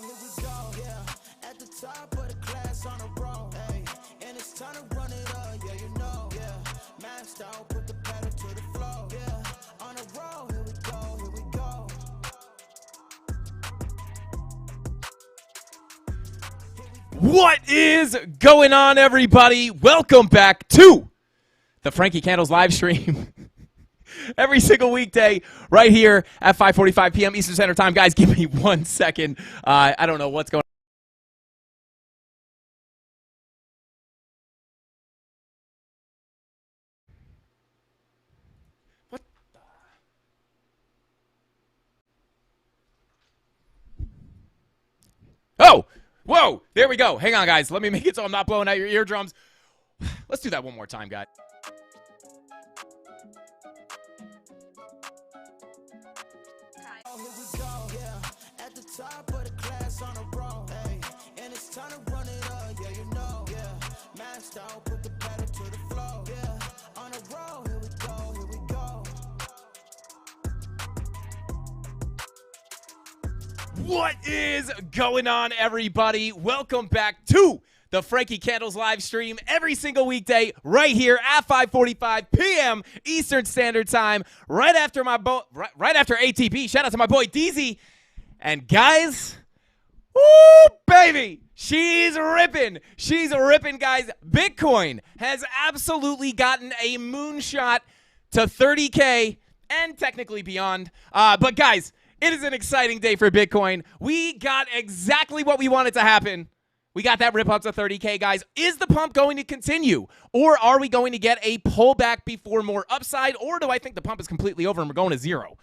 Here we go, yeah. At the top of the class on a roll, hey. And it's time to run it up, yeah, you know, yeah. Maxed out, put the pedal to the floor, yeah. On a roll, here we go, here we go. What is going on, everybody? Welcome back to the Frankie Candles live stream. Every single weekday right here at 5:45 p.m. Eastern Standard Time. Guys, give me 1 second. I don't know what's going on. What the? Oh, whoa, there we go. Hang on, guys. Let me make it so I'm not blowing out your eardrums. Let's do that one more time, guys. Oh, here we go, yeah. At the top of the class on a roll, hey. And it's time to run it up, yeah, you know, yeah. Maxed out, put the pedal to the floor, yeah. On a roll, here we go, here we go. What is going on, everybody? Welcome back to the Frankie Candles live stream every single weekday right here at 5:45 p.m. Eastern Standard Time, right after right after ATP. Shout out to my boy DZ. And guys, woo, baby, she's ripping. She's ripping, guys. Bitcoin has absolutely gotten a moonshot to 30K and technically beyond. But guys, it is an exciting day for Bitcoin. We got exactly what we wanted to happen. We got that rip up to 30K, guys. Is the pump going to continue? Or are we going to get a pullback before more upside? Or do I think the pump is completely over and we're going to zero?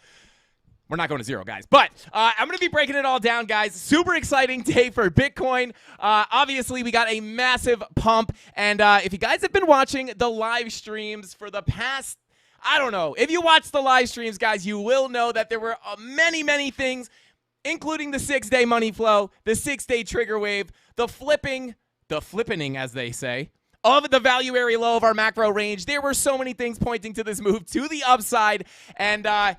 We're not going to zero, guys. But I'm going to be breaking it all down, guys. Super exciting day for Bitcoin. Obviously, we got a massive pump. And if you guys have been watching the live streams for the past, I don't know. If you watch the live streams, guys, you will know that there were many, many things, including the 6-day money flow, the 6-day trigger wave, the flippening, as they say, of the value area low of our macro range. There were so many things pointing to this move to the upside, and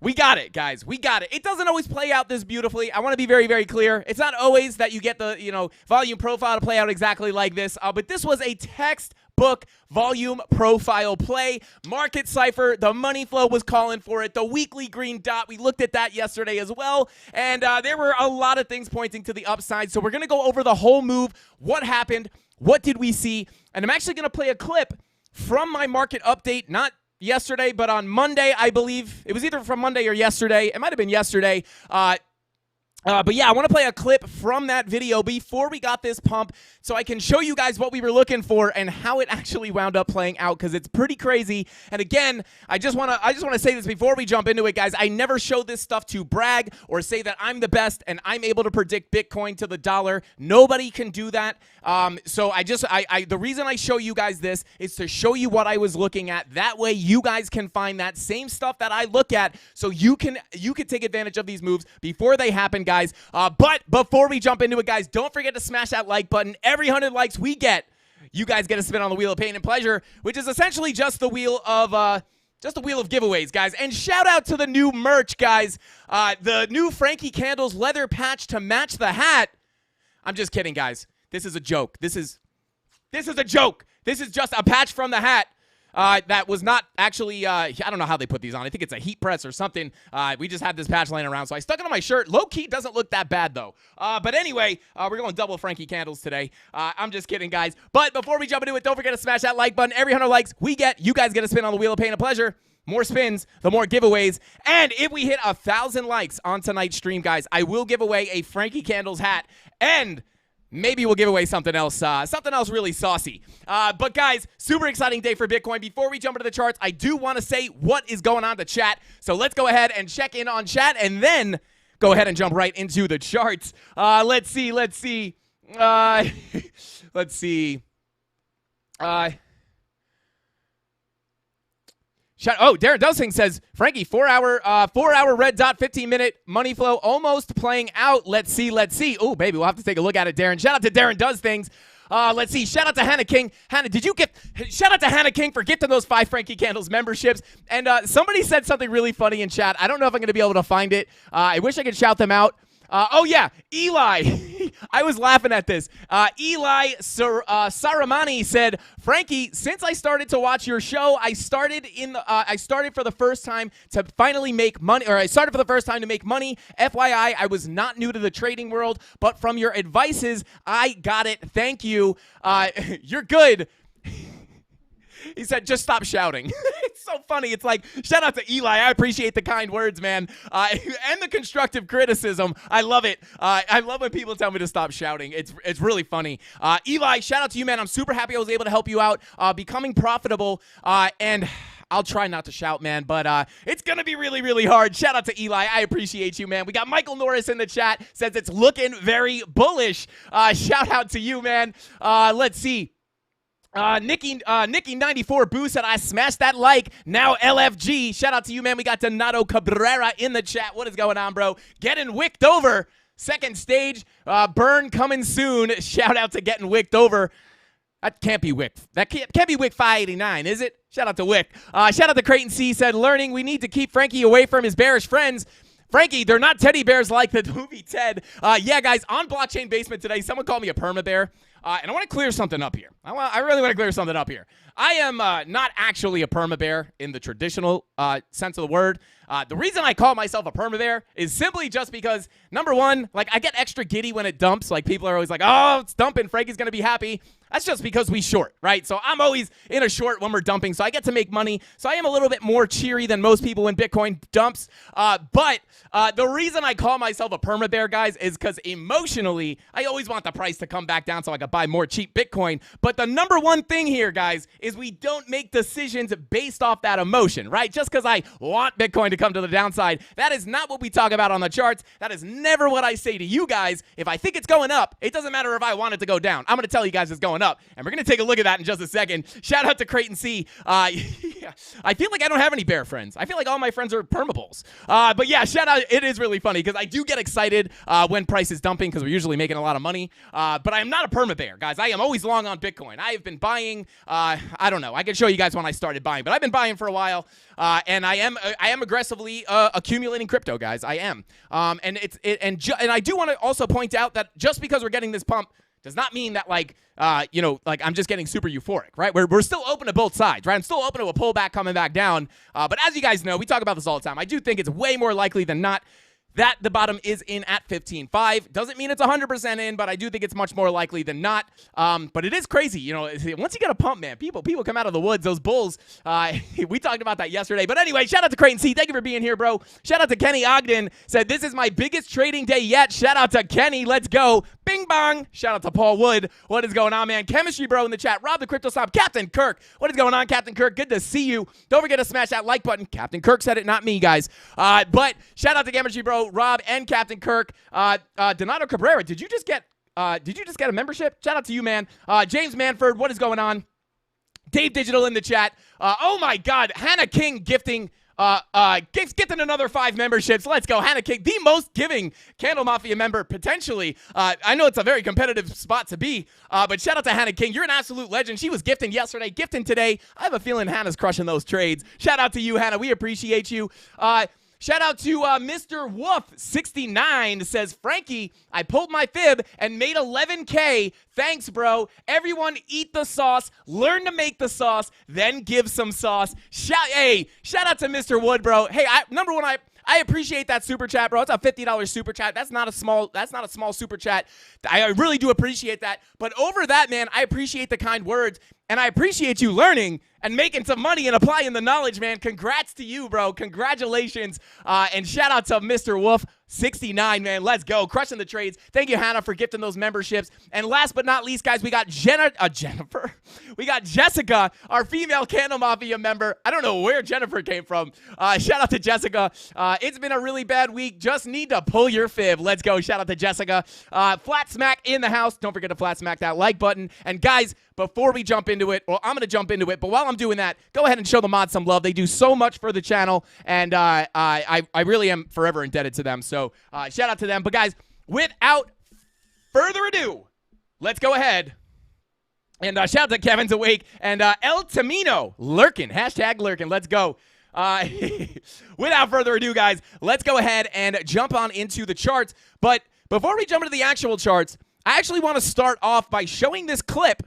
we got it, guys. We got it. It doesn't always play out this beautifully. I want to be very, very clear. It's not always that you get the, volume profile to play out exactly like this, but this was a textbook volume profile play. Market cipher, the money flow was calling for it. The weekly green dot, we looked at that yesterday as well, and there were a lot of things pointing to the upside. So we're going to go over the whole move, what happened, what did we see, and I'm actually going to play a clip from my market update, not yesterday, but on Monday, I believe. It was either from Monday or yesterday. It might have been yesterday. But yeah, I want to play a clip from that video before we got this pump so I can show you guys what we were looking for and how it actually wound up playing out, because it's pretty crazy. And again, I just want to say this before we jump into it, guys. I never show this stuff to brag or say that I'm the best and I'm able to predict Bitcoin to the dollar. Nobody can do that. So the reason I show you guys this is to show you what I was looking at. That way you guys can find that same stuff that I look at, so you can take advantage of these moves before they happen, guys. But before we jump into it, guys, don't forget to smash that like button. Every 100 likes we get, you guys get a spin on the wheel of pain and pleasure, which is essentially just the wheel of giveaways, guys. And shout out to the new merch, guys. The new Frankie Candles leather patch to match the hat. I'm just kidding, guys. This is a joke. This is a joke. This is just a patch from the hat. That was not actually, I don't know how they put these on. I think it's a heat press or something. We just had this patch laying around, so I stuck it on my shirt. Low-key doesn't look that bad, though. But anyway, we're going double Frankie Candles today. I'm just kidding, guys. But before we jump into it, don't forget to smash that like button. Every 100 likes we get, you guys get a spin on the wheel of pain and pleasure. More spins, the more giveaways. And if we hit 1,000 likes on tonight's stream, guys, I will give away a Frankie Candles hat. And maybe we'll give away something else really saucy. But guys, super exciting day for Bitcoin. Before we jump into the charts, I do want to say what is going on in the chat. So let's go ahead and check in on chat and then go ahead and jump right into the charts. Let's see. Let's see. Darren Dosing says, Frankie, 4 hour red dot, 15-minute money flow almost playing out. Let's see. Oh, baby, we'll have to take a look at it, Darren. Shout out to Darren Does Things. Let's see. Shout out to Hannah King. Hannah, shout out to Hannah King for gifting those 5 Frankie Candles memberships. And somebody said something really funny in chat. I don't know if I'm going to be able to find it. I wish I could shout them out. Eli. I was laughing at this. Eli Saramani said, Frankie, since I started to watch your show, I started for the first time to finally make money, or I started for the first time to make money. FYI, I was not new to the trading world, but from your advices, I got it. Thank you. You're good. He said, just stop shouting. It's so funny. It's like, shout out to Eli. I appreciate the kind words, man. And the constructive criticism. I love it. I love when people tell me to stop shouting. It's really funny. Eli, shout out to you, man. I'm super happy I was able to help you out becoming profitable. And I'll try not to shout, man, but it's going to be really, really hard. Shout out to Eli. I appreciate you, man. We got Michael Norris in the chat. Says it's looking very bullish. Shout out to you, man. Let's see. Nikki 94 Boo said, I smashed that like. Now LFG. Shout out to you, man. We got Donato Cabrera in the chat. What is going on, bro? Getting wicked over. Second stage. Burn coming soon. Shout out to getting wicked over. That can't be Wick. That can't be Wick 589, is it? Shout out to Wick. Shout out to Creighton C. Said, learning we need to keep Frankie away from his bearish friends. Frankie, they're not teddy bears like the movie Ted. Yeah, guys, on Blockchain Basement today, someone called me a perma bear. And I want to clear something up here. I really want to clear something up here. I am not actually a perma bear in the traditional sense of the word. The reason I call myself a perma bear is simply just because, number one, like I get extra giddy when it dumps. Like people are always like, oh, it's dumping. Frankie's going to be happy. That's just because we short, right? So I'm always in a short when we're dumping, so I get to make money. So I am a little bit more cheery than most people when Bitcoin dumps. But the reason I call myself a perma bear, guys, is because emotionally, I always want the price to come back down so I can buy more cheap Bitcoin. But the number one thing here, guys, is we don't make decisions based off that emotion, right? Just because I want Bitcoin to come to the downside, that is not what we talk about on the charts. That is never what I say to you guys. If I think it's going up, it doesn't matter if I want it to go down. I'm going to tell you guys it's going up, and we're going to take a look at that in just a second. Shout out to Creighton C. Yeah, I feel like I don't have any bear friends. I feel like all my friends are permabulls. But yeah, shout out. It is really funny because I do get excited when price is dumping because we're usually making a lot of money. But I am not a perma bear, guys. I am always long on Bitcoin. I have been buying. I don't know. I can show you guys when I started buying, but I've been buying for a while. And I am aggressively accumulating crypto, guys. I am. And I do want to also point out that just because we're getting this pump does not mean that like I'm just getting super euphoric, right? We're still open to both sides, right? I'm still open to a pullback coming back down. But as you guys know, we talk about this all the time. I do think it's way more likely than not that the bottom is in at 15.5. Doesn't mean it's 100% in, but I do think it's much more likely than not. But it is crazy. Once you get a pump, man, people come out of the woods. Those bulls, we talked about that yesterday. But anyway, shout out to Creighton C. Thank you for being here, bro. Shout out to Kenny Ogden. Said, this is my biggest trading day yet. Shout out to Kenny. Let's go. Bing bong. Shout out to Paul Wood. What is going on, man? Chemistry bro in the chat. Rob the Crypto Snob. Captain Kirk. What is going on, Captain Kirk? Good to see you. Don't forget to smash that like button. Captain Kirk said it, not me, guys. But shout out to Chemistry bro, Rob, and Captain Kirk. Donato Cabrera, did you just get a membership? Shout out to you, man. James Manford, what is going on? Dave Digital in the chat. Oh my God, Hannah King gifting another 5 memberships. Let's go, Hannah King, the most giving CandleMafia member potentially. I know it's a very competitive spot to be, but shout out to Hannah King. You're an absolute legend. She was gifting yesterday, gifting today. I have a feeling Hannah's crushing those trades. Shout out to you, Hannah. We appreciate you. Shout out to Mr. Wolf69 says, Frankie, I pulled my fib and made $11K. Thanks, bro. Everyone eat the sauce, learn to make the sauce, then give some sauce. Shout out to Mr. Wood, bro. Hey, number one, I appreciate that super chat, bro. It's a $50 super chat. That's not a small super chat. I really do appreciate that. But over that, man, I appreciate the kind words, and I appreciate you learning and making some money and applying the knowledge, man. Congrats to you, bro. Congratulations. And shout out to Mr. Wolf69, man. Let's go. Crushing the trades. Thank you, Hannah, for gifting those memberships. And last but not least, guys, we got Jennifer. We got Jessica, our female CandleMafia member. I don't know where Jennifer came from. Shout out to Jessica. It's been a really bad week. Just need to pull your fib. Let's go. Shout out to Jessica. Flat smack in the house. Don't forget to flat smack that like button. And guys, before we jump into it, well, I'm going to jump into it, but while I'm doing that, go ahead and show the mods some love. They do so much for the channel, and I really am forever indebted to them. So shout out to them. But guys, without further ado, let's go ahead. And shout out to Kevin's Awake and El Tamino lurking. Hashtag lurking. Let's go. Without further ado, guys, let's go ahead and jump on into the charts. But before we jump into the actual charts, I actually want to start off by showing this clip.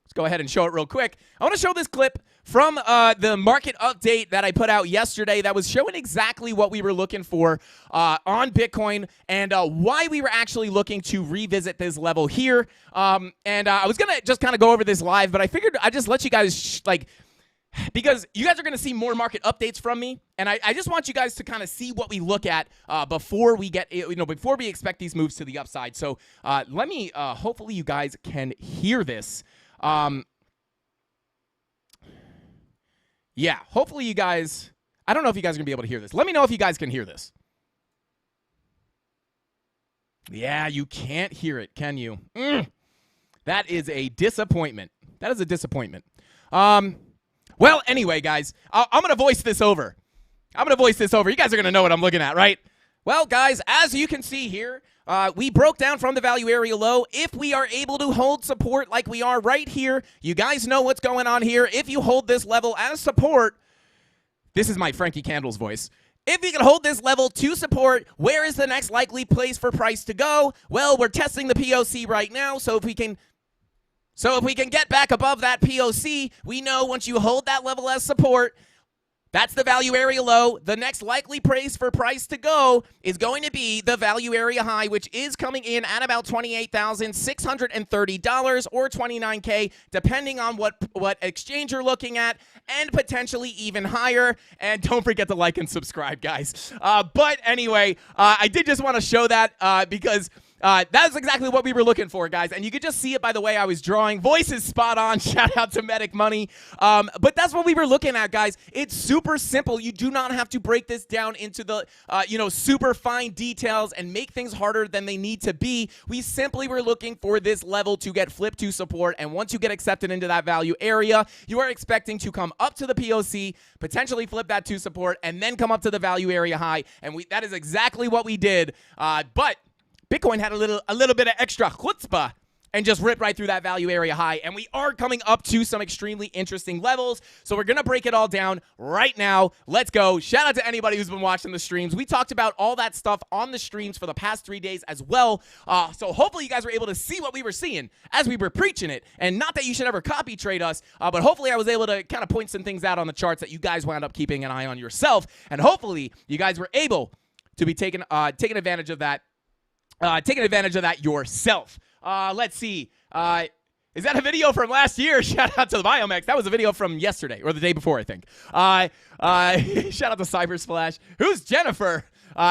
Let's go ahead and show it real quick. I want to show this clip from the market update that I put out yesterday that was showing exactly what we were looking for on Bitcoin and why we were actually looking to revisit this level here. And I was going to just kind of go over this live, but I figured I'd just let you guys, because you guys are going to see more market updates from me, and I just want you guys to kind of see what we look at before we get, before we expect these moves to the upside. So let me, hopefully you guys can hear this. Yeah, hopefully you guys, I don't know if you guys are going to be able to hear this. Let me know if you guys can hear this. Yeah, you can't hear it, can you? That is a disappointment. That is a disappointment. Well, anyway, guys, I'm going to voice this over. You guys are going to know what I'm looking at, right? Well, guys, as you can see here, we broke down from the value area low. If we are able to hold support like we are right here, you guys know what's going on here. If you hold this level as support, this is my Frankie Candles voice. If you can hold this level to support, where is the next likely place for price to go? Well, we're testing the POC right now, so if we can get back above that POC, we know once you hold that level as support, that's the value area low. The next likely place for price to go is going to be the value area high, which is coming in at about $28,630 or $29K, depending on what exchange you're looking at, and potentially even higher. And don't forget to like and subscribe, guys. But anyway, I did just want to show that because that's exactly what we were looking for, guys. And you could just see it by the way I was drawing. Voice is spot on. Shout out to Medic Money. But that's what we were looking at, guys. It's super simple. You do not have to break this down into the, super fine details and make things harder than they need to be. We simply were looking for this level to get flipped to support. And once you get accepted into that value area, you are expecting to come up to the POC, potentially flip that to support, and then come up to the value area high. And that is exactly what we did. But Bitcoin had a little bit of extra chutzpah and just ripped right through that value area high. And we are coming up to some extremely interesting levels. So we're going to break it all down right now. Let's go. Shout out to anybody who's been watching the streams. We talked about all that stuff on the streams for the past 3 days as well. So hopefully you guys were able to see what we were seeing as we were preaching it. And not that you should ever copy trade us, but hopefully I was able to kind of point some things out on the charts that you guys wound up keeping an eye on yourself. And hopefully you guys were able to be taking advantage of that. Taking advantage of that yourself. Let's see. Is that a video from last year? Shout out to the Biomex. That was a video from yesterday or the day before, I think. Shout out to Cybersplash. Who's Jennifer?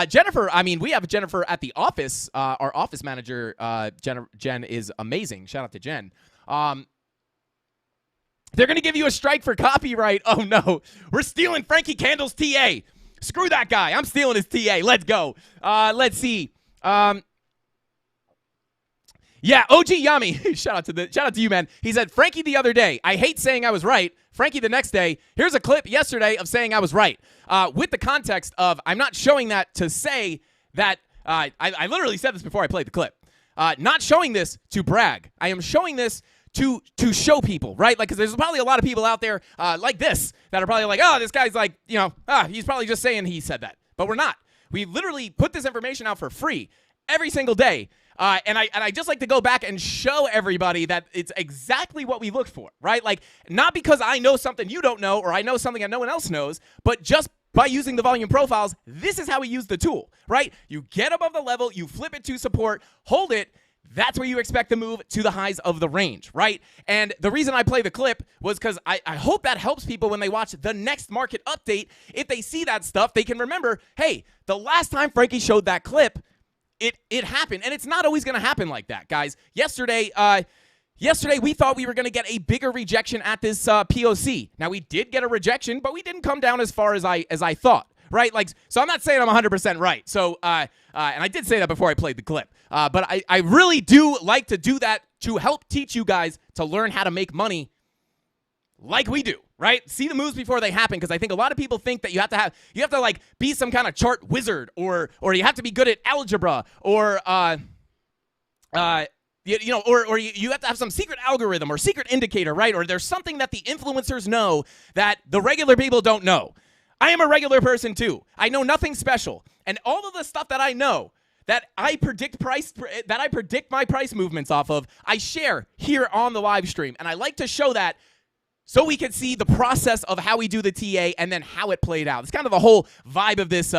Jennifer, I mean, we have Jennifer at the office. Our office manager, Jen, is amazing. Shout out to Jen. They're going to give you a strike for copyright. Oh, no. We're stealing Frankie Candles' TA. Screw that guy. I'm stealing his TA. Let's go. Let's see. Yeah, OG Yami. shout out to you, man. He said, Frankie the other day, I hate saying I was right. Frankie the next day, here's a clip yesterday of saying I was right. With the context of, I'm not showing that to say that, I literally said this before I played the clip. Not showing this to brag. I am showing this to show people, right? Like, because there's probably a lot of people out there like this that are probably like, oh, this guy's like, he's probably just saying he said that. But we're not. We literally put this information out for free every single day. And I just like to go back and show everybody that it's exactly what we look for, right? Like, not because I know something you don't know or I know something that no one else knows, but just by using the volume profiles, this is how we use the tool, right? You get above the level, you flip it to support, hold it. That's where you expect to move to the highs of the range, right? And the reason I play the clip was because I hope that helps people when they watch the next market update. If they see that stuff, they can remember, hey, the last time Frankie showed that clip, it happened. And it's not always going to happen like that, guys. Yesterday, we thought we were going to get a bigger rejection at this POC. Now, we did get a rejection, but we didn't come down as far as I thought. Right? Like, so I'm not saying I'm 100% right. So, and I did say that before I played the clip. But I really do like to do that to help teach you guys to learn how to make money like we do, right? See the moves before they happen, because I think a lot of people think that you have to like be some kind of chart wizard, or you have to be good at algebra, or you have to have some secret algorithm or secret indicator, right? Or there's something that the influencers know that the regular people don't know. I am a regular person too. I know nothing special. And all of the stuff that I know, that I predict my price movements off of, I share here on the live stream. And I like to show that so we can see the process of how we do the TA and then how it played out. It's kind of the whole vibe of this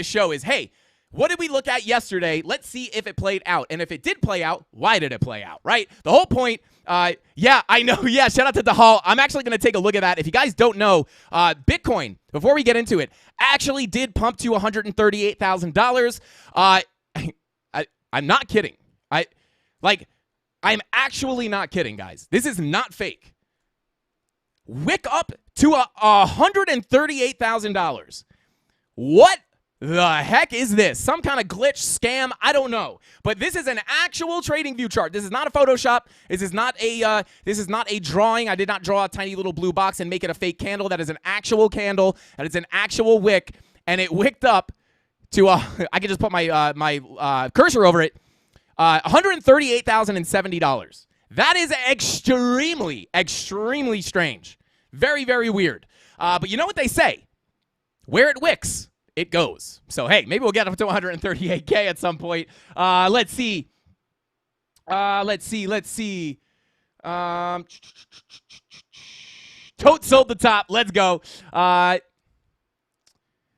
show is, hey, what did we look at yesterday? Let's see if it played out. And if it did play out, why did it play out, right? The whole point, yeah, I know. Yeah, shout out to Dahal. I'm actually going to take a look at that. If you guys don't know, Bitcoin, before we get into it, actually did pump to $138,000. I'm not kidding. I'm actually not kidding, guys. This is not fake. Wick up to $138,000. What the heck is this? Some kind of glitch, scam? I don't know. But this is an actual trading view chart. This is not a Photoshop. This is not a drawing. I did not draw a tiny little blue box and make it a fake candle. That is an actual candle. That is an actual wick, and it wicked up to I can just put my cursor over it. $138,070. That is extremely, extremely strange. Very, very weird. But you know what they say? Where it wicks, it goes. So, hey, maybe we'll get up to 138K at some point. Let's see. Let's see. Tote sold the top. Let's go. Yeah,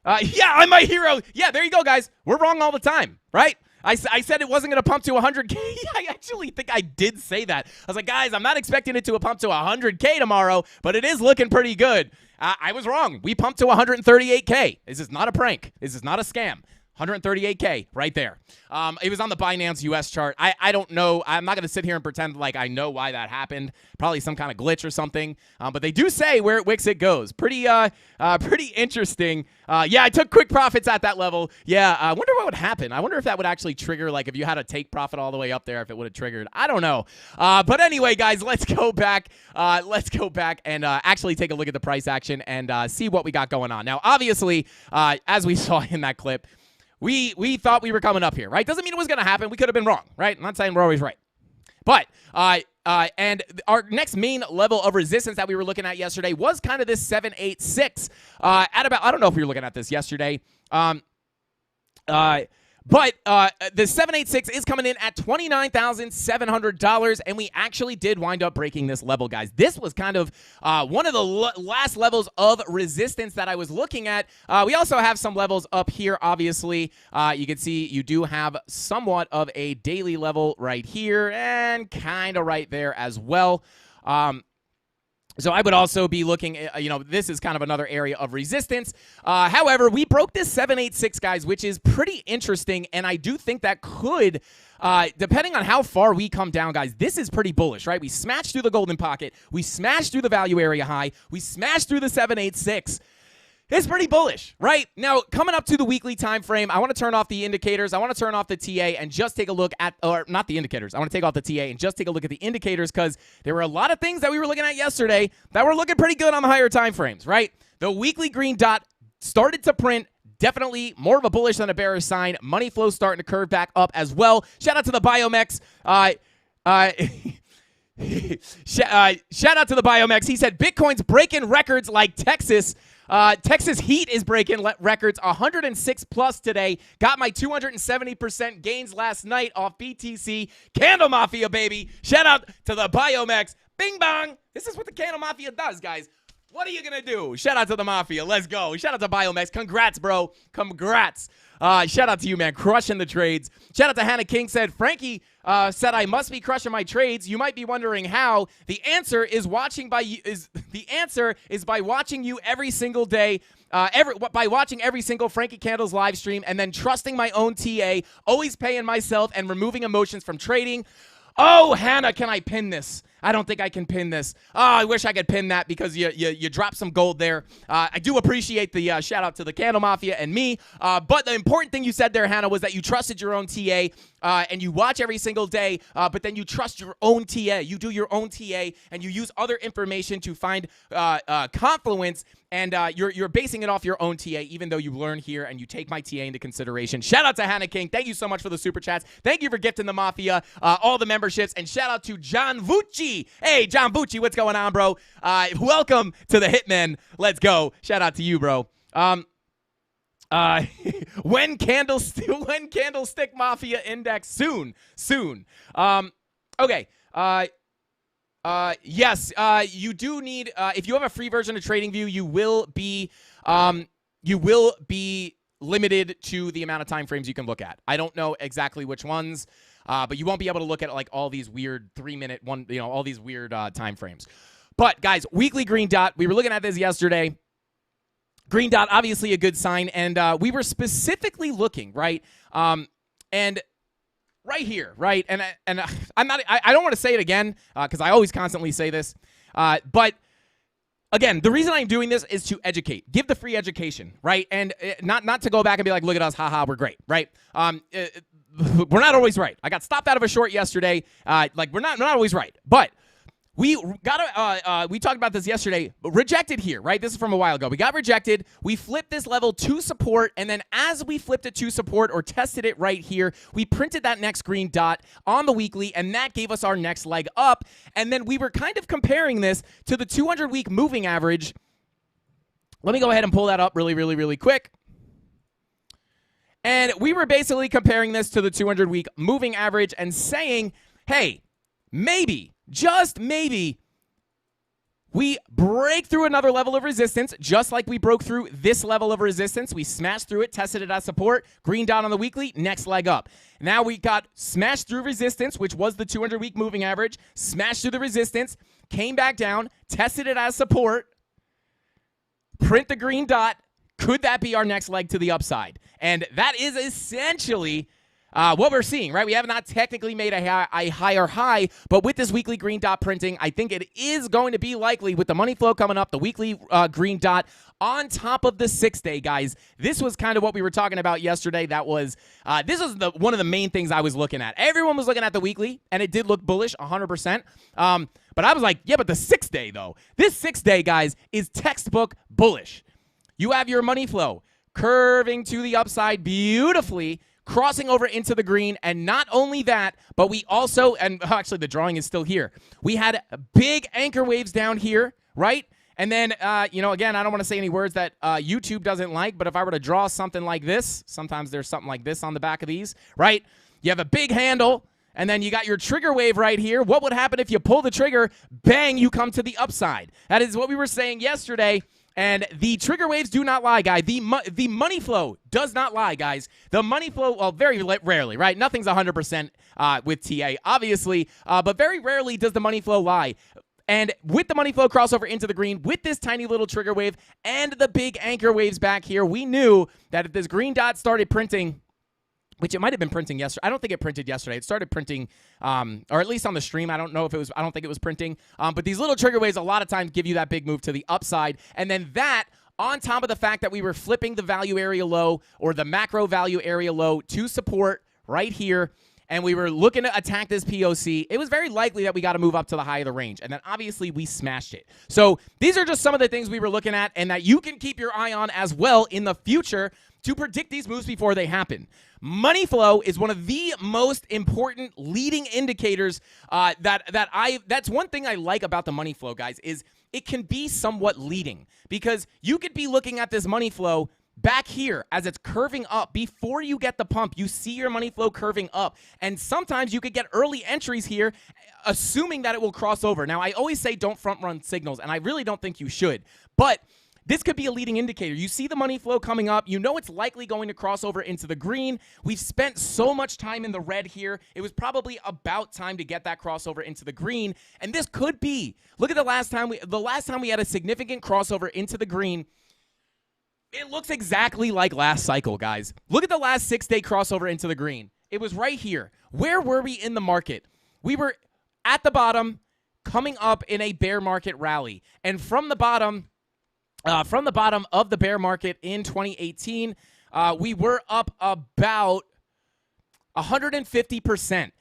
I'm my hero. Yeah, there you go, guys. We're wrong all the time, right? I said it wasn't going to pump to 100K. I actually think I did say that. I was like, guys, I'm not expecting it to pump to 100K tomorrow, but it is looking pretty good. I was wrong. We pumped to 138K. This is not a prank. This is not a scam. 138K right there. It was on the Binance US chart. I don't know. I'm not going to sit here and pretend like I know why that happened. Probably some kind of glitch or something. But they do say where it wicks, it goes. Pretty interesting. Yeah, I took quick profits at that level. Yeah, I wonder what would happen. I wonder if that would actually trigger, like if you had a take profit all the way up there, if it would have triggered. I don't know. But anyway, guys, let's go back. And actually take a look at the price action and see what we got going on. Now, obviously, as we saw in that clip, we thought we were coming up here, right? Doesn't mean it was going to happen. We could have been wrong, right? I'm not saying we're always right. But, and our next main level of resistance that we were looking at yesterday was kind of this 786 at about, I don't know if we were looking at this yesterday. But the 786 is coming in at $29,700, and we actually did wind up breaking this level, guys. This was kind of one of the last levels of resistance that I was looking at. We also have some levels up here, obviously. You can see you do have somewhat of a daily level right here and kind of right there as well. So I would also be looking at, this is kind of another area of resistance. However, we broke this 786, guys, which is pretty interesting, and I do think that could, depending on how far we come down, guys, this is pretty bullish, right? We smashed through the golden pocket. We smashed through the value area high. We smashed through the 786. It's pretty bullish, right? Now, coming up to the weekly time frame, I want to turn off the indicators. I want to turn off the TA and just take a look at, or not the indicators. I want to take off the TA and just take a look at the indicators because there were a lot of things that we were looking at yesterday that were looking pretty good on the higher time frames, right? The weekly green dot started to print. Definitely more of a bullish than a bearish sign. Money flow starting to curve back up as well. Shout out to the Biomex. Shout out to the Biomex. He said Bitcoin's breaking records like Texas. Texas Heat is breaking records, 106 plus today. Got my 270% gains last night off BTC. CandleMafia, baby. Shout out to the Biomex. Bing bong. This is what the CandleMafia does, guys. What are you going to do? Shout out to the Mafia. Let's go. Shout out to Biomex. Congrats, bro. Congrats. Shout out to you, man. Crushing the trades. Shout out to Hannah King. Said, Frankie said I must be crushing my trades. You might be wondering how. The answer is by watching you every single day. By watching every single Frankie Candles live stream and then trusting my own TA, always paying myself and removing emotions from trading. Oh, Hannah, can I pin this? I don't think I can pin this. Oh, I wish I could pin that because you dropped some gold there. I do appreciate the shout out to the Candle Mafia and me. But the important thing you said there, Hannah, was that you trusted your own TA and you watch every single day, but then you trust your own TA. You do your own TA and you use other information to find confluence. And you're basing it off your own TA, even though you learn here and you take my TA into consideration. Shout out to Hannah King. Thank you so much for the super chats. Thank you for gifting the Mafia all the memberships. And shout out to John Vucci. Hey, John Vucci, what's going on, bro? Welcome to the Hitmen. Let's go. Shout out to you, bro. When Candlestick Mafia Index? Soon. Okay. Yes, you do need, if you have a free version of TradingView, you will be limited to the amount of time frames you can look at. I don't know exactly which ones, but you won't be able to look at like all these weird 3-minute all these weird time frames. But guys, weekly green dot, we were looking at this yesterday. Green dot, obviously a good sign, and we were specifically looking, right? And right here, right? And I don't want to say it again because I always constantly say this, but again, the reason I'm doing this is to educate, give the free education, right? And not to go back and be like, look at us, haha, we're great, right? We're not always right. I got stopped out of a short yesterday. We're not always right, but we talked about this yesterday. Rejected here, right? This is from a while ago. We got rejected. We flipped this level to support, and then as we flipped it to support or tested it right here, we printed that next green dot on the weekly, and that gave us our next leg up. And then we were kind of comparing this to the 200-week moving average. Let me go ahead and pull that up really quick. And we were basically comparing this to the 200-week moving average and saying, hey, maybe, just maybe, we break through another level of resistance, just like we broke through this level of resistance. We smashed through it, tested it as support, green dot on the weekly, next leg up. Now we got smashed through resistance, which was the 200-week moving average, smashed through the resistance, came back down, tested it as support, print the green dot. Could that be our next leg to the upside? And that is essentially what we're seeing, right? We have not technically made a higher high, but with this weekly green dot printing, I think it is going to be likely with the money flow coming up, the weekly green dot on top of the 6-day, guys. This was kind of what we were talking about yesterday. That was, this was one of the main things I was looking at. Everyone was looking at the weekly, and it did look bullish, 100%. But I was like, yeah, but the 6-day, though. This 6-day, guys, is textbook bullish. You have your money flow curving to the upside beautifully, crossing over into the green, and not only that, but we also, and actually the drawing is still here, we had big anchor waves down here, right? And then, again, I don't want to say any words that YouTube doesn't like, but if I were to draw something like this, sometimes there's something like this on the back of these, right? You have a big handle, and then you got your trigger wave right here. What would happen if you pull the trigger? Bang, you come to the upside. That is what we were saying yesterday. And the trigger waves do not lie, guys. The money flow does not lie, guys. The money flow, well, very rarely, right? Nothing's 100% with TA, obviously, but very rarely does the money flow lie. And with the money flow crossover into the green, with this tiny little trigger wave and the big anchor waves back here, we knew that if this green dot started printing, which it might have been printing yesterday. I don't think it printed yesterday. It started printing, or at least on the stream. I don't know if it was, I don't think it was printing. But these little trigger waves a lot of times give you that big move to the upside. And then that, on top of the fact that we were flipping the value area low or the macro value area low to support right here, and we were looking to attack this POC, it was very likely that we got to move up to the high of the range. And then obviously we smashed it. So these are just some of the things we were looking at and that you can keep your eye on as well in the future to predict these moves before they happen. Money flow is one of the most important leading indicators that's one thing I like about the money flow, guys, is it can be somewhat leading because you could be looking at this money flow back here as it's curving up. Before you get the pump, you see your money flow curving up. And sometimes you could get early entries here, assuming that it will cross over. Now, I always say don't front run signals, and I really don't think you should. But this could be a leading indicator. You see the money flow coming up. You know it's likely going to cross over into the green. We've spent so much time in the red here. It was probably about time to get that crossover into the green. And this could be. Look at the last time we had a significant crossover into the green. It looks exactly like last cycle, guys. Look at the last 6-day crossover into the green. It was right here. Where were we in the market? We were at the bottom, coming up in a bear market rally. And from the bottom of the bear market in 2018, we were up about 150%.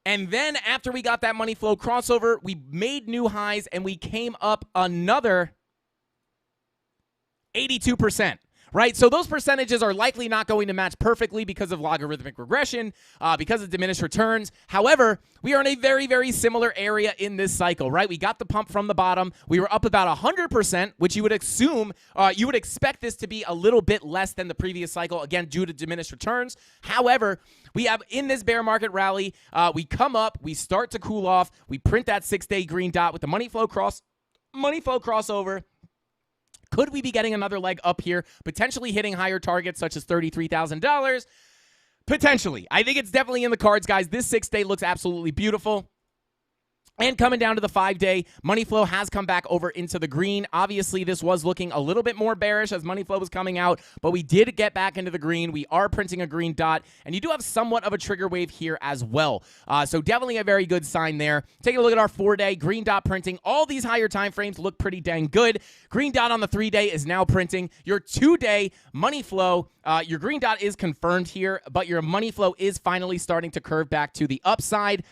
And then after we got that money flow crossover, we made new highs and we came up another 82%. Right? So those percentages are likely not going to match perfectly because of logarithmic regression, because of diminished returns. However, we are in a very, very similar area in this cycle, right? We got the pump from the bottom. We were up about 100%, which you would assume, you would expect this to be a little bit less than the previous cycle, again, due to diminished returns. However, we have in this bear market rally, we come up, we start to cool off, we print that 6-day green dot with the money flow crossover. Could we be getting another leg up here, potentially hitting higher targets such as $33,000? Potentially. I think it's definitely in the cards, guys. This 6-day looks absolutely beautiful. And coming down to the 5-day, money flow has come back over into the green. Obviously, this was looking a little bit more bearish as money flow was coming out, but we did get back into the green. We are printing a green dot, and you do have somewhat of a trigger wave here as well. So definitely a very good sign there. Taking a look at our 4-day, green dot printing. All these higher time frames look pretty dang good. Green dot on the 3-day is now printing. Your 2-day money flow, your green dot is confirmed here, but your money flow is finally starting to curve back to the upside.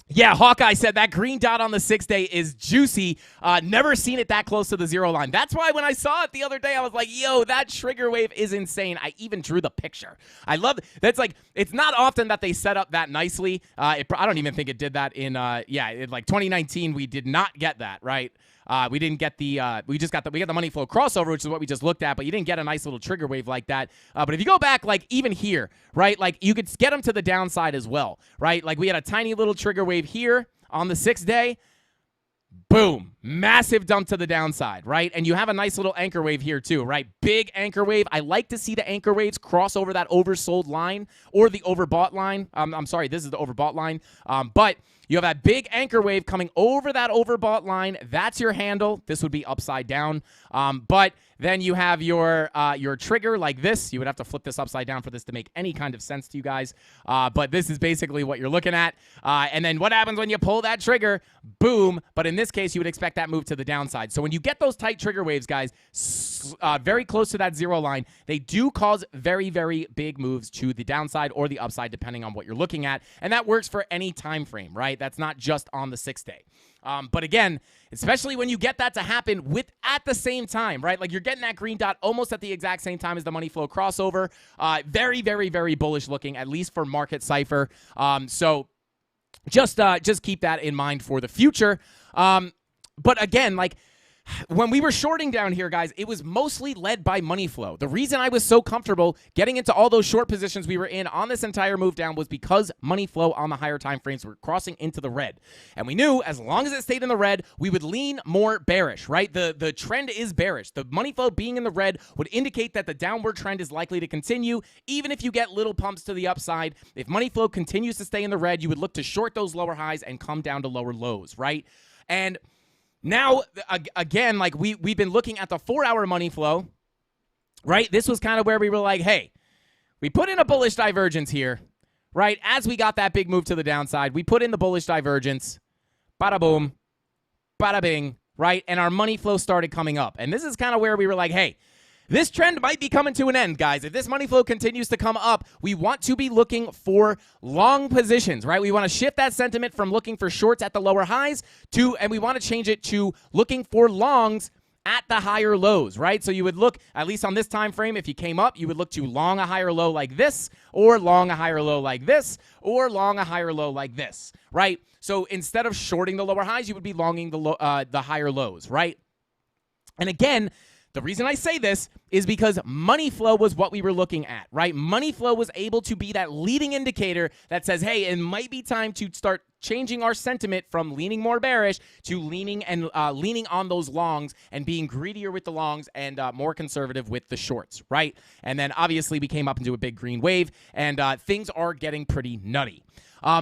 Yeah, Hawkeye said that green dot on the 6-day is juicy. Never seen it that close to the 0 line. That's why when I saw it the other day, I was like, yo, that trigger wave is insane. I even drew the picture. I love it. That's like, it's not often that they set up that nicely. I don't even think it did that in, in like 2019, we did not get that, right? We didn't get the, we got the money flow crossover, which is what we just looked at, but you didn't get a nice little trigger wave like that. But if you go back, like even here, right, like you could get them to the downside as well, right? Like we had a tiny little trigger wave here on the 6-day. Boom, massive dump to the downside, right? And you have a nice little anchor wave here too, right? Big anchor wave. I like to see the anchor waves cross over that oversold line or the overbought line. I'm sorry, this is the overbought line. But you have that big anchor wave coming over that overbought line. That's your handle. This would be upside down. But then you have your trigger like this. You would have to flip this upside down for this to make any kind of sense to you guys. But this is basically what you're looking at. And then what happens when you pull that trigger? Boom. But in this case, you would expect that move to the downside. So when you get those tight trigger waves, guys, very close to that 0 line, they do cause very, very big moves to the downside or the upside, depending on what you're looking at. And that works for any time frame, right? That's not just on the 6-day. But again, especially when you get that to happen at the same time, right? Like you're getting that green dot almost at the exact same time as the money flow crossover. Very, very, very bullish looking, at least for Market Cipher. So just keep that in mind for the future. But again, like when we were shorting down here, guys, it was mostly led by money flow. The reason I was so comfortable getting into all those short positions we were in on this entire move down was because money flow on the higher time frames were crossing into the red. And we knew as long as it stayed in the red, we would lean more bearish, right? The trend is bearish. The money flow being in the red would indicate that the downward trend is likely to continue, even if you get little pumps to the upside. If money flow continues to stay in the red, you would look to short those lower highs and come down to lower lows, right? And now, again, like we've been looking at the 4-hour money flow, right? This was kind of where we were like, hey, we put in a bullish divergence here, right? As we got that big move to the downside, we put in the bullish divergence, bada boom, bada bing, right? And our money flow started coming up. And this is kind of where we were like, hey, this trend might be coming to an end, guys. If this money flow continues to come up, we want to be looking for long positions, right? We want to shift that sentiment from looking for shorts at the lower highs and we want to change it to looking for longs at the higher lows, right? So you would look, at least on this time frame, if you came up, you would look to long a higher low like this, or long a higher low like this, or long a higher low like this, right? So instead of shorting the lower highs, you would be longing the higher lows, right? And again, the reason I say this is because money flow was what we were looking at, right? Money flow was able to be that leading indicator that says, hey, it might be time to start changing our sentiment from leaning more bearish to leaning on those longs and being greedier with the longs and more conservative with the shorts, right? And then obviously we came up into a big green wave and things are getting pretty nutty.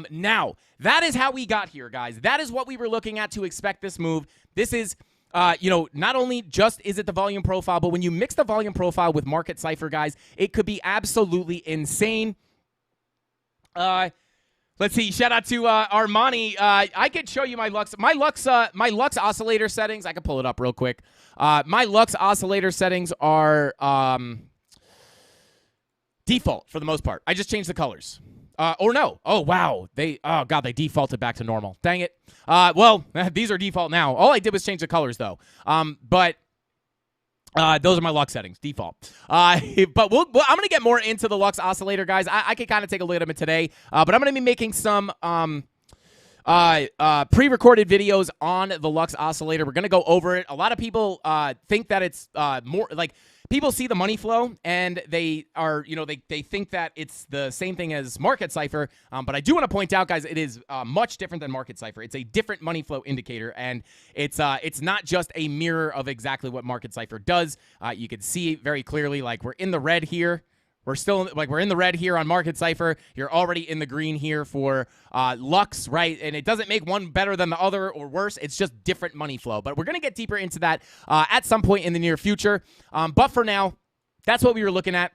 Now, that is how we got here, guys. That is what we were looking at to expect this move. This is not only just is it the volume profile, but when you mix the volume profile with Market Cipher, guys, it could be absolutely insane. Let's see. Shout out to Armani. I could show you my Lux oscillator settings. I can pull it up real quick. My Lux oscillator settings are default for the most part. I just changed the colors. Or no. Oh, wow. They defaulted back to normal. Dang it. Well, these are default now. All I did was change the colors, though. But those are my Lux settings, default. But I'm going to get more into the Lux oscillator, guys. I could kind of take a look at them today. But I'm going to be making some pre-recorded videos on the Lux oscillator. We're going to go over it. A lot of people think that it's more like people see the money flow and they are, they think that it's the same thing as Market Cipher. But I do want to point out, guys, it is much different than Market Cipher. It's a different money flow indicator, and it's not just a mirror of exactly what Market Cipher does. You can see very clearly, like we're in the red here, We're still we're in the red here on Market Cypher. You're already in the green here for Lux, right? And it doesn't make one better than the other or worse. It's just different money flow. But we're going to get deeper into that at some point in the near future. But for now, that's what we were looking at.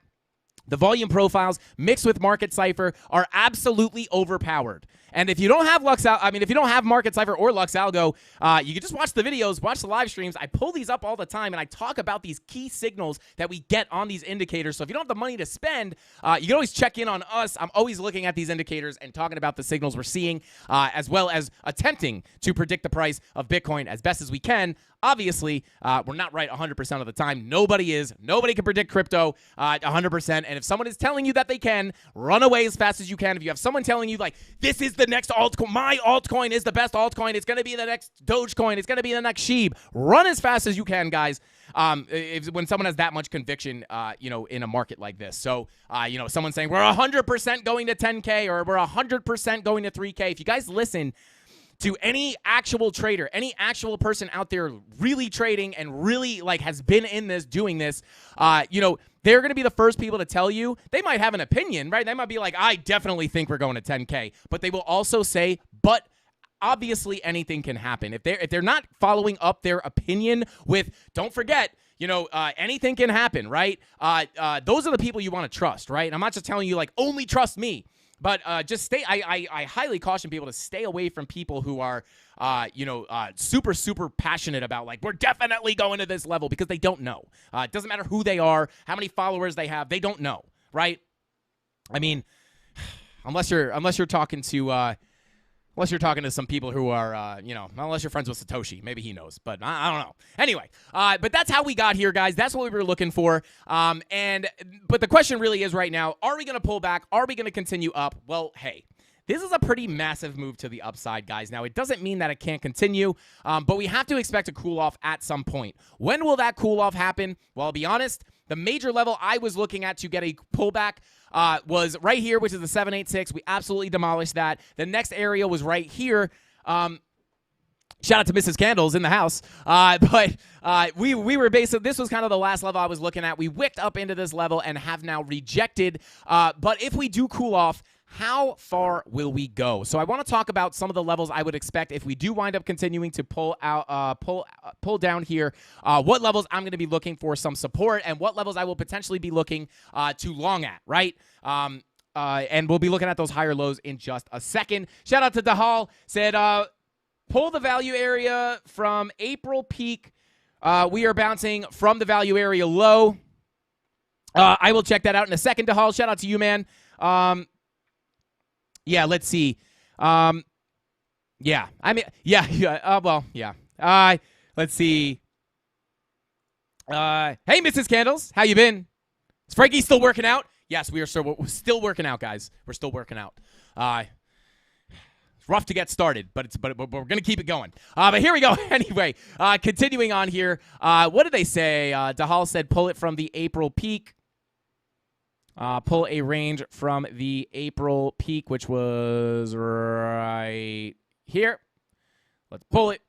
The volume profiles mixed with Market Cypher are absolutely overpowered. And if you don't have if you don't have Market Cypher or Lux Algo, you can just watch the videos, watch the live streams. I pull these up all the time, and I talk about these key signals that we get on these indicators. So if you don't have the money to spend, you can always check in on us. I'm always looking at these indicators and talking about the signals we're seeing, as well as attempting to predict the price of Bitcoin as best as we can. Obviously, we're not right 100% of the time. Nobody is. Nobody can predict crypto 100%. And if someone is telling you that they can, run away as fast as you can. If you have someone telling you, like, this is the next altcoin, my altcoin is the best altcoin, it's going to be the next Dogecoin, it's going to be the next Sheeb, run as fast as you can, guys. When someone has that much conviction, in a market like this. So, someone saying we're 100% going to 10K or we're 100% going to 3K. If you guys listen to any actual trader, any actual person out there really trading and really has been in this, doing this, they're going to be the first people to tell you. They might have an opinion, right? They might be like, I definitely think we're going to 10K, but they will also say, but obviously anything can happen. If they're not following up their opinion with, don't forget, anything can happen, right? Those are the people you want to trust, right? And I'm not just telling you only trust me. But just stay. I highly caution people to stay away from people who are, super, super passionate about we're definitely going to this level, because they don't know. It doesn't matter who they are, how many followers they have. They don't know, right? I mean, unless you're talking to some people who are, unless you're friends with Satoshi, maybe he knows, but I don't know. Anyway, but that's how we got here, guys. That's what we were looking for. But the question really is right now, are we going to pull back? Are we going to continue up? Well, hey, this is a pretty massive move to the upside, guys. Now, it doesn't mean that it can't continue, but we have to expect a cool off at some point. When will that cool off happen? Well, I'll be honest, the major level I was looking at to get a pullback was right here, which is the 786. We absolutely demolished that. The next area was right here. Shout out to Mrs. Candles in the house. But we were basically, this was kind of the last level I was looking at. We wicked up into this level and have now rejected. But if we do cool off, how far will we go? So I want to talk about some of the levels I would expect if we do wind up continuing to pull down here. What levels I'm going to be looking for some support, and what levels I will potentially be looking to long at, right? And we'll be looking at those higher lows in just a second. Shout out to Dahal, said, pull the value area from April peak. We are bouncing from the value area low. I will check that out in a second, Dahal. Shout out to you, man. Yeah, let's see. Let's see. Hey, Mrs. Candles, how you been? Is Frankie still working out? Yes, we're still working out, guys. We're still working out. It's rough to get started, but we're gonna keep it going. But here we go. Anyway, continuing on here. What did they say? Dahal said, pull it from the April peak. Pull a range from the April peak, which was right here. Let's pull it.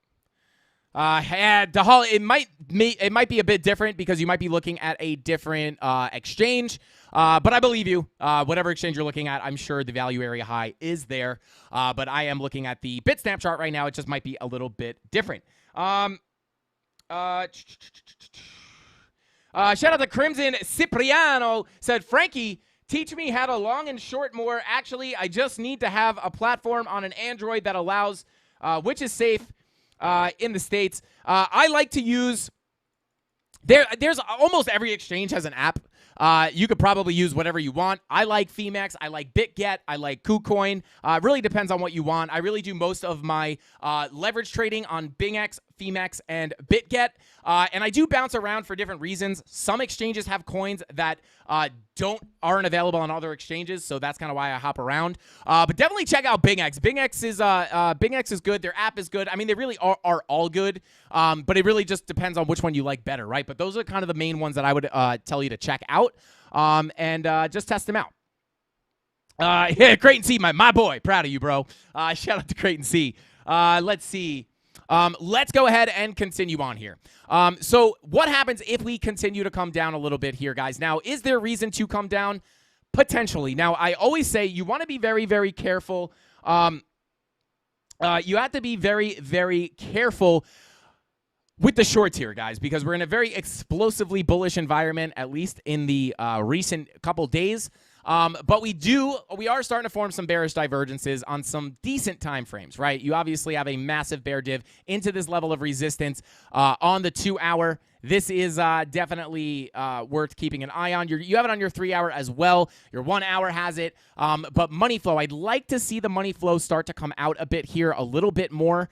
Dahal, it might be a bit different because you might be looking at a different exchange. But I believe you. Whatever exchange you're looking at, I'm sure the value area high is there. But I am looking at the Bitstamp chart right now. It just might be a little bit different. Shout out to Crimson Cipriano, said, Frankie, teach me how to long and short more. Actually, I just need to have a platform on an Android that allows, which is safe in the States. I like to use, there's almost every exchange has an app. You could probably use whatever you want. I like Femex. I like BitGet. I like KuCoin. It really depends on what you want. I really do most of my leverage trading on BingX, Femex, and BitGet. And I do bounce around for different reasons. Some exchanges have coins that aren't available on other exchanges, so that's kind of why I hop around. But definitely check out BingX. BingX is good. Their app is good. I mean, they really are all good, but it really just depends on which one you like better, right? But those are kind of the main ones that I would tell you to check out, and just test them out. Yeah, Creighton C, my boy. Proud of you, bro. Shout out to Creighton C. Let's see. Let's go ahead and continue on here. So what happens if we continue to come down a little bit here, guys? Now, is there reason to come down? Potentially. Now, I always say you want to be very, very careful. You have to be very, very careful with the shorts here, guys, because we're in a very explosively bullish environment, at least in the recent couple days. But we are starting to form some bearish divergences on some decent time frames, right? You obviously have a massive bear div into this level of resistance on the 2-hour. This is definitely worth keeping an eye on. You have it on your 3-hour as well. Your 1-hour has it. But money flow, I'd like to see the money flow start to come out a bit here, a little bit more.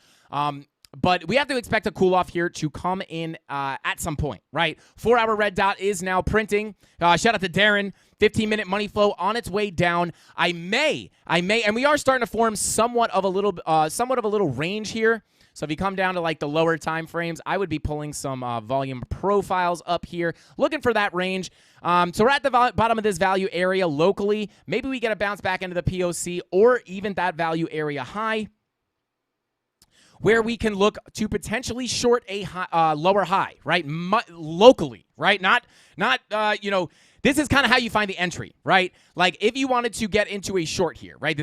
But we have to expect a cool off here to come in at some point, right? 4-hour red dot is now printing. Shout out to Darren. 15-minute money flow on its way down. I may, and we are starting to form somewhat of a little range here. So if you come down to like the lower time frames, I would be pulling some volume profiles up here, looking for that range. So we're at the bottom of this value area locally. Maybe we get a bounce back into the POC or even that value area high, where we can look to potentially short a lower high, right? Locally, right? Not this is kind of how you find the entry, right? Like if you wanted to get into a short here, right?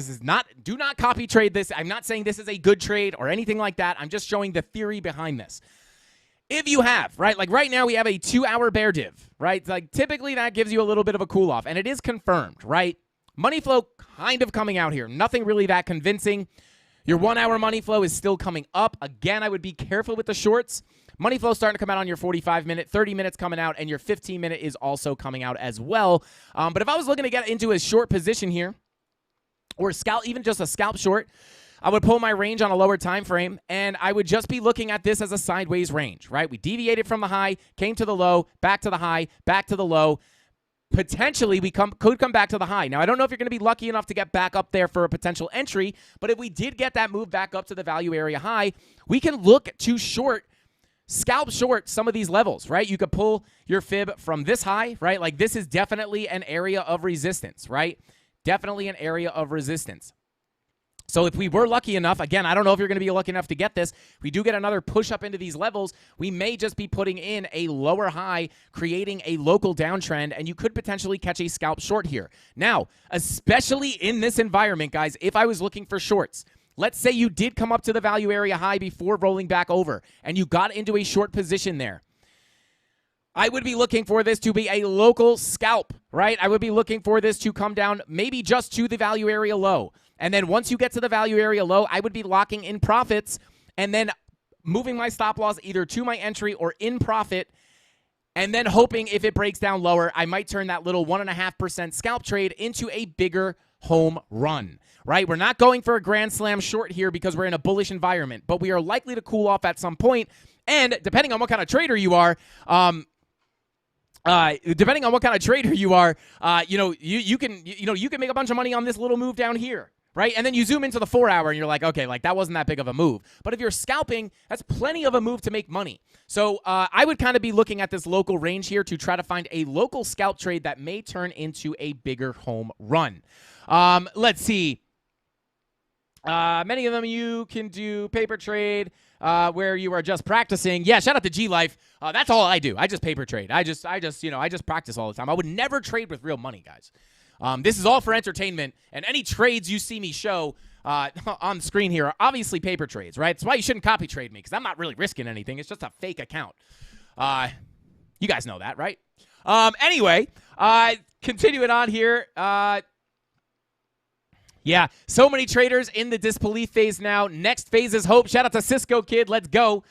Do not copy trade this. I'm not saying this is a good trade or anything like that. I'm just showing the theory behind this. If you have, right, like right now we have a 2-hour bear div, right? Like typically that gives you a little bit of a cool off, and it is confirmed, right? Money flow kind of coming out here. Nothing really that convincing. Your 1-hour money flow is still coming up. Again, I would be careful with the shorts. Money flow starting to come out on your 45-minute, 30 minutes coming out, and your 15-minute is also coming out as well. But if I was looking to get into a short position here, or scalp, even just a scalp short, I would pull my range on a lower time frame, and I would just be looking at this as a sideways range, right? We deviated from the high, came to the low, back to the high, back to the low. Potentially, we could come back to the high. Now, I don't know if you're going to be lucky enough to get back up there for a potential entry, but if we did get that move back up to the value area high, we can look to scalp short some of these levels, right? You could pull your fib from this high, right? Like this is definitely an area of resistance, right? Definitely an area of resistance. So if we were lucky enough, again, I don't know if you're going to be lucky enough to get this. If we do get another push up into these levels, we may just be putting in a lower high, creating a local downtrend, and you could potentially catch a scalp short here. Now, especially in this environment, guys, if I was looking for shorts, let's say you did come up to the value area high before rolling back over, and you got into a short position there. I would be looking for this to be a local scalp, right? I would be looking for this to come down maybe just to the value area low. And then once you get to the value area low, I would be locking in profits and then moving my stop loss either to my entry or in profit, and then hoping if it breaks down lower, I might turn that little 1.5% scalp trade into a bigger home run, right? We're not going for a grand slam short here because we're in a bullish environment, but we are likely to cool off at some point. And depending on what kind of trader you are, you can make a bunch of money on this little move down here, right? And then you zoom into the 4-hour and you're like, okay, like that wasn't that big of a move. But if you're scalping, that's plenty of a move to make money. So I would kind of be looking at this local range here to try to find a local scalp trade that may turn into a bigger home run. Let's see. Many of them you can do paper trade where you are just practicing. Yeah, shout out to G Life. That's all I do. I just paper trade. I just practice all the time. I would never trade with real money, guys. This is all for entertainment, and any trades you see me show on the screen here are obviously paper trades, right? That's why you shouldn't copy trade me, because I'm not really risking anything. It's just a fake account. You guys know that, right? Anyway, continuing on here. Yeah, so many traders in the disbelief phase now. Next phase is hope. Shout out to Cisco Kid. Let's go.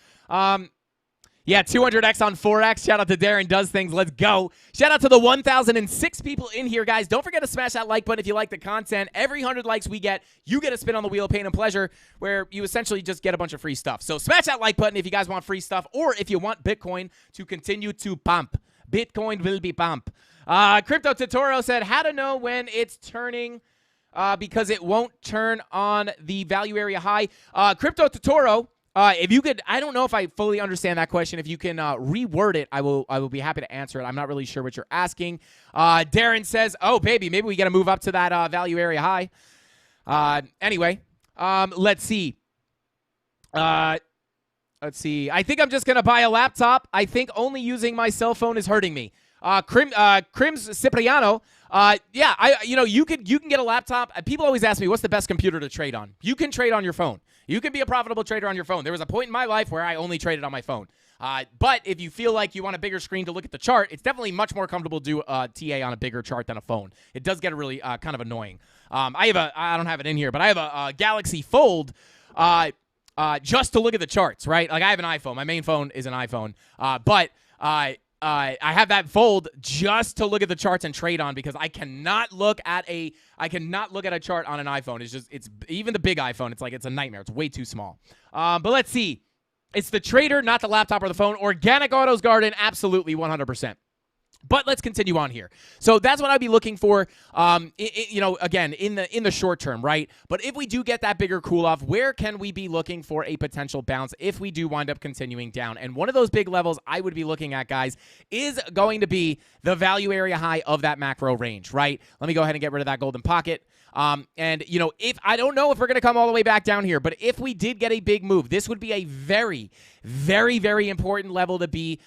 Yeah, 200x on Forex. Shout out to Darren Does Things. Let's go. Shout out to the 1,006 people in here, guys. Don't forget to smash that like button if you like the content. Every 100 likes we get, you get a spin on the wheel of pain and pleasure, where you essentially just get a bunch of free stuff. So smash that like button if you guys want free stuff, or if you want Bitcoin to continue to pump. Bitcoin will be pump. Crypto Totoro said, how to know when it's turning because it won't turn on the value area high. Crypto Totoro, if you could, I don't know if I fully understand that question. If you can reword it, I will be happy to answer it. I'm not really sure what you're asking. Darren says, oh, baby, maybe we got to move up to that value area high. Anyway, let's see. Let's see. I think I'm just going to buy a laptop. I think only using my cell phone is hurting me. Crims Cipriano. You can get a laptop. People always ask me, what's the best computer to trade on? You can trade on your phone. You can be a profitable trader on your phone. There was a point in my life where I only traded on my phone. But if you feel like you want a bigger screen to look at the chart, it's definitely much more comfortable to do TA on a bigger chart than a phone. It does get really kind of annoying. I don't have it in here, but I have a Galaxy Fold just to look at the charts, right? Like I have an iPhone. My main phone is an iPhone. But I have that Fold just to look at the charts and trade on because I cannot look at a chart on an iPhone. It's even the big iPhone. It's a nightmare. It's way too small. But let's see. It's the trader, not the laptop or the phone. Organic Autos Garden, absolutely 100%. But let's continue on here. So that's what I'd be looking for, again, in the short term, right? But if we do get that bigger cool-off, where can we be looking for a potential bounce if we do wind up continuing down? And one of those big levels I would be looking at, guys, is going to be the value area high of that macro range, right? Let me go ahead and get rid of that golden pocket. If I don't know if we're going to come all the way back down here, but if we did get a big move, this would be a very, very, very important level to be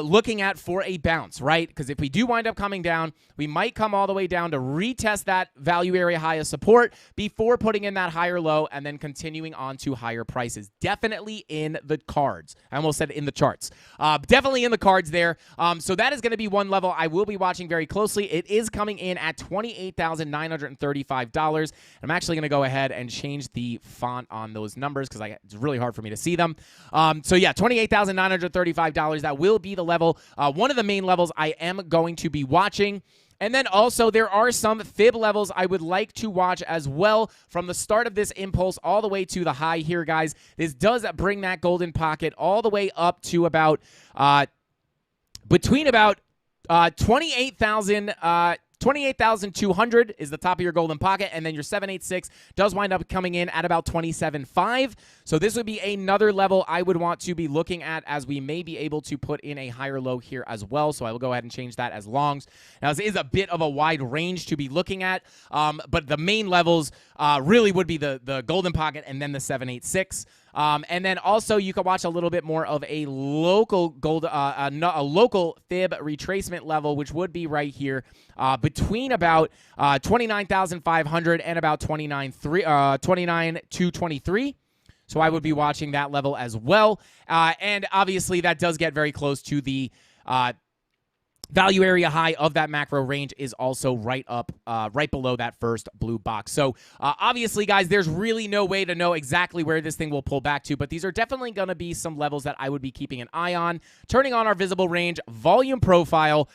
looking at for a bounce, right? Because if we do wind up coming down, we might come all the way down to retest that value area high of support before putting in that higher low and then continuing on to higher prices. Definitely in the cards. I almost said in the charts. Definitely in the cards there. So that is going to be one level I will be watching very closely. It is coming in at $28,935. I'm actually going to go ahead and change the font on those numbers because it's really hard for me to see them. $28,935. That will be the level. One of the main levels I am going to be watching. And then also there are some fib levels I would like to watch as well from the start of this impulse all the way to the high here, guys. This does bring that golden pocket all the way up to about between about 28,200 is the top of your golden pocket, and then your 786 does wind up coming in at about 27.5. So this would be another level I would want to be looking at as we may be able to put in a higher low here as well. So I will go ahead and change that as longs. Now, this is a bit of a wide range to be looking at, but the main levels really would be the golden pocket and then the 786. And then also you can watch a little bit more of a local a local fib retracement level, which would be right here between about 29,500 and about 29,223. So I would be watching that level as well. And obviously that does get very close to the value area high of that macro range is also right below that first blue box. So obviously, guys, there's really no way to know exactly where this thing will pull back to, but these are definitely going to be some levels that I would be keeping an eye on. Turning on our visible range volume profile.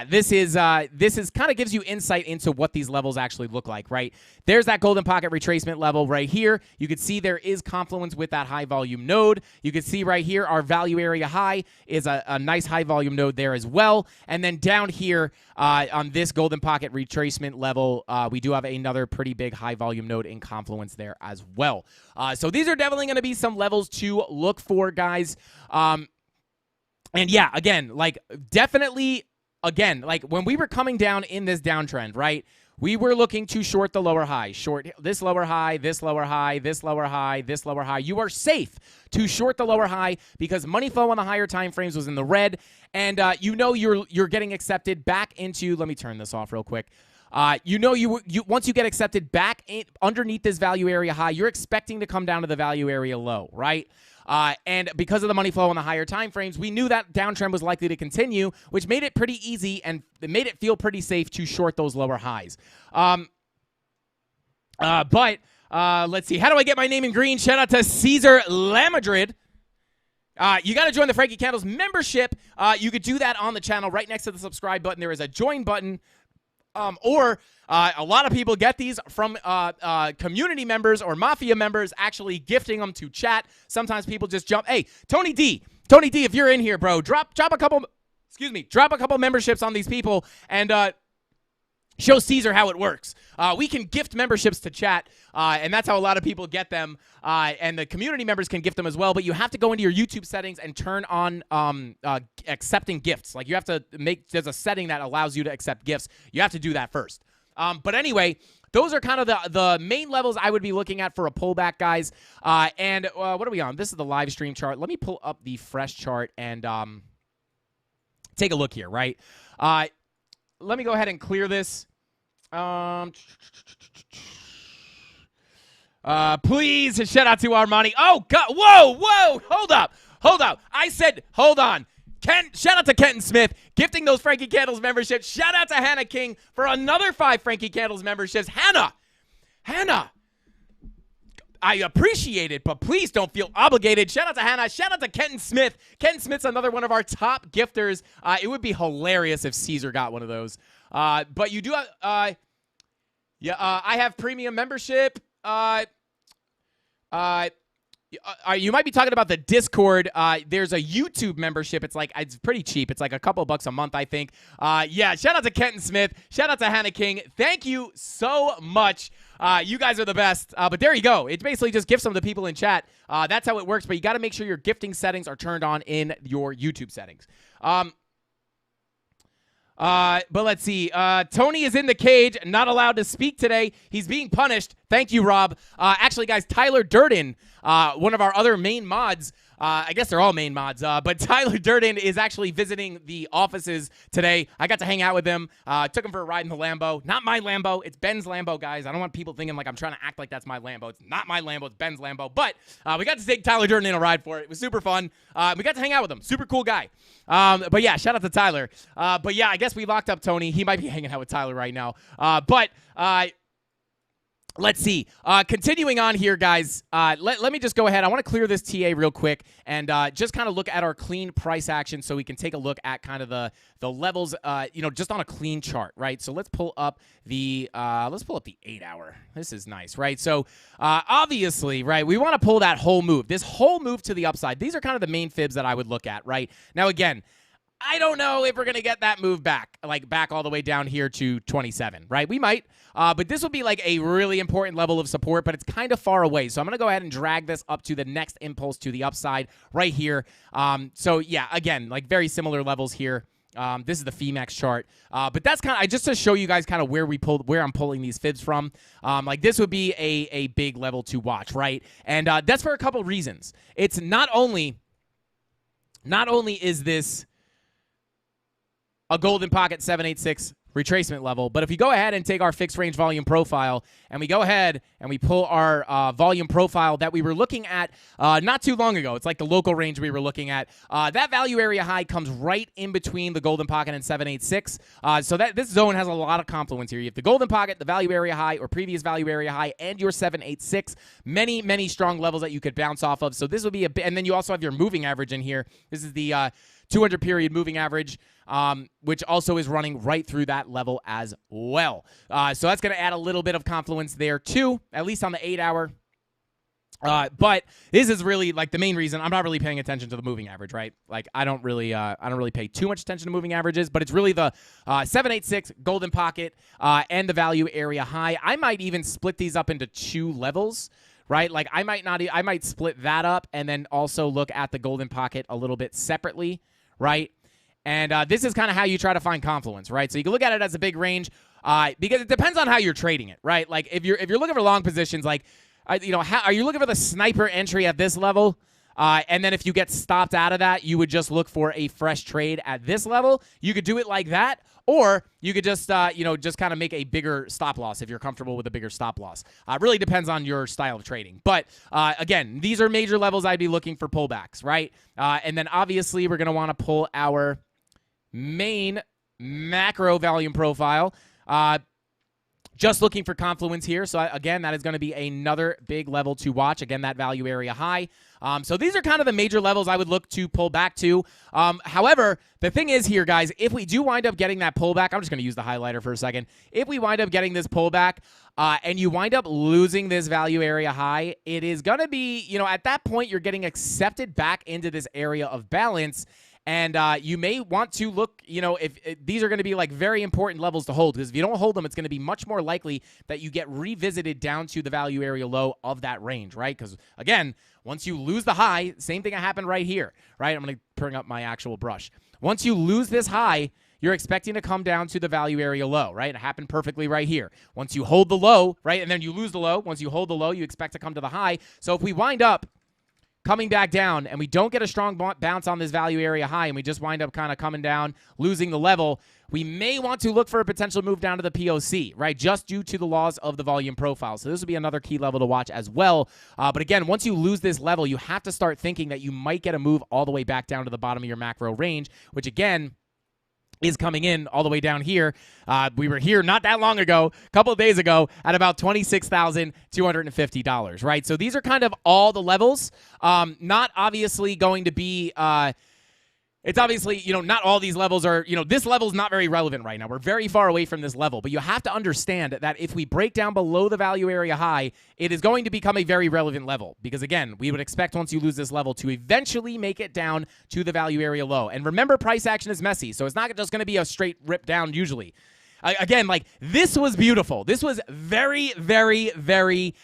This is kind of gives you insight into what these levels actually look like, right? There's that golden pocket retracement level right here. You can see there is confluence with that high volume node. You can see right here our value area high is a nice high volume node there as well. And then down here on this golden pocket retracement level, we do have another pretty big high volume node in confluence there as well. So these are definitely going to be some levels to look for, guys. And yeah, again, like definitely. Again, like when we were coming down in this downtrend, right, we were looking to short the lower high, short this lower high, this lower high, this lower high, this lower high. You are safe to short the lower high because money flow on the higher time frames was in the red, and you're getting accepted back into. Let me turn this off real quick. Once you get accepted back underneath this value area high, you're expecting to come down to the value area low, right? And because of the money flow on the higher time frames, we knew that downtrend was likely to continue, which made it pretty easy and it made it feel pretty safe to short those lower highs. But let's see. How do I get my name in green? Shout out to Caesar Lamadrid. You got to join the Frankie Candles membership. You could do that on the channel right next to the subscribe button. There is a join button. Or a lot of people get these from community members or Mafia members actually gifting them to chat. Sometimes people just jump. Hey, Tony D, if you're in here, bro, drop a couple memberships on these people and show Caesar how it works. We can gift memberships to chat, and that's how a lot of people get them. And the community members can gift them as well, but you have to go into your YouTube settings and turn on accepting gifts. Like you have to there's a setting that allows you to accept gifts. You have to do that first. But anyway, those are kind of the main levels I would be looking at for a pullback, guys. And what are we on? This is the live stream chart. Let me pull up the fresh chart and take a look here, right? Let me go ahead and clear this. Please, shout out to Armani. Oh, God. Whoa. Hold up. I said, hold on. Shout out to Kenton Smith, gifting those Frankie Candles memberships. Shout out to Hannah King for another 5 Frankie Candles memberships. Hannah, I appreciate it, but please don't feel obligated. Shout out to Hannah. Shout out to Kenton Smith. Kenton Smith's another one of our top gifters. It would be hilarious if Caesar got one of those. But you do have, I have premium membership. You might be talking about the Discord. There's a YouTube membership. It's pretty cheap. It's like a couple bucks a month, I think. Shout out to Kenton Smith. Shout out to Hannah King. Thank you so much. You guys are the best. But there you go. It basically just gifts them to people in chat. That's how it works. But you got to make sure your gifting settings are turned on in your YouTube settings. But let's see. Tony is in the cage, not allowed to speak today. He's being punished. Thank you, Rob. Actually, guys, Tyler Durden, one of our other main mods, I guess they're all main mods, but Tyler Durden is actually visiting the offices today. I got to hang out with him. Took him for a ride in the Lambo. Not my Lambo. It's Ben's Lambo, guys. I don't want people thinking like I'm trying to act like that's my Lambo. It's not my Lambo. It's Ben's Lambo. But we got to take Tyler Durden in a ride for it. It was super fun. We got to hang out with him. Super cool guy. But yeah, shout out to Tyler. But yeah, I guess we locked up Tony. He might be hanging out with Tyler right now. Let's see. Continuing on here, guys. Let me just go ahead. I want to clear this TA real quick and just kind of look at our clean price action so we can take a look at kind of the levels, just on a clean chart, right? So let's pull up the 8 hour. This is nice, right? So obviously, right, we want to pull that whole move. This whole move to the upside. These are kind of the main fibs that I would look at, right? Now, again, I don't know if we're going to get that move back all the way down here to 27, right? We might, but this will be like a really important level of support, but it's kind of far away. So I'm going to go ahead and drag this up to the next impulse to the upside right here. So yeah, again, like very similar levels here. This is the FEMAX chart, but that's kind of just to show you guys kind of where I'm pulling these fibs from. Like this would be a big level to watch, right? And that's for a couple reasons. It's not only is this a golden pocket 786 retracement level, but if we go ahead and take our fixed range volume profile and we go ahead and we pull our volume profile that we were looking at not too long ago, it's like the local range we were looking at, that value area high comes right in between the golden pocket and 786. So that this zone has a lot of confluence here. You have the golden pocket, the value area high or previous value area high, and your 786. Many strong levels that you could bounce off of. So this would be and then you also have your moving average in here. This is the 200 period moving average, which also is running right through that level as well. So that's going to add a little bit of confluence there too, at least on the 8 hour. But this is really like the main reason I'm not really paying attention to the moving average, right? Like I don't really pay too much attention to moving averages, but it's really the 786 golden pocket and the value area high. I might even split these up into 2 levels. Right? Like I might split that up and then also look at the golden pocket a little bit separately, right? And this is kind of how you try to find confluence, right? So you can look at it as a big range because it depends on how you're trading it, right? Like if you're looking for long positions, like are you looking for the sniper entry at this level? And then if you get stopped out of that, you would just look for a fresh trade at this level. You could do it like that, or you could just, just kind of make a bigger stop loss if you're comfortable with a bigger stop loss. It really depends on your style of trading. But again, these are major levels I'd be looking for pullbacks, right? And then obviously we're going to want to pull our main macro volume profile. Just looking for confluence here. So again, that is going to be another big level to watch. Again, that value area high. So these are kind of the major levels I would look to pull back to. However, the thing is here, guys, if we do wind up getting that pullback, I'm just going to use the highlighter for a second. If we wind up getting this pullback and you wind up losing this value area high, it is going to be, at that point, you're getting accepted back into this area of balance. And you may want to look, if these are going to be like very important levels to hold, because if you don't hold them, it's going to be much more likely that you get revisited down to the value area low of that range, right? Because again, once you lose the high, same thing happened right here, right? I'm going to bring up my actual brush. Once you lose this high, you're expecting to come down to the value area low, right? It happened perfectly right here. Once you hold the low, right, and then you lose the low. Once you hold the low, you expect to come to the high. So if we wind up coming back down and we don't get a strong bounce on this value area high and we just wind up kind of coming down, losing the level, we may want to look for a potential move down to the POC, right, just due to the laws of the volume profile. So this would be another key level to watch as well. But again, once you lose this level, you have to start thinking that you might get a move all the way back down to the bottom of your macro range, which again is coming in all the way down here. We were here not that long ago, a couple of days ago, at about $26,250, right? So these are kind of all the levels. Not obviously going to be... it's obviously, not all these levels are, this level is not very relevant right now. We're very far away from this level, but you have to understand that if we break down below the value area high, it is going to become a very relevant level because, again, we would expect once you lose this level to eventually make it down to the value area low. And remember, price action is messy, so it's not just going to be a straight rip down usually. Again, like, this was beautiful. This was very, very, very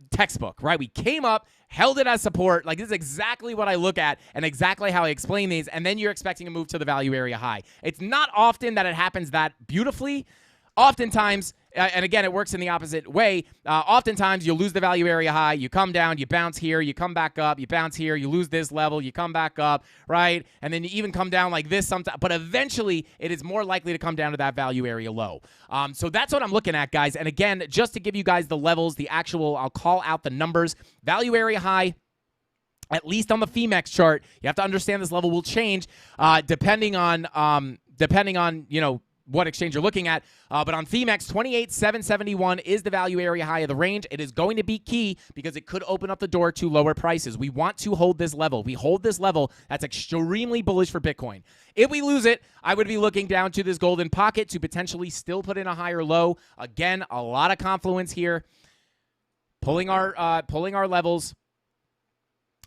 textbook, right? We came up, held it as support. Like, this is exactly what I look at and exactly how I explain these, and then you're expecting to move to the value area high. It's not often that it happens that beautifully. Oftentimes, and again, it works in the opposite way. Oftentimes, you'll lose the value area high. You come down, you bounce here, you come back up, you bounce here, you lose this level, you come back up, right? And then you even come down like this sometimes. But eventually, it is more likely to come down to that value area low. So that's what I'm looking at, guys. And again, just to give you guys the levels, the actual, I'll call out the numbers. Value area high, at least on the FEMEX chart, you have to understand this level will change depending on what exchange you're looking at. But on FEMEX, 28,771 is the value area high of the range. It is going to be key because it could open up the door to lower prices. We want to hold this level. We hold this level. That's extremely bullish for Bitcoin. If we lose it, I would be looking down to this golden pocket to potentially still put in a higher low. Again, a lot of confluence here. Pulling our levels.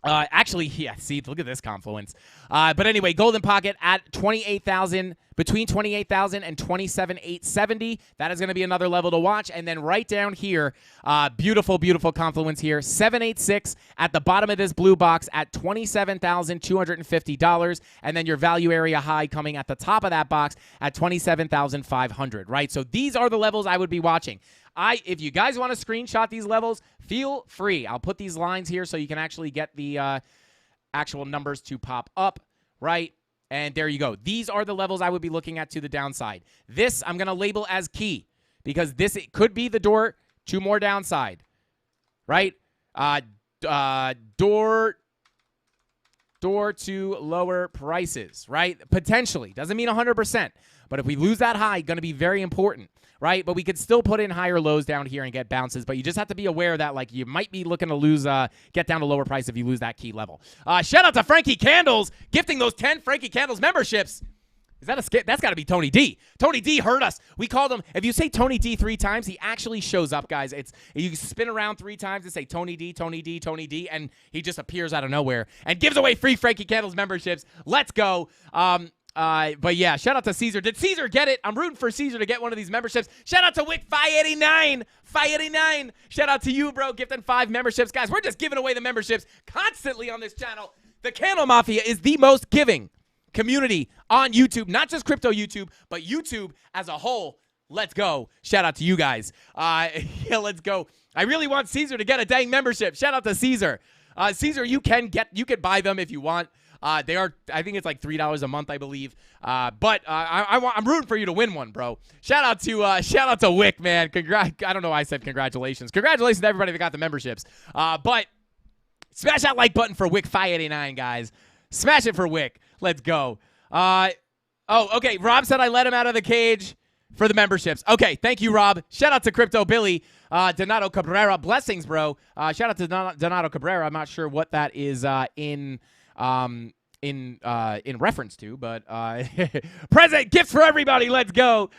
Actually, yeah, see, look at this confluence. But anyway, golden pocket at 28,000, between 28,000 and 27,870. That is going to be another level to watch. And then right down here, beautiful, beautiful confluence here. 786 at the bottom of this blue box at $27,250. And then your value area high coming at the top of that box at 27,500, right? So these are the levels I would be watching. If you guys want to screenshot these levels, feel free. I'll put these lines here so you can actually get the actual numbers to pop up, right? And there you go. These are the levels I would be looking at to the downside. This I'm going to label as key because it could be the door to more downside, right? Door to lower prices, right? Potentially. Doesn't mean 100%. But if we lose that high, going to be very important, right? But we could still put in higher lows down here and get bounces. But you just have to be aware that, like, you might be looking to lose, get down to lower price if you lose that key level. Shout out to Frankie Candles, gifting those 10 Frankie Candles memberships. Is that a skip? That's got to be Tony D. Tony D heard us. We called him. If you say Tony D 3 times, he actually shows up, guys. You spin around 3 times and say Tony D, Tony D, Tony D, and he just appears out of nowhere and gives away free Frankie Candles memberships. Let's go. But yeah, shout out to Caesar. Did Caesar get it? I'm rooting for Caesar to get one of these memberships. Shout out to Wick 589. 589. Shout out to you, bro, gifting 5 memberships. Guys, we're just giving away the memberships constantly on this channel. The Candle Mafia is the most giving community on YouTube, not just crypto YouTube, but YouTube as a whole. Let's go. Shout out to you guys. Yeah, let's go. I really want Caesar to get a dang membership. Shout out to Caesar. Caesar, you can buy them if you want. They are, I think it's like $3 a month, I believe. But I'm rooting for you to win one, bro. Shout out to Wick, man. I don't know why I said congratulations. Congratulations to everybody that got the memberships. But smash that like button for Wick 589, guys. Smash it for Wick. Let's go. Okay. Rob said I let him out of the cage for the memberships. Okay, thank you, Rob. Shout out to Crypto Billy. Donato Cabrera. Blessings, bro. Shout out to Donato Cabrera. I'm not sure what that is in reference to, but present gifts for everybody. Let's go.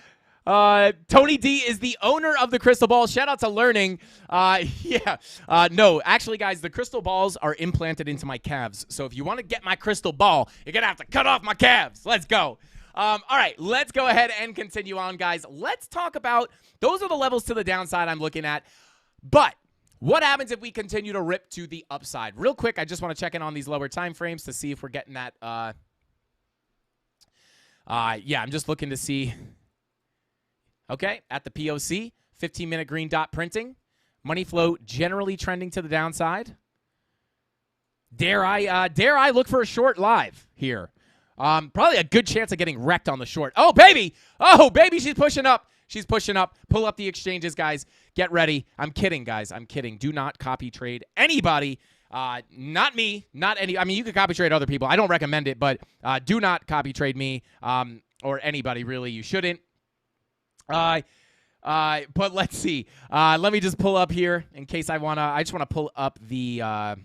Tony D is the owner of the crystal ball. Shout out to Learning. No, actually, guys, the crystal balls are implanted into my calves. So if you want to get my crystal ball, you're going to have to cut off my calves. Let's go. All right, let's go ahead and continue on, guys. Let's talk about, those are the levels to the downside I'm looking at. But what happens if we continue to rip to the upside? Real quick, I just want to check in on these lower time frames to see if we're getting that Yeah, I'm just looking to see. Okay, at the POC, 15-minute green dot printing. Money flow generally trending to the downside. Dare I look for a short live here? Probably a good chance of getting wrecked on the short. Oh, baby, she's pushing up. She's pushing up. Pull up the exchanges, guys. Get ready. I'm kidding, guys. I'm kidding. Do not copy trade anybody. Not me. Not any. I mean, you can copy trade other people. I don't recommend it, but do not copy trade me or anybody, really. You shouldn't. But let's see. Let me just pull up here in case I just want to pull up the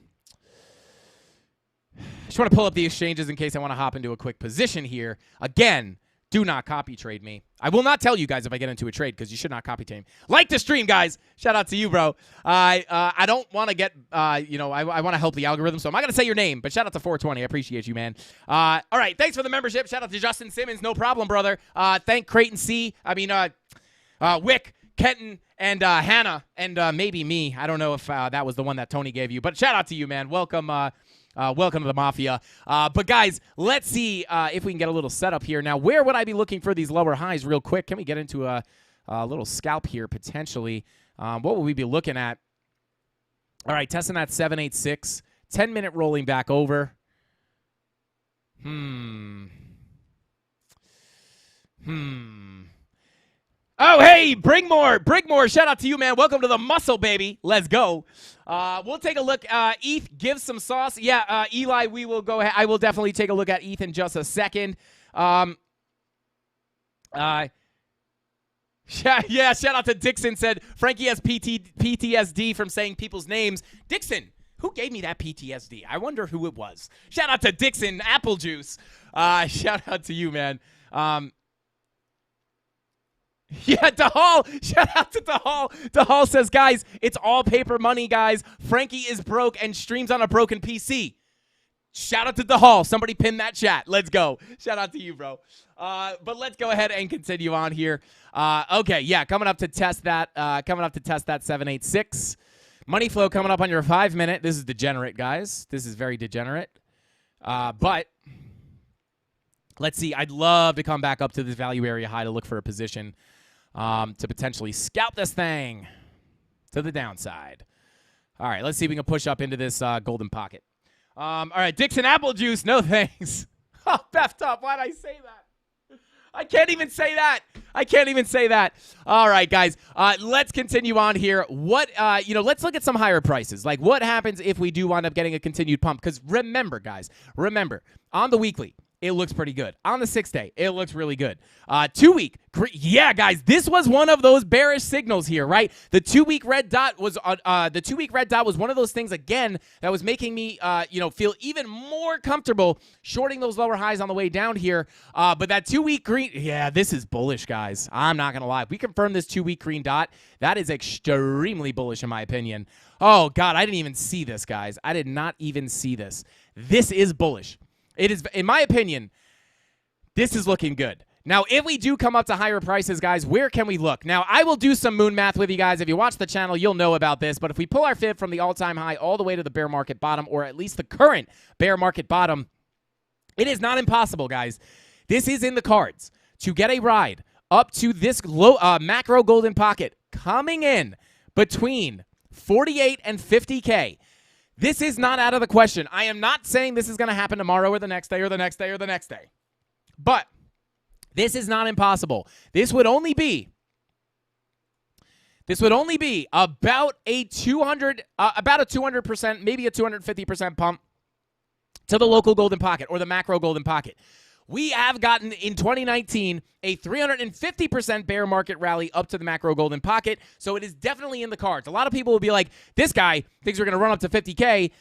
exchanges in case I want to hop into a quick position here. Again, do not copy trade me. I will not tell you guys if I get into a trade because you should not copy trade me. Like the stream, guys. Shout out to you, bro. I don't want to get, I want to help the algorithm, so I'm not going to say your name, but shout out to 420. I appreciate you, man. All right, thanks for the membership. Shout out to Justin Simmons. No problem, brother. Thank Creighton C. Wick, Kenton, and Hannah, and maybe me. I don't know if that was the one that Tony gave you, but shout out to you, man. Welcome to the Mafia. But, guys, let's see if we can get a little setup here. Now, where would I be looking for these lower highs real quick? Can we get into a little scalp here potentially? What will we be looking at? All right, testing that 786. 10-minute rolling back over. Oh, hey, Brigmore, shout out to you, man. Welcome to the muscle, baby. Let's go. We'll take a look. ETH, give some sauce. Yeah, Eli, we will go ahead. I will definitely take a look at ETH in just a second. Yeah, shout out to Dixon, said Frankie has PTSD from saying people's names. Dixon, who gave me that PTSD? I wonder who it was. Shout out to Dixon, Apple Juice. Shout out to you, man. Yeah, DeHall. Shout out to DeHall. DeHall says, guys, it's all paper money, guys. Frankie is broke and streams on a broken PC. Shout out to DeHall. Somebody pin that chat. Let's go. Shout out to you, bro. But let's go ahead and continue on here. Okay, yeah, coming up to test that 786. Money flow coming up on your 5-minute. This is degenerate, guys. This is very degenerate. But let's see. I'd love to come back up to this value area high to look for a position to potentially scalp this thing to the downside. All right, let's see if we can push up into this golden pocket. All right, Dixon Apple Juice, no thanks. Oh, Beth Up, why'd I say that? I can't even say that. All right, guys, let's continue on here. Let's look at some higher prices. Like, what happens if we do wind up getting a continued pump? Because remember, guys, on the weekly, it looks pretty good. On the 6-day, it looks really good. 2-week, yeah, guys, this was one of those bearish signals here, right? The 2-week red dot was one of those things again that was making me, feel even more comfortable shorting those lower highs on the way down here. But that 2-week green, yeah, this is bullish, guys. I'm not gonna lie. If we confirm this 2-week green dot, that is extremely bullish in my opinion. Oh God, I didn't even see this, guys. I did not even see this. This is bullish. It is, in my opinion, this is looking good. Now, if we do come up to higher prices, guys, where can we look? Now, I will do some moon math with you guys. If you watch the channel, you'll know about this. But if we pull our fib from the all-time high all the way to the bear market bottom, or at least the current bear market bottom, it is not impossible, guys. This is in the cards to get a ride up to this low macro golden pocket coming in between 48 and 50K. This is not out of the question. I am not saying this is going to happen tomorrow or the next day or the next day or the next day. But this is not impossible. This would only be about a 200%, maybe a 250% pump to the local golden pocket or the macro golden pocket. We have gotten in 2019 a 350% bear market rally up to the macro golden pocket, so it is definitely in the cards. A lot of people will be like, this guy thinks we're going to run up to 50K.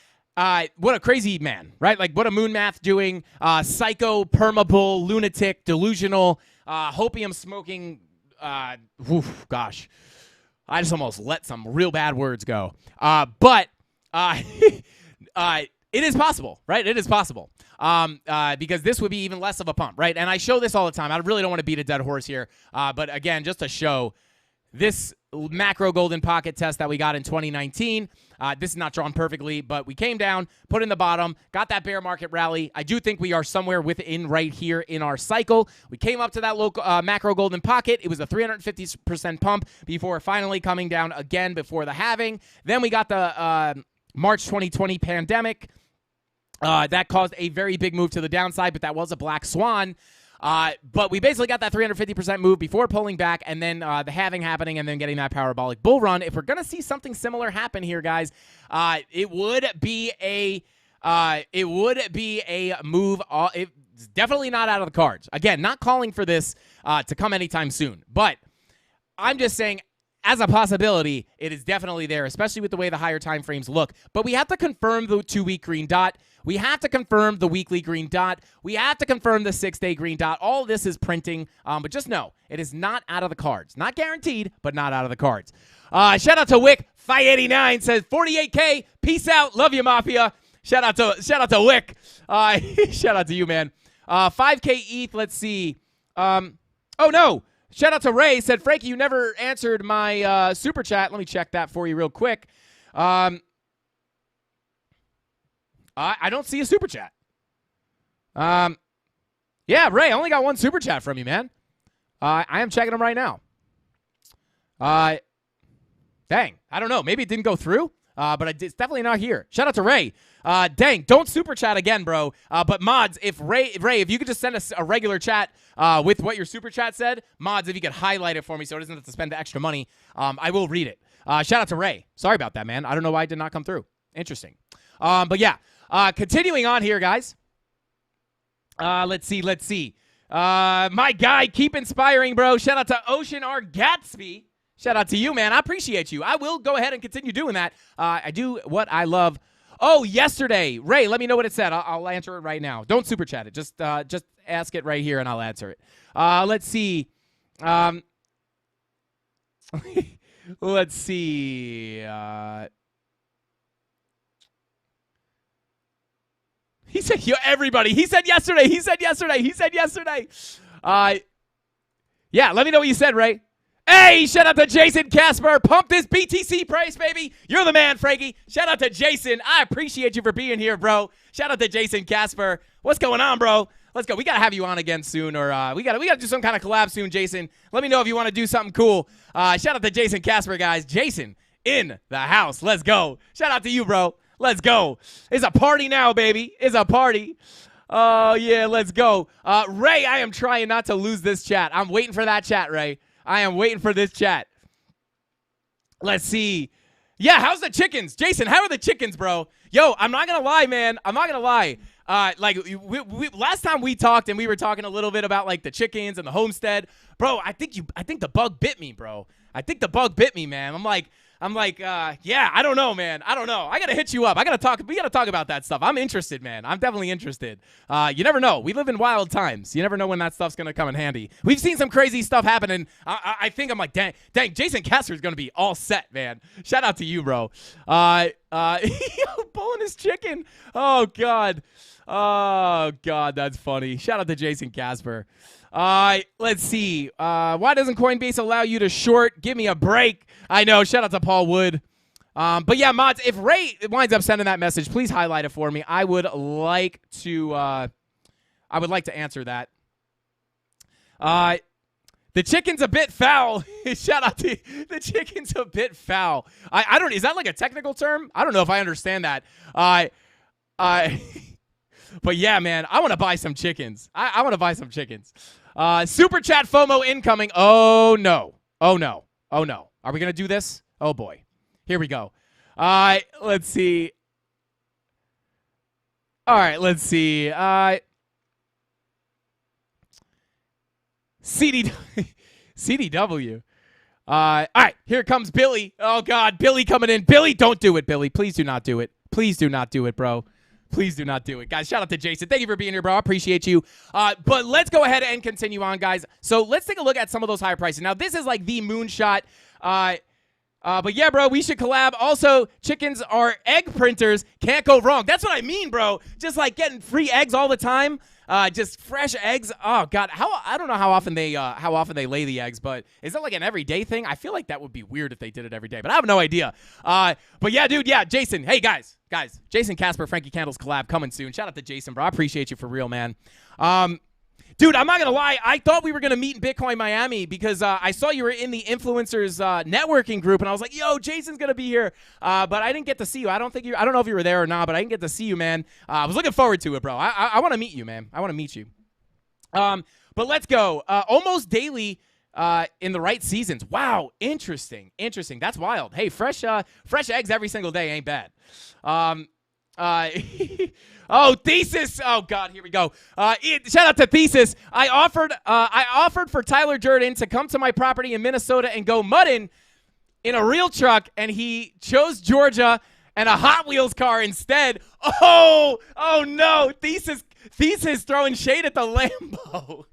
What a crazy man, right? Like, what a moon math doing, psycho, permabull, lunatic, delusional, hopium smoking, gosh. I just almost let some real bad words go. But it is possible, right? It is possible. Because this would be even less of a pump, right? And I show this all the time. I really don't want to beat a dead horse here. But again, just to show, this macro golden pocket test that we got in 2019. This is not drawn perfectly, but we came down, put in the bottom, got that bear market rally. I do think we are somewhere within right here in our cycle. We came up to that local macro golden pocket. It was a 350% pump before finally coming down again before the halving. Then we got the March 2020 pandemic. That caused a very big move to the downside, but that was a black swan. But we basically got that 350% move before pulling back, and then the halving happening, and then getting that parabolic bull run. If we're gonna see something similar happen here, guys, it would be a move. It's definitely not out of the cards. Again, not calling for this to come anytime soon, but I'm just saying, as a possibility, it is definitely there, especially with the way the higher time frames look. But we have to confirm the 2-week green dot. We have to confirm the weekly green dot. We have to confirm the 6-day green dot. All this is printing, but just know it is not out of the cards. Not guaranteed, but not out of the cards. Shout out to Wick 589 says 48K. Peace out. Love you, Mafia. Shout out to Wick. Shout out to you, man. 5K ETH. Let's see. Oh no. Shout out to Ray. Said, Frankie, you never answered my super chat. Let me check that for you real quick. I don't see a super chat. Yeah, Ray, I only got one super chat from you, man. I am checking them right now. Dang, I don't know. Maybe it didn't go through, but it's definitely not here. Shout out to Ray. Dang, don't super chat again, bro. But mods, if Ray, if you could just send us a regular chat with what your super chat said, mods, if you could highlight it for me so it doesn't have to spend the extra money, I will read it. Shout out to Ray. Sorry about that, man. I don't know why it did not come through. Interesting. But yeah. Continuing on here, guys. Let's see. My guy, keep inspiring, bro. Shout out to Ocean R. Gatsby. Shout out to you, man. I appreciate you. I will go ahead and continue doing that. I do what I love. Oh, yesterday. Ray, let me know what it said. I'll answer it right now. Don't super chat it. Just ask it right here, and I'll answer it. Let's see. Let's see. He said, yo, everybody. He said yesterday. Yeah, let me know what you said, Ray. Hey, shout out to Jason Casper. Pump this BTC price, baby. You're the man, Frankie. Shout out to Jason. I appreciate you for being here, bro. Shout out to Jason Casper. What's going on, bro? Let's go. We got to have you on again soon, or we got to do some kind of collab soon, Jason. Let me know if you want to do something cool. Shout out to Jason Casper, guys. Jason in the house. Let's go. Shout out to you, bro. Let's go. It's a party now, baby. It's a party. Oh, yeah, let's go. Ray, I am trying not to lose this chat. I'm waiting for that chat, Ray. I am waiting for this chat. Let's see. Yeah, how's the chickens? Jason, how are the chickens, bro? Yo, I'm not going to lie, man. I'm not going to lie. Last time we talked and we were talking a little bit about, like, the chickens and the homestead. Bro, I think the bug bit me, bro. I think the bug bit me, man. I'm like, yeah, I don't know, man. I don't know. I got to hit you up. We got to talk about that stuff. I'm interested, man. I'm definitely interested. You never know. We live in wild times. You never know when that stuff's going to come in handy. We've seen some crazy stuff happen, and I think I'm like, dang, Jason Casper's going to be all set, man. Shout out to you, bro. Pulling his chicken. Oh, God. Oh, God, that's funny. Shout out to Jason Casper. Let's see. Why doesn't Coinbase allow you to short? Give me a break. I know. Shout out to Paul Wood. But yeah, mods, if Ray winds up sending that message, please highlight it for me. I would like to answer that. The chicken's a bit foul. Shout out to the chicken's a bit foul. I don't. Is that like a technical term? I don't know if I understand that. But yeah, man, I want to buy some chickens. I want to buy some chickens. Super chat FOMO incoming. Oh no. Oh no. Oh no. Are we gonna do this? Oh boy. Here we go. Let's see. All right, let's see. CDW. All right, here comes Billy. Oh God, Billy coming in. Billy, don't do it, Billy. Please do not do it. Please do not do it, bro. Please do not do it. Guys, shout out to Jason. Thank you for being here, bro. I appreciate you. But let's go ahead and continue on, guys. So let's take a look at some of those higher prices. Now, this is like the moonshot. But yeah, bro, we should collab. Also, chickens are egg printers. Can't go wrong. That's what I mean, bro. Just like getting free eggs all the time. Just fresh eggs. Oh God, I don't know how often they lay the eggs, but is that like an everyday thing? I feel like that would be weird if they did it every day, but I have no idea. But yeah, dude, yeah, Jason. Hey guys, Jason Casper, Frankie Candles collab coming soon. Shout out to Jason, bro. I appreciate you for real, man. Dude, I'm not going to lie. I thought we were going to meet in Bitcoin Miami because I saw you were in the influencers networking group, and I was like, yo, Jason's going to be here. But I didn't get to see you. I don't know if you were there or not, but I didn't get to see you, man. I was looking forward to it, bro. I want to meet you, man. I want to meet you. But let's go. Almost daily in the right seasons. Wow, interesting. That's wild. Hey, fresh eggs every single day ain't bad. Oh, Thesis. Oh God, here we go. Shout out to Thesis. I offered for Tyler Durden to come to my property in Minnesota and go mudding in a real truck, and he chose Georgia and a Hot Wheels car instead. Oh no, Thesis throwing shade at the Lambo.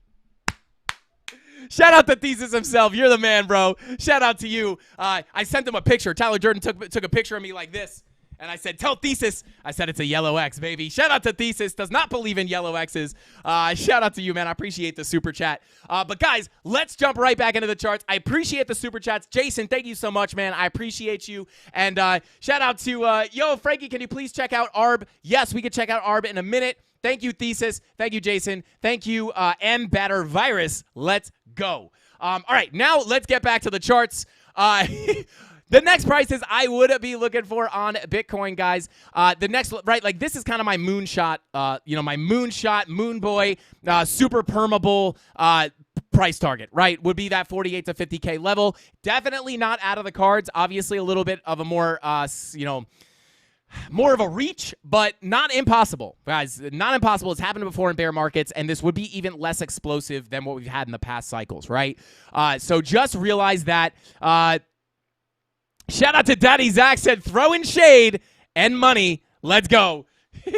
Shout out to Thesis himself. You're the man, bro. Shout out to you. I sent him a picture. Tyler Durden took a picture of me like this. And I said, tell Thesis. I said, it's a yellow X, baby. Shout out to Thesis. Does not believe in yellow X's. Shout out to you, man. I appreciate the super chat. But, guys, let's jump right back into the charts. I appreciate the super chats. Jason, thank you so much, man. I appreciate you. And shout out to, yo, Frankie, can you please check out ARB? Yes, we can check out ARB in a minute. Thank you, Thesis. Thank you, Jason. Thank you, M. Batter Virus. Let's go. All right, now let's get back to the charts. The next prices I would be looking for on Bitcoin, guys. The next, right, like this is kind of my moonshot, my moonshot, moon boy, super permeable price target, right? Would be that 48 to 50K level. Definitely not out of the cards. Obviously, a little bit of a more, more of a reach, but not impossible, guys. Not impossible. It's happened before in bear markets, and this would be even less explosive than what we've had in the past cycles, right? So just realize that. Shout out to Daddy Zach, said throwing shade and money. Let's go.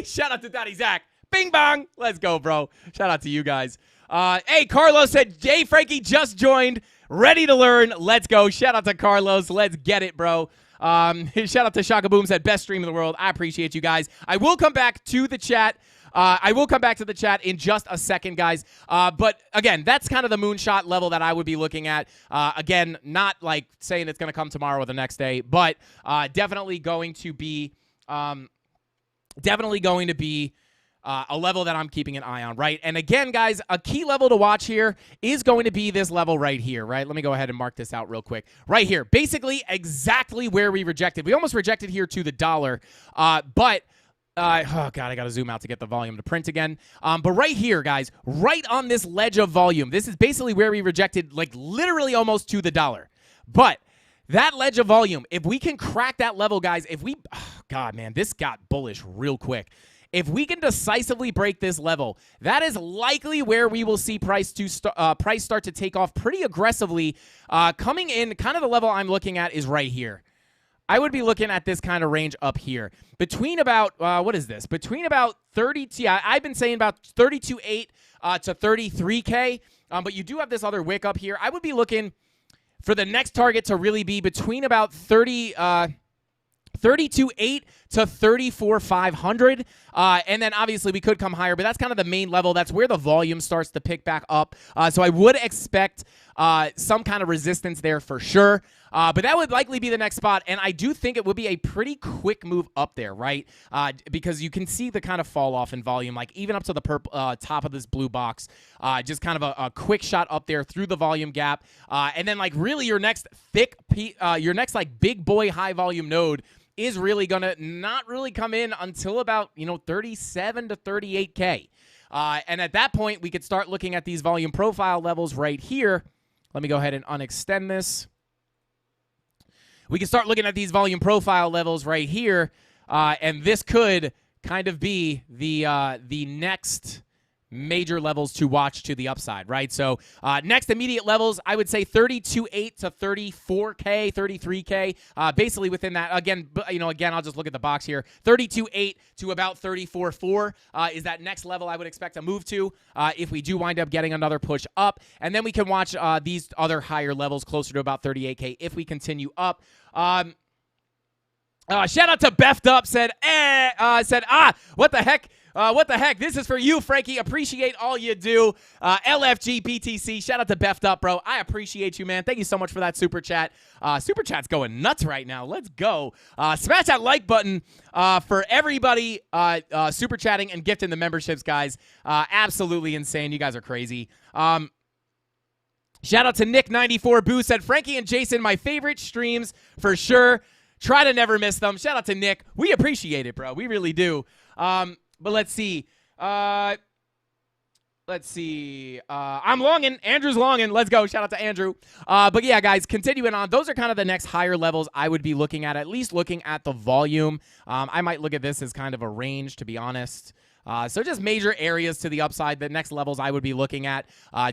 Shout out to Daddy Zach. Bing bong. Let's go, bro. Shout out to you guys. Hey, Carlos said, Jay Frankie just joined. Ready to learn. Let's go. Shout out to Carlos. Let's get it, bro. Shout out to Shaka Boom, said best stream in the world. I appreciate you guys. I will come back to the chat. In just a second, guys. But again, that's kind of the moonshot level that I would be looking at. Again, not like saying it's going to come tomorrow or the next day, but definitely going to be a level that I'm keeping an eye on, right? And again, guys, a key level to watch here is going to be this level right here, right? Let me go ahead and mark this out real quick. Right here, basically exactly where we rejected. We almost rejected here to the dollar, but oh, God, I got to zoom out to get the volume to print again. But right here, guys, right on this ledge of volume, this is basically where we rejected, like, literally almost to the dollar. But that ledge of volume, if we can crack that level, guys, God, man, this got bullish real quick. If we can decisively break this level, that is likely where we will see price start to take off pretty aggressively. Coming in, kind of the level I'm looking at is right here. I would be looking at this kind of range up here. Between about, what is this? Between about 30, I've been saying about 32.8 to 33K, but you do have this other wick up here. I would be looking for the next target to really be between about 32.8 to 34,500. And then obviously we could come higher, but that's kind of the main level. That's where the volume starts to pick back up. So I would expect some kind of resistance there for sure. But that would likely be the next spot, and I do think it would be a pretty quick move up there, right? Because you can see the kind of fall off in volume, like even up to the top of this blue box, just kind of a quick shot up there through the volume gap, and then like really your next like big boy high volume node is really gonna not really come in until about 37 to 38K, and at that point we could start looking at these volume profile levels right here. Let me go ahead and unextend this. We can start looking at these volume profile levels right here, and this could kind of be the next major levels to watch to the upside, right? So next immediate levels, I would say 32.8 to 34K, 33K, basically within that. Again, I'll just look at the box here. 32.8 to about 34.4 is that next level I would expect to move to if we do wind up getting another push up. And then we can watch these other higher levels closer to about 38K if we continue up. Shout out to Beft Up, said, what the heck? What the heck? This is for you, Frankie. Appreciate all you do. LFG BTC. Shout out to Beft Up, bro. I appreciate you, man. Thank you so much for that super chat. Super chat's going nuts right now. Let's go. Smash that like button for everybody super chatting and gifting the memberships, guys. Absolutely insane. You guys are crazy. Shout out to Nick94 Boo, said, Frankie and Jason, my favorite streams for sure. Try to never miss them. Shout out to Nick. We appreciate it, bro. We really do. But let's see. I'm longing. Andrew's longing. Let's go. Shout out to Andrew. But yeah, guys, continuing on. Those are kind of the next higher levels I would be looking at least looking at the volume. I might look at this as kind of a range, to be honest. So just major areas to the upside, the next levels I would be looking at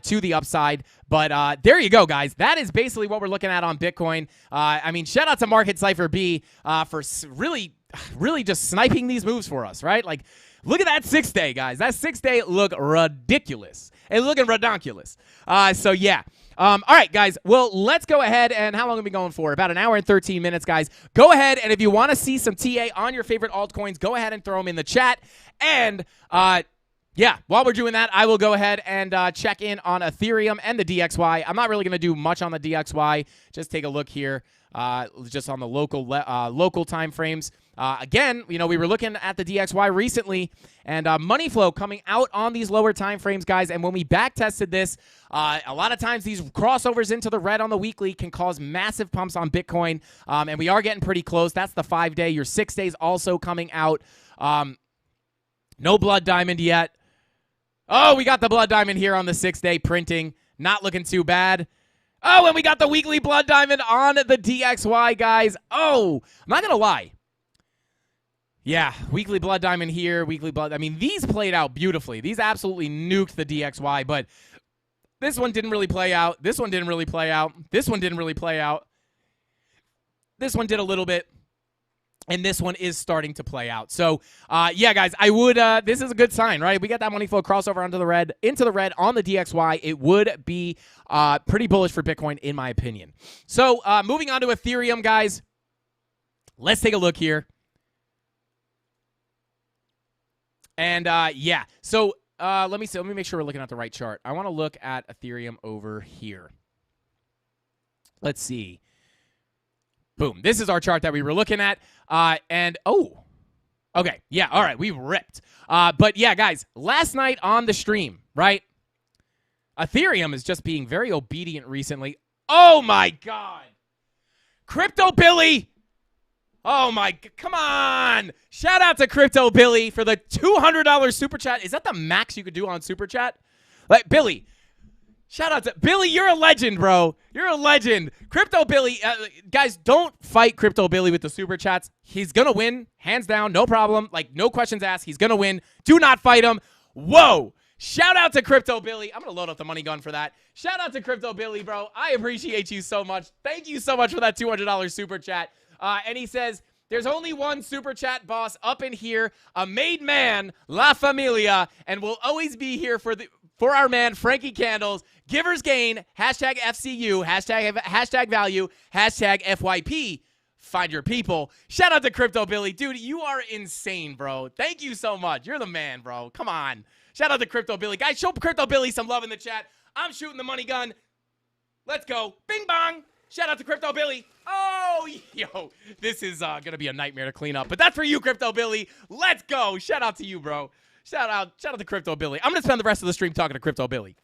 to the upside. But there you go, guys. That is basically what we're looking at on Bitcoin. I mean, shout out to Market Cypher B for really just sniping these moves for us, right? Like, look at that 6-day, guys. That 6-day look ridiculous. It's looking redonkulous. So, yeah. All right, guys. Well, let's go ahead. And how long are we going for? About an hour and 13 minutes, guys. Go ahead, and if you want to see some TA on your favorite altcoins, go ahead and throw them in the chat. And, yeah, while we're doing that, I will go ahead and check in on Ethereum and the DXY. I'm not really going to do much on the DXY. Just take a look here, just on the local time frames. Again, we were looking at the DXY recently, and money flow coming out on these lower time frames, guys. And when we back tested this, a lot of times these crossovers into the red on the weekly can cause massive pumps on Bitcoin, and we are getting pretty close. That's the 5-day. Your 6 days also coming out. No blood diamond yet. Oh, we got the blood diamond here on the 6-day printing. Not looking too bad. Oh, and we got the weekly blood diamond on the DXY, guys. Oh, I'm not going to lie. Yeah, weekly blood diamond here, weekly blood. I mean, these played out beautifully. These absolutely nuked the DXY, but this one didn't really play out. This one didn't really play out. This one didn't really play out. This one did a little bit. And this one is starting to play out. So, yeah, guys, I would, this is a good sign, right? We got that money flow crossover into the red on the DXY. It would be pretty bullish for Bitcoin, in my opinion. So, moving on to Ethereum, guys. Let's take a look here. And, yeah, so let me make sure we're looking at the right chart. I want to look at Ethereum over here. Let's see. Boom. This is our chart that we were looking at. Okay. Yeah, all right. We ripped. But, yeah, guys, last night on the stream, right, Ethereum is just being very obedient recently. Oh, my God. Crypto Billy. Oh, my, come on. Shout out to Crypto Billy for the $200 super chat. Is that the max you could do on super chat? Like, Billy. Shout out to Billy. You're a legend, bro. You're a legend. Crypto Billy. Guys, don't fight Crypto Billy with the super chats. He's going to win. Hands down. No problem. Like, no questions asked. He's going to win. Do not fight him. Whoa. Shout out to Crypto Billy. I'm going to load up the money gun for that. Shout out to Crypto Billy, bro. I appreciate you so much. Thank you so much for that $200 super chat. And he says, there's only one super chat boss up in here, a made man, La Familia, and will always be here for our man, Frankie Candles. Givers gain, hashtag FCU, hashtag value, hashtag FYP. Find your people. Shout out to Crypto Billy. Dude, you are insane, bro. Thank you so much. You're the man, bro. Come on. Shout out to Crypto Billy. Guys, show Crypto Billy some love in the chat. I'm shooting the money gun. Let's go. Bing bong. Shout out to Crypto Billy. Oh, yo. This is going to be a nightmare to clean up. But that's for you, Crypto Billy. Let's go. Shout out to you, bro. Shout out to Crypto Billy. I'm going to spend the rest of the stream talking to Crypto Billy.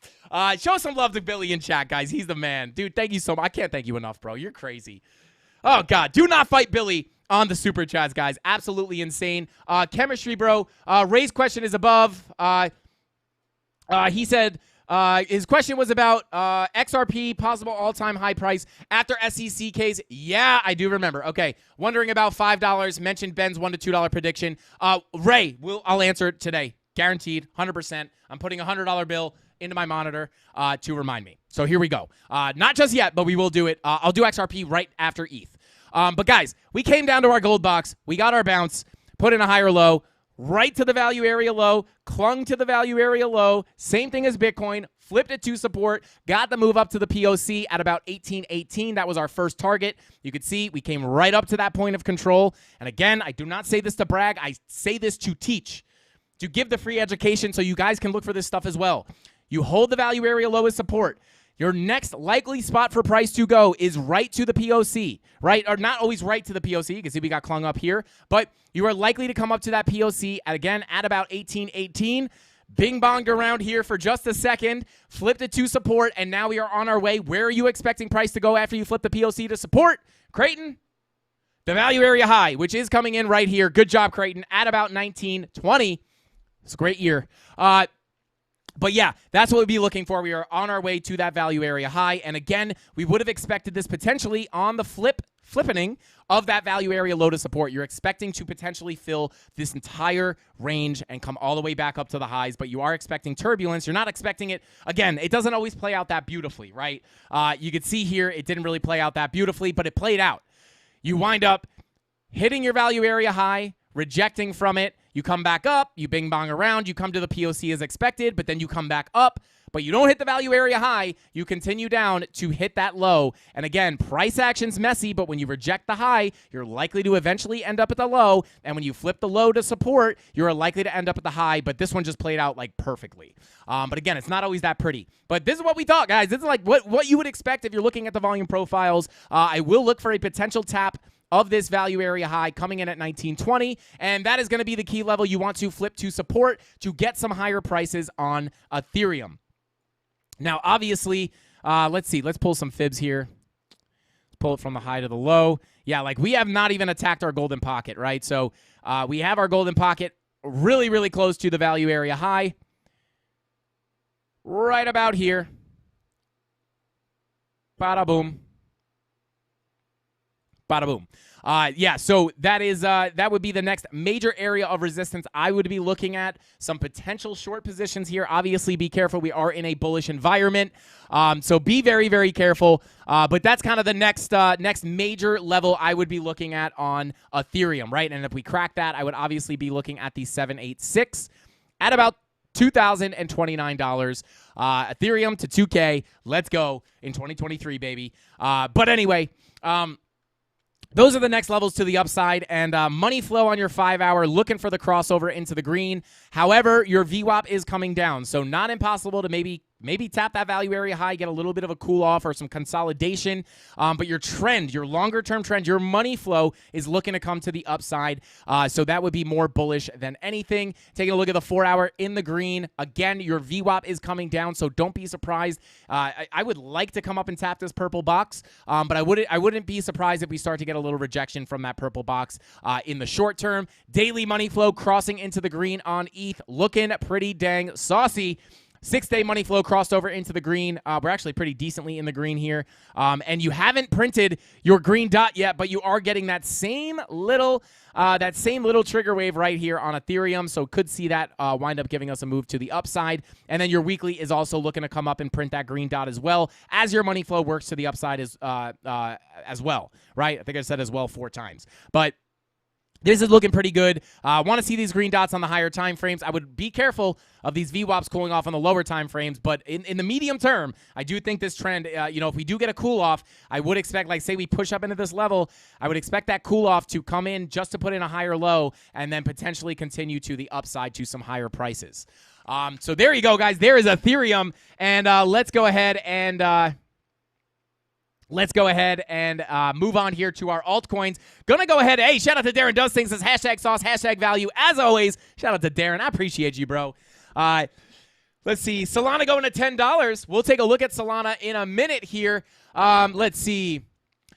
Show some love to Billy in chat, guys. He's the man. Dude, thank you so much. I can't thank you enough, bro. You're crazy. Oh, God. Do not fight Billy on the super chats, guys. Absolutely insane. Chemistry, bro. Ray's question is above. He said his question was about XRP, possible all-time high price after SEC case. Yeah, I do remember. Okay. Wondering about $5. Mentioned Ben's $1 to $2 prediction. Ray, I'll answer it today. Guaranteed, 100%. I'm putting a $100 bill into my monitor to remind me. So here we go. Not just yet, but we will do it. I'll do XRP right after ETH. But guys, we came down to our gold box. We got our bounce, put in a higher low, right to the value area low, clung to the value area low. Same thing as Bitcoin. Flipped it to support, got the move up to the POC at about 1818. That was our first target. You could see we came right up to that point of control. And again, I do not say this to brag. I say this to teach, to give the free education so you guys can look for this stuff as well. You hold the value area low as support. Your next likely spot for price to go is right to the POC, right? Or not always right to the POC. You can see we got clung up here. But you are likely to come up to that POC, again, at about 1818. Bing bonged around here for just a second, flipped it to support, and now we are on our way. Where are you expecting price to go after you flip the POC to support? Creighton, the value area high, which is coming in right here. Good job, Creighton, at about 1920. It's a great year. But yeah, that's what we'd be looking for. We are on our way to that value area high. And again, we would have expected this potentially on the flippening of that value area low to support. You're expecting to potentially fill this entire range and come all the way back up to the highs, but you are expecting turbulence. You're not expecting it. Again, it doesn't always play out that beautifully, right? You could see here it didn't really play out that beautifully, but it played out. You wind up hitting your value area high, rejecting from it. You come back up, you bing bong around, you come to the POC as expected, but then you come back up, but you don't hit the value area high. You continue down to hit that low. And again, price action's messy, but when you reject the high, you're likely to eventually end up at the low. And when you flip the low to support, you're likely to end up at the high, but this one just played out like perfectly. But again, it's not always that pretty. But this is what we thought, guys. This is like what you would expect if you're looking at the volume profiles. I will look for a potential tap of this value area high coming in at 1920, and that is going to be the key level you want to flip to support to get some higher prices on Ethereum. Now, obviously, let's see. Let's pull some fibs here. Let's pull it from the high to the low. Yeah, like we have not even attacked our golden pocket, right? So we have our golden pocket really, really close to the value area high. Right about here. Bada boom. Bada boom. Yeah, so that would be the next major area of resistance I would be looking at. Some potential short positions here. Obviously, be careful. We are in a bullish environment, so be very, very careful. But that's kind of the next major level I would be looking at on Ethereum, right? And if we crack that, I would obviously be looking at the 786 at about $2,029. Ethereum to 2K. Let's go in 2023, baby. But anyway, those are the next levels to the upside, and money flow on your 5-hour, looking for the crossover into the green. However, your VWAP is coming down, so not impossible to maybe tap that value area high, get a little bit of a cool off or some consolidation. But your trend, your longer-term trend, your money flow is looking to come to the upside. So that would be more bullish than anything. Taking a look at the 4-hour in the green. Again, your VWAP is coming down, so don't be surprised. I would like to come up and tap this purple box, but I wouldn't be surprised if we start to get a little rejection from that purple box in the short term. Daily money flow crossing into the green on ETH, looking pretty dang saucy. 6-day money flow crossed over into the green. We're actually pretty decently in the green here. And you haven't printed your green dot yet, but you are getting that same little trigger wave right here on Ethereum. So could see that wind up giving us a move to the upside. And then your weekly is also looking to come up and print that green dot as well as your money flow works to the upside as well, right? I think I said as well 4 times. But this is looking pretty good. Want to see these green dots on the higher time frames. I would be careful of these VWAPs cooling off on the lower time frames, but in the medium term, I do think this trend, if we do get a cool off, I would expect, like say we push up into this level, I would expect that cool off to come in just to put in a higher low and then potentially continue to the upside to some higher prices. So there you go, guys. There is Ethereum, and let's go ahead and move on here to our altcoins. Gonna go ahead. Hey, shout out to Darren Does Things. Says hashtag sauce, hashtag value. As always, shout out to Darren. I appreciate you, bro. Let's see. Solana going to $10. We'll take a look at Solana in a minute here. Let's see.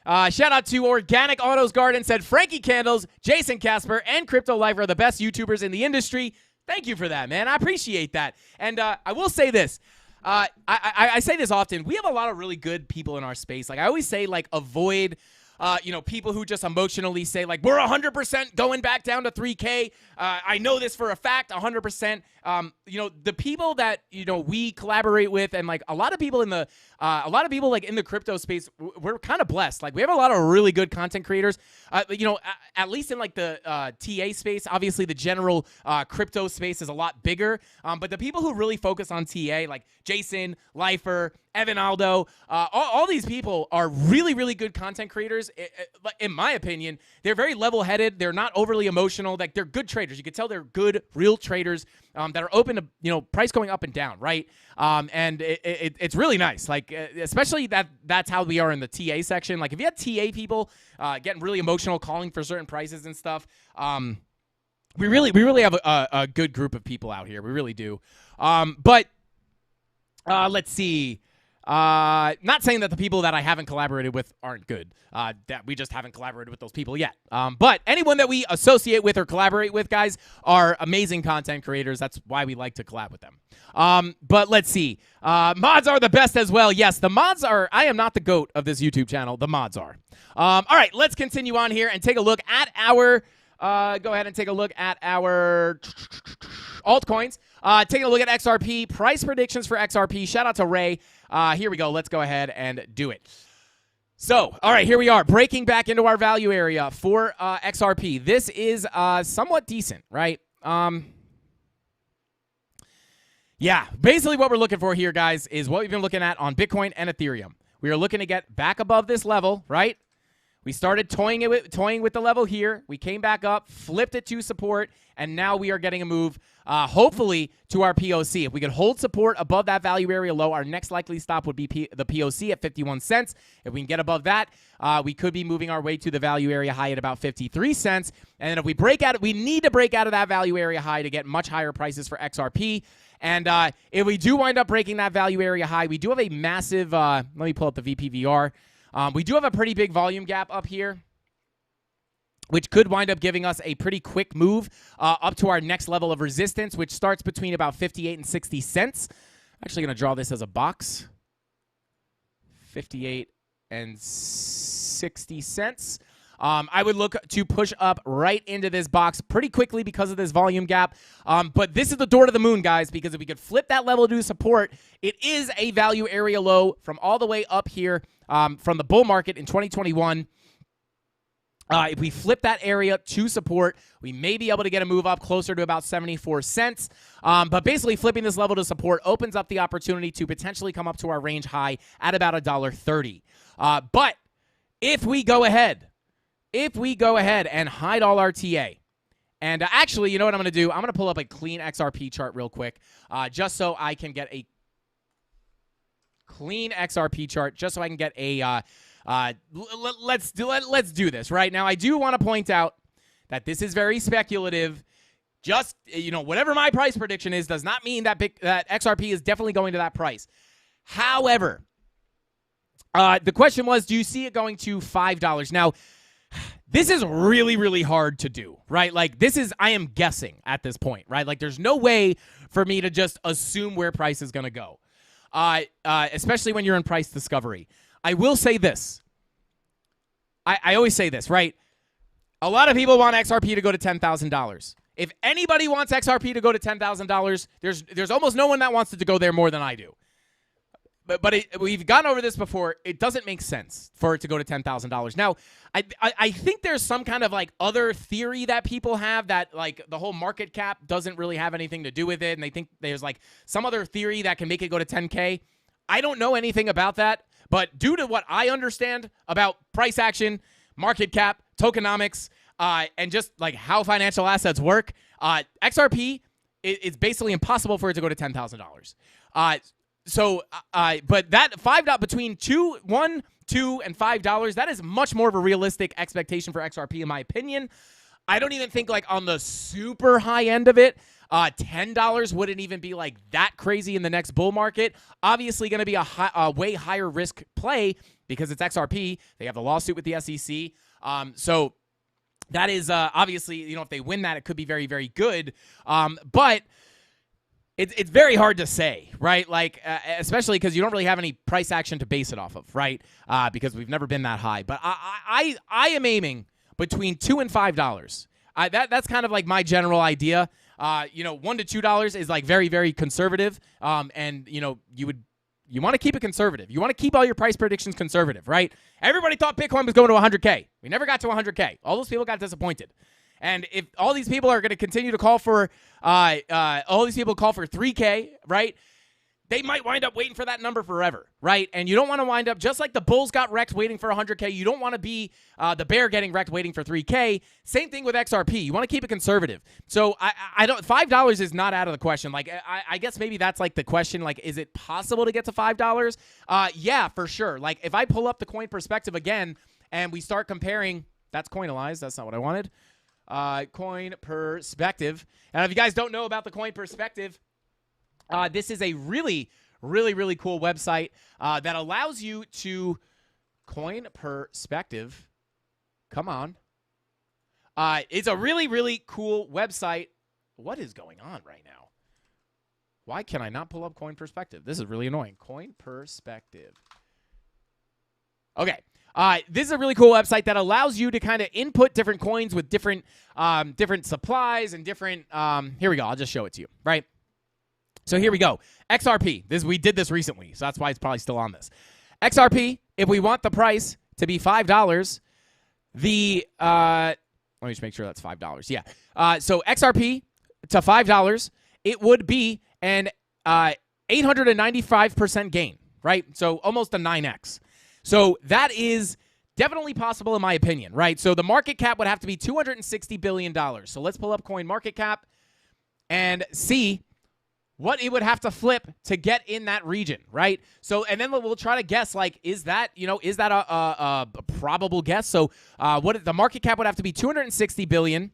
Shout out to Organic Autos Garden. Said Frankie Candles, Jason Casper, and Crypto Life are the best YouTubers in the industry. Thank you for that, man. I appreciate that. And I will say this. I say this often. We have a lot of really good people in our space. Like I always say, like avoid People who just emotionally say, like, we're 100% going back down to 3K. I know this for a fact, 100%. The people that, we collaborate with, and like a lot of people in the crypto space, we're kind of blessed. Like, we have a lot of really good content creators, at least in like the TA space. Obviously, the general crypto space is a lot bigger. But the people who really focus on TA, like Jason, Lifer, Evan Aldo, all these people are really, really good content creators. In my opinion, they're very level-headed. They're not overly emotional. Like, they're good traders. You can tell they're good, real traders that are open to, price going up and down, right? And it's really nice. Like, especially that's how we are in the TA section. Like, if you had TA people getting really emotional, calling for certain prices and stuff, we really have a good group of people out here. We really do. But let's see. Not saying that the people that I haven't collaborated with aren't good. That we just haven't collaborated with those people yet. But anyone that we associate with or collaborate with, guys, are amazing content creators. That's why we like to collab with them. But let's see. Mods are the best as well. Yes, the mods are. I am not the GOAT of this YouTube channel. The mods are. All right, let's continue on here and take a look at our. Go ahead and take a look at our altcoins. Taking a look at XRP, price predictions for XRP. Shout out to Ray. Here we go. Let's go ahead and do it. So, all right, here we are. Breaking back into our value area for XRP. This is somewhat decent, right? Yeah, basically what we're looking for here, guys, is what we've been looking at on Bitcoin and Ethereum. We are looking to get back above this level, right? We started toying with the level here. We came back up, flipped it to support, and now we are getting a move, hopefully, to our POC. If we could hold support above that value area low, our next likely stop would be the POC at 51 cents. If we can get above that, we could be moving our way to the value area high at about 53 cents. And then if we break out, we need to break out of that value area high to get much higher prices for XRP. And if we do wind up breaking that value area high, we do have a massive, let me pull up the VPVR. We do have a pretty big volume gap up here, which could wind up giving us a pretty quick move up to our next level of resistance, which starts between about 58 and 60 cents. I'm actually going to draw this as a box. 58 and 60 cents. I would look to push up right into this box pretty quickly because of this volume gap. But this is the door to the moon, guys, because if we could flip that level to support, it is a value area low from all the way up here from the bull market in 2021. If we flip that area to support, we may be able to get a move up closer to about 74 cents. But basically, flipping this level to support opens up the opportunity to potentially come up to our range high at about $1.30. But if we go ahead and hide all our TA, and actually, you know what I'm going to do? I'm going to pull up a clean XRP chart real quick, just so I can get a clean XRP chart, just so I can get a let's do this right now. I do want to point out that this is very speculative. Just, whatever my price prediction is does not mean that that XRP is definitely going to that price. However, the question was, do you see it going to $5? Now, this is really, really hard to do, right? Like, I am guessing at this point, right? Like, there's no way for me to just assume where price is going to go, especially when you're in price discovery. I will say this. I always say this, right? A lot of people want XRP to go to $10,000. If anybody wants XRP to go to $10,000, there's almost no one that wants it to go there more than I do. But we've gone over this before. It doesn't make sense for it to go to $10,000. Now, I think there's some kind of like other theory that people have that like the whole market cap doesn't really have anything to do with it, and they think there's like some other theory that can make it go to 10K. I don't know anything about that, but due to what I understand about price action, market cap, tokenomics, and just like how financial assets work, XRP it's basically impossible for it to go to $10,000. But that between $1, $2, and $5, that is much more of a realistic expectation for XRP, in my opinion. I don't even think like on the super high end of it, $10 wouldn't even be like that crazy in the next bull market. Obviously going to be a way higher risk play because it's XRP. They have the lawsuit with the SEC. So that is obviously, if they win that, it could be very, very good. But It's very hard to say, right? Like, especially because you don't really have any price action to base it off of, right? Because we've never been that high. But I am aiming between $2 and $5. That's kind of like my general idea. $1 to $2 is like very, very conservative. And you want to keep it conservative. You want to keep all your price predictions conservative, right? Everybody thought Bitcoin was going to 100K. We never got to 100K. All those people got disappointed. And if all these people are going to continue to call for, all these people call for 3K, right? They might wind up waiting for that number forever, right? And you don't want to wind up just like the bulls got wrecked waiting for 100K. You don't want to be the bear getting wrecked waiting for 3K. Same thing with XRP. You want to keep it conservative. So I don't. $5 is not out of the question. Like I guess maybe that's like the question. Like, is it possible to get to $5? Yeah, for sure. Like if I pull up the coin perspective again and we start comparing, that's Coinalyze. That's not what I wanted. Coin perspective. And if you guys don't know about the coin perspective, this is a really, really, really cool website that allows you to coin perspective. Come on. It's a really, really cool website. What is going on right now? Why can I not pull up coin perspective? This is really annoying. Coin perspective. Okay. This is a really cool website that allows you to kind of input different coins with different supplies and different. Here we go. I'll just show it to you. Right. So here we go. XRP. We did this recently, so that's why it's probably still on this. XRP. If we want the price to be $5, let me just make sure that's $5. Yeah. So XRP to $5, it would be an 895% gain. Right. So almost a 9x. So that is definitely possible in my opinion, right? So the market cap would have to be $260 billion. So let's pull up coin market cap and see what it would have to flip to get in that region, right? So, and then we'll try to guess, like, is that a probable guess? So the market cap would have to be $260 billion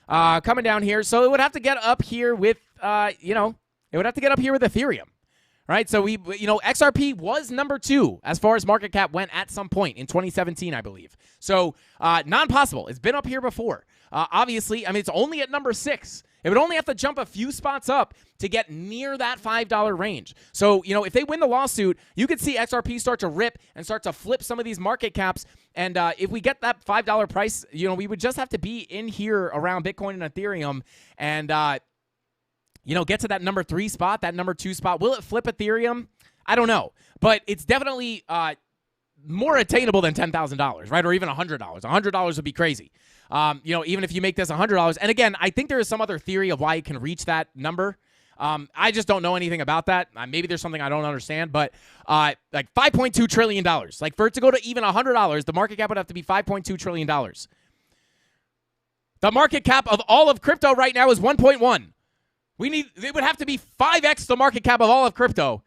coming down here. So it would have to get up here with, it would have to get up here with Ethereum. Right, so XRP was number 2 as far as market cap went at some point in 2017, I believe. So non-possible. It's been up here before. Obviously, I mean, it's only at number 6. It would only have to jump a few spots up to get near that $5 range. So, if they win the lawsuit, you could see XRP start to rip and start to flip some of these market caps. And if we get that $5 price, we would just have to be in here around Bitcoin and Ethereum and get to that number 3 spot, that number 2 spot. Will it flip Ethereum? I don't know. But it's definitely more attainable than $10,000, right? Or even $100. $100 would be crazy. Even if you make this $100. And again, I think there is some other theory of why it can reach that number. I just don't know anything about that. Maybe there's something I don't understand. But like $5.2 trillion. Like for it to go to even $100, the market cap would have to be $5.2 trillion. The market cap of all of crypto right now is 1.1. It would have to be 5x the market cap of all of crypto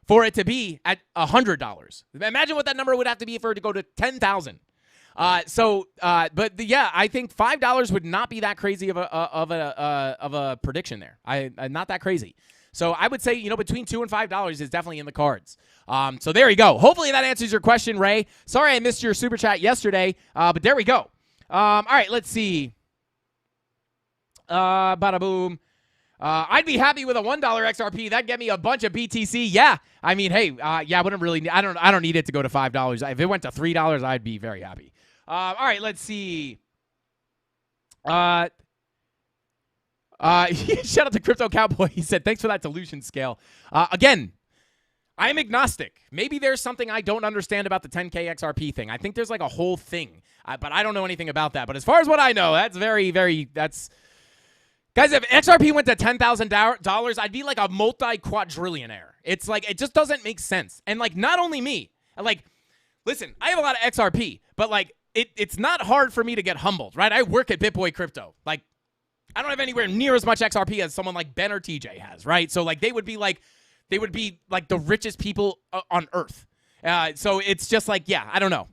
for it to be at $100. Imagine what that number would have to be for it to go to 10,000. I think $5 would not be that crazy of a prediction there. Not that crazy. So I would say between $2 and $5 is definitely in the cards. So there you go. Hopefully that answers your question, Ray. Sorry I missed your super chat yesterday, but there we go. All right, let's see. Bada boom. I'd be happy with a $1 XRP. That'd get me a bunch of BTC. Yeah. I mean, hey, I wouldn't really, I don't need it to go to $5. If it went to $3, I'd be very happy. All right, let's see. Shout out to Crypto Cowboy. He said, thanks for that dilution scale. Again, I'm agnostic. Maybe there's something I don't understand about the 10K XRP thing. I think there's like a whole thing, but I don't know anything about that. But as far as what I know, that's very, very, guys, if XRP went to $10,000, I'd be like a multi-quadrillionaire. It's like, it just doesn't make sense. And like, not only me, like, listen, I have a lot of XRP, but like, it's not hard for me to get humbled, right? I work at BitBoy Crypto. Like, I don't have anywhere near as much XRP as someone like Ben or TJ has, right? So like, they would be like the richest people on earth. So it's just like, yeah, I don't know.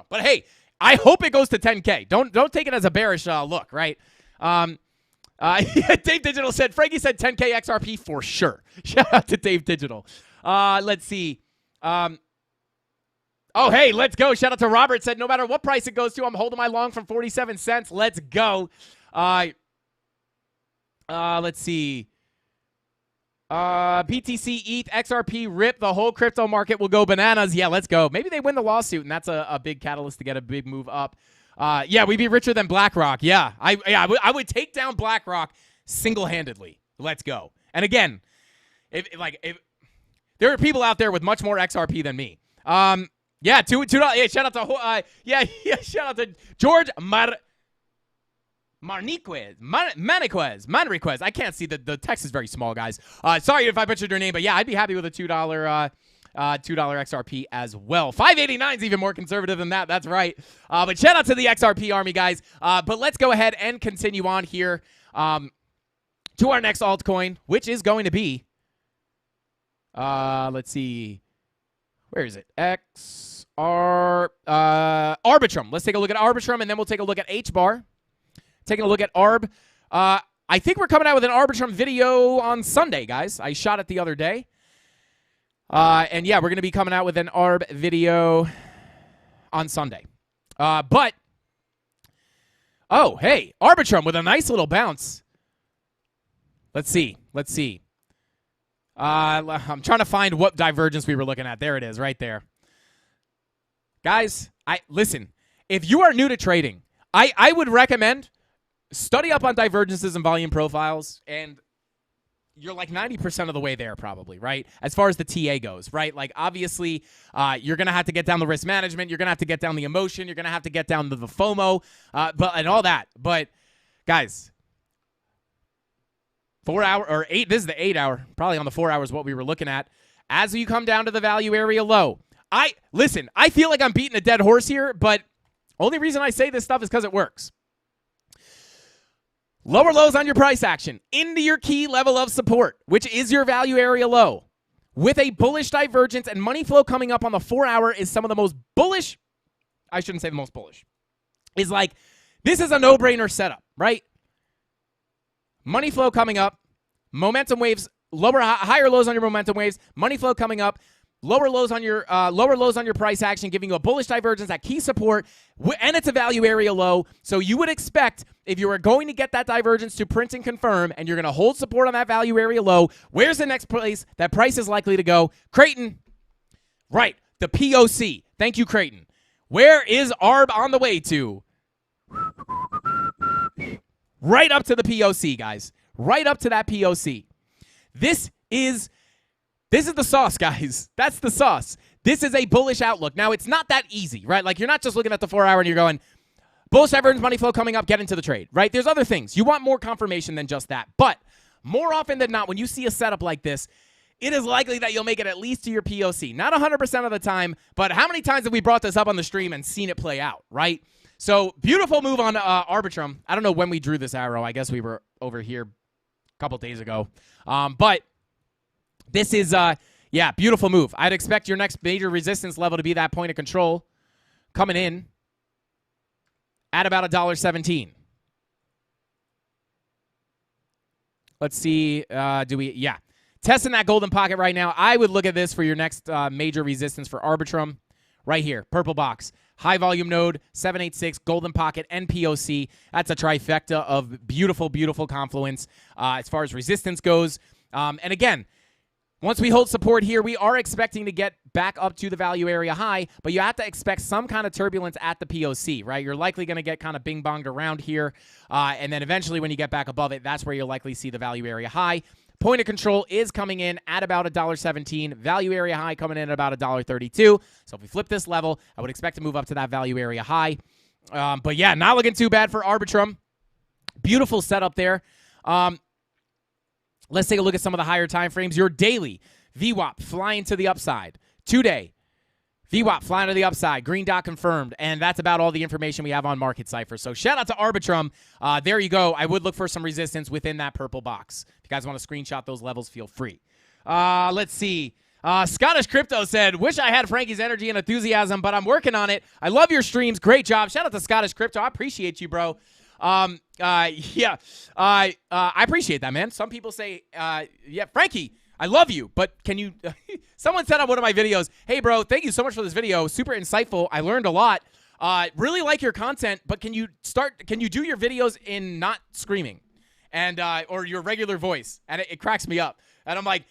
But hey, I hope it goes to 10K. Don't take it as a bearish look, right? Dave Digital said, Frankie said 10K XRP for sure. Shout out to Dave Digital. Let's see. Oh, hey, let's go. Shout out to Robert. Said, no matter what price it goes to, I'm holding my long from 47 cents. Let's go. Let's see. BTC, ETH, XRP, RIP, the whole crypto market will go bananas. Yeah, let's go. Maybe they win the lawsuit, and that's a big catalyst to get a big move up. Yeah, we'd be richer than BlackRock. Yeah, I would take down BlackRock single-handedly. Let's go. And again, if there are people out there with much more XRP than me. Yeah, $2. Yeah, shout out to shout out to George Manriquez. I can't see the text is very small, guys. Sorry if I butchered your name, but yeah, I'd be happy with a $2 XRP as well. 589 is even more conservative than that. That's right. But shout out to the XRP army, guys. But let's go ahead and continue on here to our next altcoin, which is going to be, let's see, where is it? Arbitrum. Let's take a look at Arbitrum, and then we'll take a look at HBAR. Taking a look at ARB. I think we're coming out with an Arbitrum video on Sunday, guys. I shot it the other day. And yeah, we're going to be coming out with an ARB video on Sunday. Oh, hey, Arbitrum with a nice little bounce. Let's see. I'm trying to find what divergence we were looking at. There it is, right there. Guys, listen, if you are new to trading, I would recommend study up on divergences and volume profiles, and you're like 90% of the way there probably, right? As far as the TA goes, right? Like, obviously, you're going to have to get down the risk management. You're going to have to get down the emotion. You're going to have to get down to the FOMO and all that. But, guys, 4 hour or 8, this is the 8 hour, probably on the 4 hours what we were looking at. As you come down to the value area low, I feel like I'm beating a dead horse here, but only reason I say this stuff is because it works. Lower lows on your price action into your key level of support, which is your value area low. With a bullish divergence and money flow coming up on the 4 hour is some of the most bullish. I shouldn't say the most bullish. Is like, this is a no-brainer setup, right? Money flow coming up, momentum waves, higher lows on your momentum waves, money flow coming up, lower lows on your price action, giving you a bullish divergence at key support, and it's a value area low. So you would expect, if you are going to get that divergence, to print and confirm, and you're going to hold support on that value area low. Where's the next place that price is likely to go? Creighton. Right, the POC. Thank you, Creighton. Where is ARB on the way to? Right up to the POC, guys. Right up to that POC. This is the sauce, guys. That's the sauce. This is a bullish outlook. Now, it's not that easy, right? Like, you're not just looking at the 4 hour and you're going, bullish divergence, money flow coming up, get into the trade, right? There's other things. You want more confirmation than just that. But more often than not, when you see a setup like this, it is likely that you'll make it at least to your POC. Not 100% of the time, but how many times have we brought this up on the stream and seen it play out, right? So, beautiful move on Arbitrum. I don't know when we drew this arrow. I guess we were over here a couple days ago. But this is, beautiful move. I'd expect your next major resistance level to be that point of control coming in at about $1.17. Let's see. Testing that golden pocket right now. I would look at this for your next major resistance for Arbitrum. Right here, purple box. High volume node, 786, golden pocket, and POC. That's a trifecta of beautiful, beautiful confluence as far as resistance goes. And again, once we hold support here, we are expecting to get back up to the value area high, but you have to expect some kind of turbulence at the POC, right? You're likely going to get kind of bing-bonged around here, and then eventually when you get back above it, that's where you'll likely see the value area high. Point of control is coming in at about $1.17. Value area high coming in at about $1.32. So if we flip this level, I would expect to move up to that value area high. But yeah, not looking too bad for Arbitrum. Beautiful setup there. Let's take a look at some of the higher time frames. Your daily VWAP flying to the upside. 2-day VWAP flying to the upside. Green dot confirmed. And that's about all the information we have on Market Cypher. So shout out to Arbitrum. There you go. I would look for some resistance within that purple box. If you guys want to screenshot those levels, feel free. Let's see. Scottish Crypto said, wish I had Frankie's energy and enthusiasm, but I'm working on it. I love your streams. Great job. Shout out to Scottish Crypto. I appreciate you, bro. I appreciate that, man. Some people say, Frankie, I love you, but can you, someone said on one of my videos, hey, bro, thank you so much for this video. Super insightful. I learned a lot. Really like your content, but can you do your videos in not screaming? and or your regular voice, and it cracks me up. And I'm like,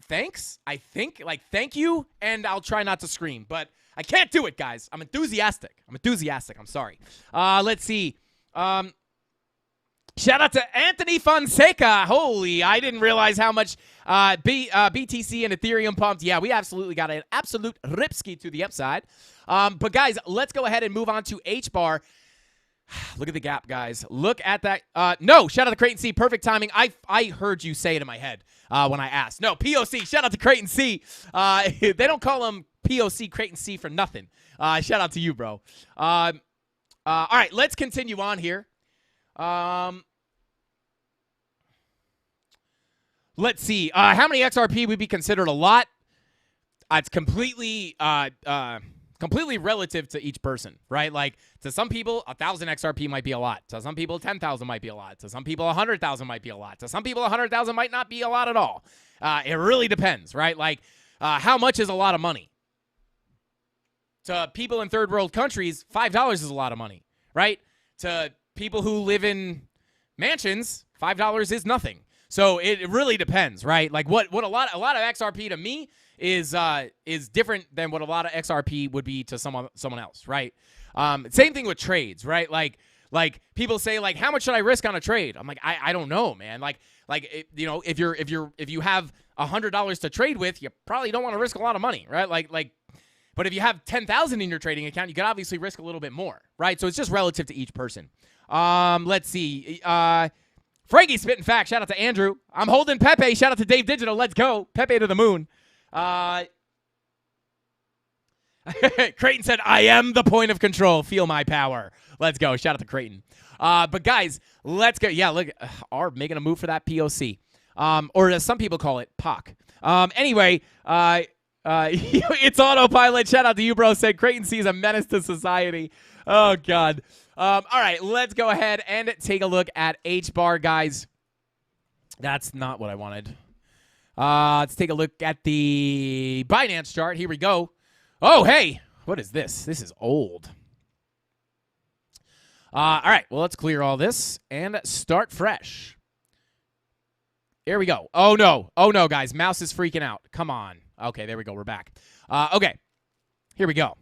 thanks. I think thank you, and I'll try not to scream, but I can't do it, guys. I'm enthusiastic. I'm sorry. Let's see. Shout out to Anthony Fonseca. Holy, I didn't realize how much BTC and Ethereum pumped. Yeah, we absolutely got an absolute ripski to the upside. But, guys, let's go ahead and move on to H-bar. Look at the gap, guys. Look at that. No, shout out to Creighton C. Perfect timing. I heard you say it in my head when I asked. No, POC. Shout out to Creighton C. They don't call him POC Creighton C for nothing. Shout out to you, bro. All right, let's continue on here. Let's see. How many XRP would be considered a lot? It's completely relative to each person, right? Like, to some people, 1,000 XRP might be a lot. To some people, 10,000 might be a lot. To some people, 100,000 might be a lot. To some people, 100,000 might not be a lot at all. It really depends, right? Like, how much is a lot of money? To people in third world countries, $5 is a lot of money, right? To people who live in mansions, $5 is nothing. So it really depends, right? Like what a lot of XRP to me is different than what a lot of XRP would be to someone else, right? Same thing with trades, right? Like people say, like, how much should I risk on a trade? I'm like, I don't know, man. If you have $100 to trade with, you probably don't want to risk a lot of money, right? But if you have 10,000 in your trading account, you can obviously risk a little bit more, right? So it's just relative to each person. Let's see. Frankie spitting facts. Shout out to Andrew. I'm holding Pepe. Shout out to Dave Digital. Let's go. Pepe to the moon. Creighton said, I am the point of control. Feel my power. Let's go. Shout out to Creighton. But guys, let's go. Yeah, look, Arb making a move for that POC. Or as some people call it, POC. Anyway, it's autopilot. Shout out to you, bro. Said Creighton C is a menace to society. Oh, God. All right, let's go ahead and take a look at H-bar, guys. That's not what I wanted. Let's take a look at the Binance chart. Here we go. Oh, hey, what is this? This is old. All right, well, let's clear all this and start fresh. Here we go. Oh, no, guys. Mouse is freaking out. Come on. Okay, there we go. We're back. Okay, here we go.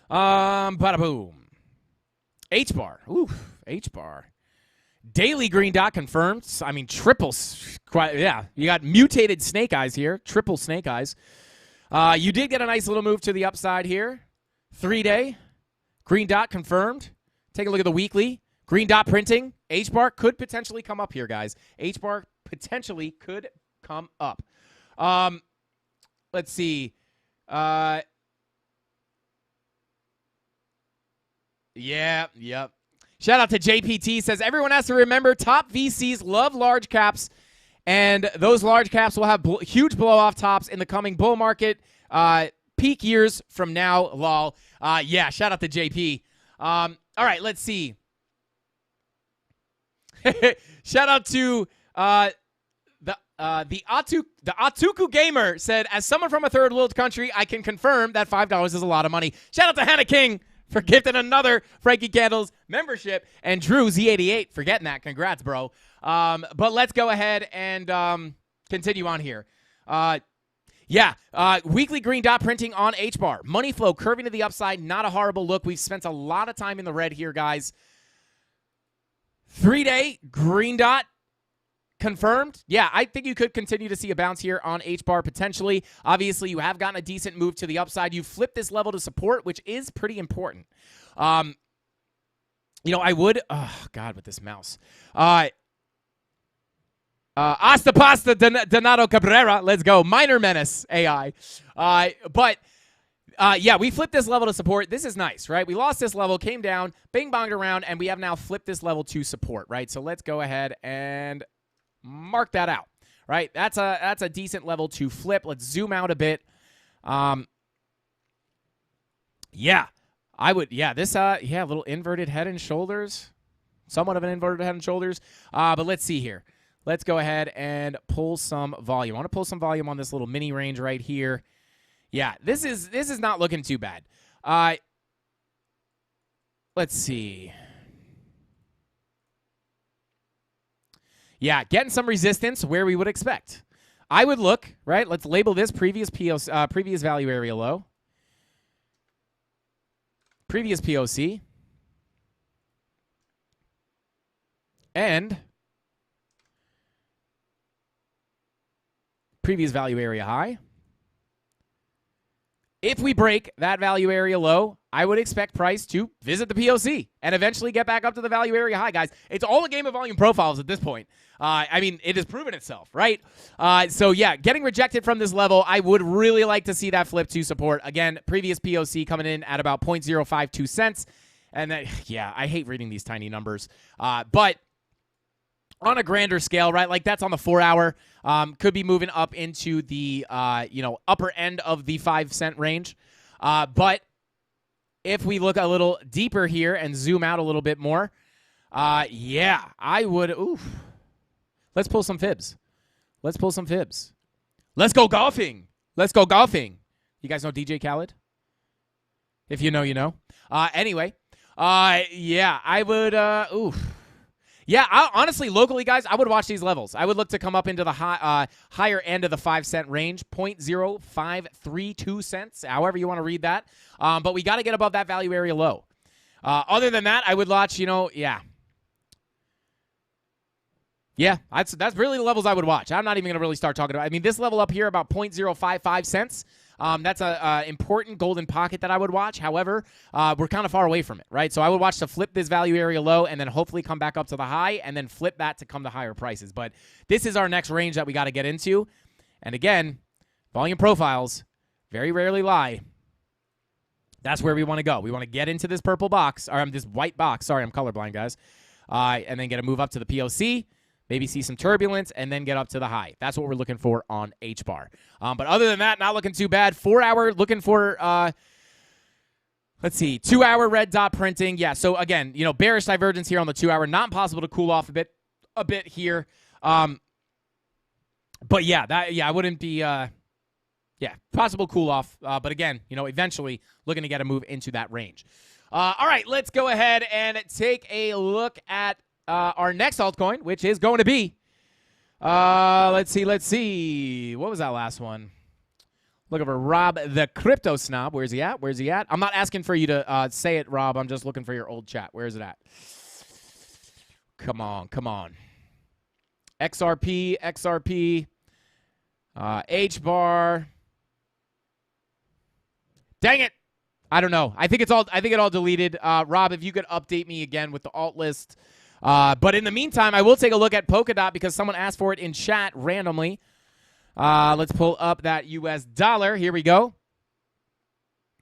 Bada boom. H-bar. Ooh, H-bar. Daily green dot confirmed. I mean, yeah, you got mutated snake eyes here. Triple snake eyes. You did get a nice little move to the upside here. 3-day. Green dot confirmed. Take a look at the weekly. Green dot printing. H-bar could potentially come up here, guys. H-bar potentially could come up. Let's see. Yeah, yep. Shout out to JPT. Says, everyone has to remember top VCs love large caps, and those large caps will have huge blow-off tops in the coming bull market. Peak years from now, lol. Yeah, shout out to JP. All right, let's see. Shout out to the Atuku Gamer said, as someone from a third world country, I can confirm that $5 is a lot of money. Shout out to Hannah King for gifting another Frankie Candles membership, and Drew Z88 for getting that. Congrats, bro. But let's go ahead and continue on here. Weekly green dot printing on H-bar. Money flow curving to the upside. Not a horrible look. We've spent a lot of time in the red here, guys. 3-day green dot confirmed. Yeah, I think you could continue to see a bounce here on H-bar potentially. Obviously, you have gotten a decent move to the upside. You flipped this level to support, which is pretty important. I would... Oh, God, with this mouse. Hasta pasta, Donato Cabrera. Let's go. Minor Menace AI. We flipped this level to support. This is nice, right? We lost this level, came down, bing-bonged around, and we have now flipped this level to support, right? So let's go ahead and mark that out, right? That's a decent level to flip. Let's zoom out a bit. A little inverted head and shoulders. Somewhat of an inverted head and shoulders. But let's see here. Let's go ahead and pull some volume. I want to pull some volume on this little mini range right here. Yeah, this is not looking too bad. Let's see. Yeah, getting some resistance where we would expect. I would look, right? Let's label this previous value area low. Previous POC. And previous value area high. If we break that value area low, I would expect price to visit the POC and eventually get back up to the value area high, guys. It's all a game of volume profiles at this point. I mean, it has proven itself, right? So, yeah, getting rejected from this level, I would really like to see that flip to support. Again, previous POC coming in at about 0.052 cents. And then, yeah, I hate reading these tiny numbers. But on a grander scale, right, like that's on the 4-hour, could be moving up into the, upper end of the 5-cent range. But if we look a little deeper here and zoom out a little bit more, yeah, I would, let's pull some fibs. Let's pull some fibs. Let's go golfing. Let's go golfing. You guys know DJ Khaled? If you know, you know. Anyway, yeah, I would, Yeah, honestly, locally, guys, I would watch these levels. I would look to come up into the higher end of the 5-cent range, 0.0532 cents, however you want to read that. But we got to get above that value area low. Other than that, I would watch, yeah. Yeah, that's really the levels I would watch. I'm not even going to really start talking about it. I mean, this level up here, about 0.055 cents. That's an important golden pocket that I would watch. However, we're kind of far away from it, right? So I would watch to flip this value area low and then hopefully come back up to the high and then flip that to come to higher prices. But this is our next range that we got to get into. And again, volume profiles very rarely lie. That's where we want to go. We want to get into this purple box, or this white box. Sorry, I'm colorblind, guys. And then get a move up to the POC. Maybe see some turbulence, and then get up to the high. That's what we're looking for on H-bar. But other than that, not looking too bad. 4-hour, looking for, let's see, 2-hour red dot printing. Yeah, so again, bearish divergence here on the 2-hour. Not possible to cool off a bit here. But yeah, I wouldn't be, possible cool off. But again, eventually looking to get a move into that range. All right, let's go ahead and take a look at our next altcoin, which is going to be, let's see. What was that last one? Looking for Rob the Crypto Snob. Where's he at? I'm not asking for you to say it, Rob. I'm just looking for your old chat. Where is it at? Come on. XRP, H-bar. Dang it. I don't know. I think it all deleted. Rob, if you could update me again with the alt list. But in the meantime, I will take a look at Polkadot because someone asked for it in chat randomly. Let's pull up that US dollar. Here we go.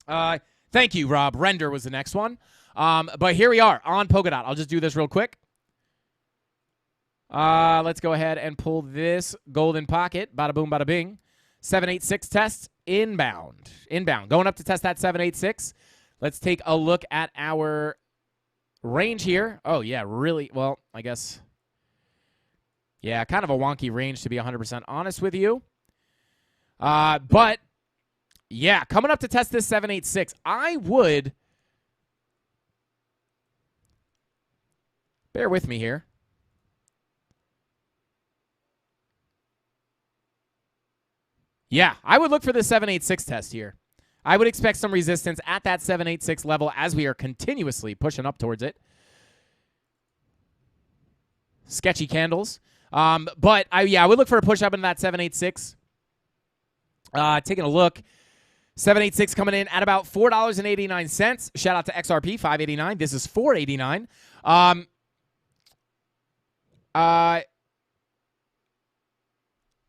Thank you, Rob. Render was the next one. But here we are on Polkadot. I'll just do this real quick. Let's go ahead and pull this golden pocket. Bada boom, bada bing. 786 test inbound. Going up to test that 786. Let's take a look at our range here. Oh, yeah, really. Well, I guess. Yeah, kind of a wonky range to be 100% honest with you. But, yeah, coming up to test this 786, I would. Bear with me here. Yeah, I would look for the 786 test here. I would expect some resistance at that 786 level as we are continuously pushing up towards it. Sketchy candles. But I would look for a push up into that 786. Taking a look. 786 coming in at about $4.89. Shout out to XRP, $5.89. This is $4.89.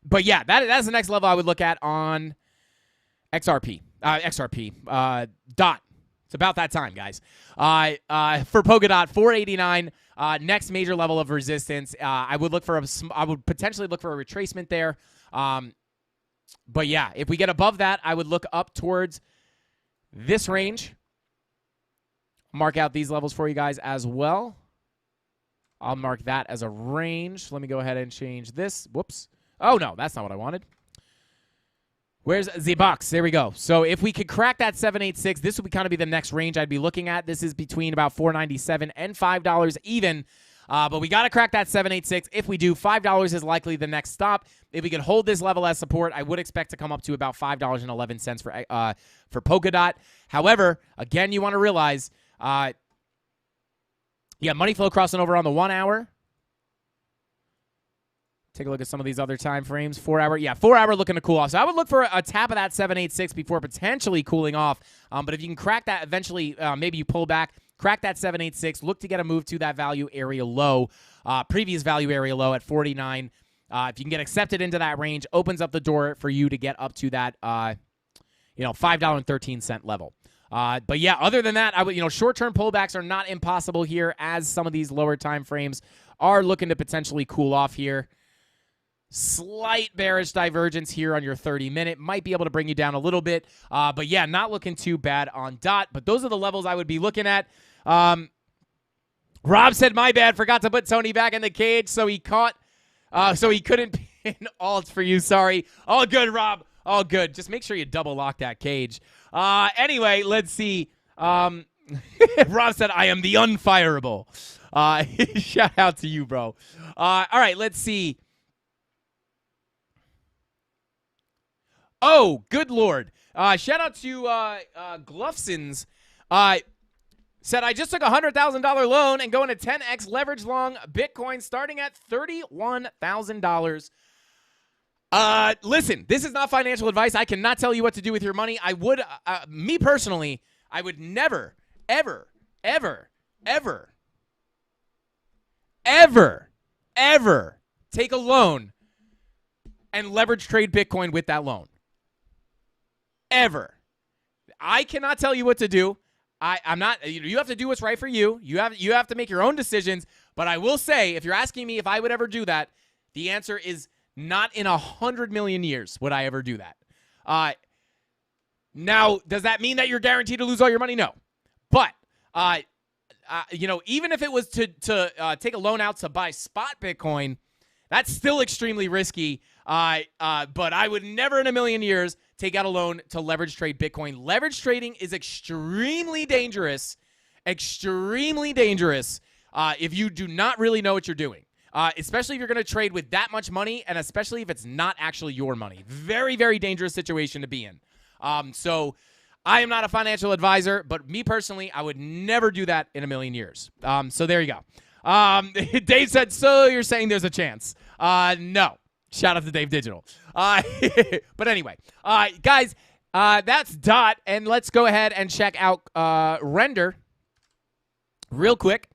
But yeah, that's the next level I would look at on XRP. Dot. It's about that time, guys. For Polkadot, 489. Next major level of resistance. I would potentially look for a retracement there. But yeah, if we get above that, I would look up towards this range. Mark out these levels for you guys as well. I'll mark that as a range. Let me go ahead and change this. Whoops. Oh, no, that's not what I wanted. Where's the box? There we go. So if we could crack that 786, this would kind of be the next range I'd be looking at. This is between about $4.97 and $5 even. But we got to crack that 786. If we do, $5 is likely the next stop. If we can hold this level as support, I would expect to come up to about $5.11 for Polkadot. However, again, you want to realize, money flow crossing over on the 1 hour. Take a look at some of these other time frames. 4 hour. Yeah, 4 hour looking to cool off. So I would look for a tap of that 786 before potentially cooling off. But if you can crack that eventually, maybe you pull back, crack that 786, look to get a move to that value area low, previous value area low at 49. If you can get accepted into that range, opens up the door for you to get up to that, $5.13 level. But yeah, other than that, I would, short-term pullbacks are not impossible here, as some of these lower time frames are looking to potentially cool off here. Slight bearish divergence here on your 30-minute. Might be able to bring you down a little bit. But yeah, not looking too bad on DOT. But those are the levels I would be looking at. Rob said, my bad, forgot to put Tony back in the cage, so he couldn't pin alts for you. Sorry. All good, Rob. All good. Just make sure you double lock that cage. Anyway, let's see. Rob said, I am the unfireable. Shout out to you, bro. All right, let's see. Oh, good Lord. Shout out to Glufsons. Said, I just took a $100,000 loan and going to 10x leverage long Bitcoin starting at $31,000. Listen, this is not financial advice. I cannot tell you what to do with your money. I would, me personally, I would never, ever, ever, ever, ever, ever take a loan and leverage trade Bitcoin with that loan. Ever. I cannot tell you what to do. I'm not. You have to do what's right for you. You have to make your own decisions. But I will say, if you're asking me if I would ever do that, the answer is not in 100 million years would I ever do that. Now, does that mean that you're guaranteed to lose all your money? No. But even if it was to take a loan out to buy spot Bitcoin, that's still extremely risky. But I would never in a million years take out a loan to leverage trade Bitcoin. Leverage trading is extremely dangerous if you do not really know what you're doing, especially if you're going to trade with that much money, and especially if it's not actually your money. Very, very dangerous situation to be in. So I am not a financial advisor, but me personally, I would never do that in a million years. So there you go. Dave said, so you're saying there's a chance? No. Shout out to Dave Digital. But anyway, guys, that's DOT, and let's go ahead and check out Render real quick,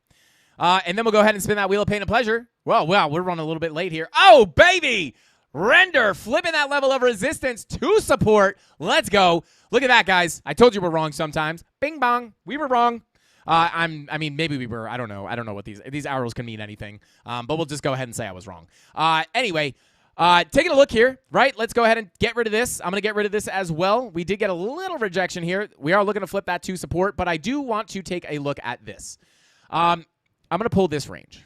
and then we'll go ahead and spin that wheel of pain and pleasure. Well, wow, we're running a little bit late here. Oh, baby! Render flipping that level of resistance to support. Let's go. Look at that, guys. I told you we're wrong sometimes. Bing bong. We were wrong. Maybe we were. I don't know. I don't know what these arrows can mean anything. But we'll just go ahead and say I was wrong. Anyway, taking a look here, right? Let's go ahead and get rid of this. I'm going to get rid of this as well. We did get a little rejection here. We are looking to flip that to support, but I do want to take a look at this. I'm going to pull this range.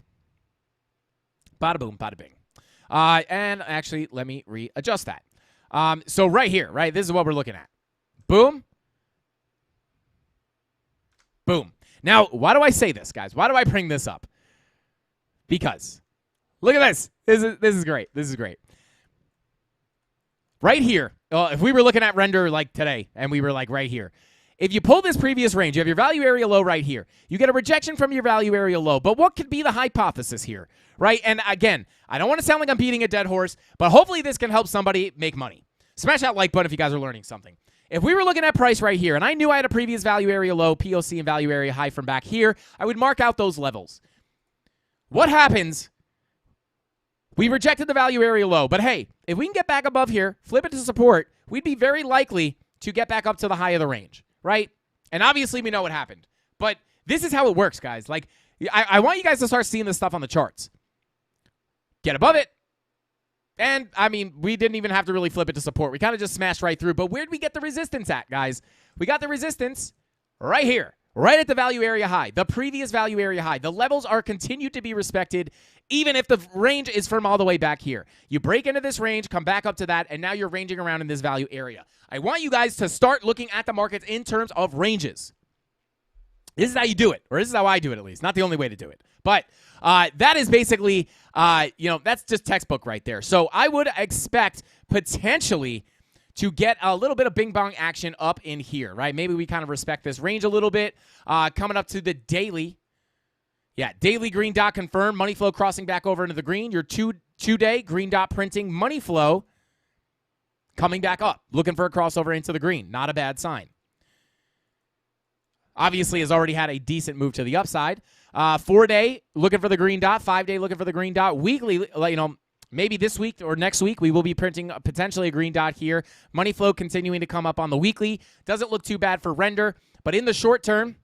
Bada boom, bada bing. And actually, let me readjust that. So right here, right? This is what we're looking at. Boom. Boom. Now, why do I say this, guys? Why do I bring this up? Because look at this. This is great. This is great. Right here, if we were looking at Render like today, and we were like right here, if you pull this previous range, you have your value area low right here. You get a rejection from your value area low. But what could be the hypothesis here, right? And again, I don't want to sound like I'm beating a dead horse, but hopefully this can help somebody make money. Smash that like button if you guys are learning something. If we were looking at price right here, and I knew I had a previous value area low, POC and value area high from back here, I would mark out those levels. What happens? We rejected the value area low, but hey, if we can get back above here, flip it to support, we'd be very likely to get back up to the high of the range, right? And obviously we know what happened, but this is how it works, guys. Like, I want you guys to start seeing this stuff on the charts. Get above it, and I mean, we didn't even have to really flip it to support. We kind of just smashed right through, but where'd we get the resistance at, guys? We got the resistance right here. Right at the value area high, the previous value area high. The levels are continued to be respected, even if the range is from all the way back here. You break into this range, come back up to that, and now you're ranging around in this value area. I want you guys to start looking at the markets in terms of ranges. This is how you do it, or this is how I do it at least. Not the only way to do it. But that is basically, that's just textbook right there. So I would expect potentially to get a little bit of bing bong action up in here, right? Maybe we kind of respect this range a little bit. Coming up to the daily. Yeah, daily green dot confirmed. Money flow crossing back over into the green. Your two-day green dot printing money flow coming back up. Looking for a crossover into the green. Not a bad sign. Obviously has already had a decent move to the upside. 4-day looking for the green dot. 5-day looking for the green dot. Weekly, maybe this week or next week we will be printing potentially a green dot here. Money flow continuing to come up on the weekly. Doesn't look too bad for render. But in the short term,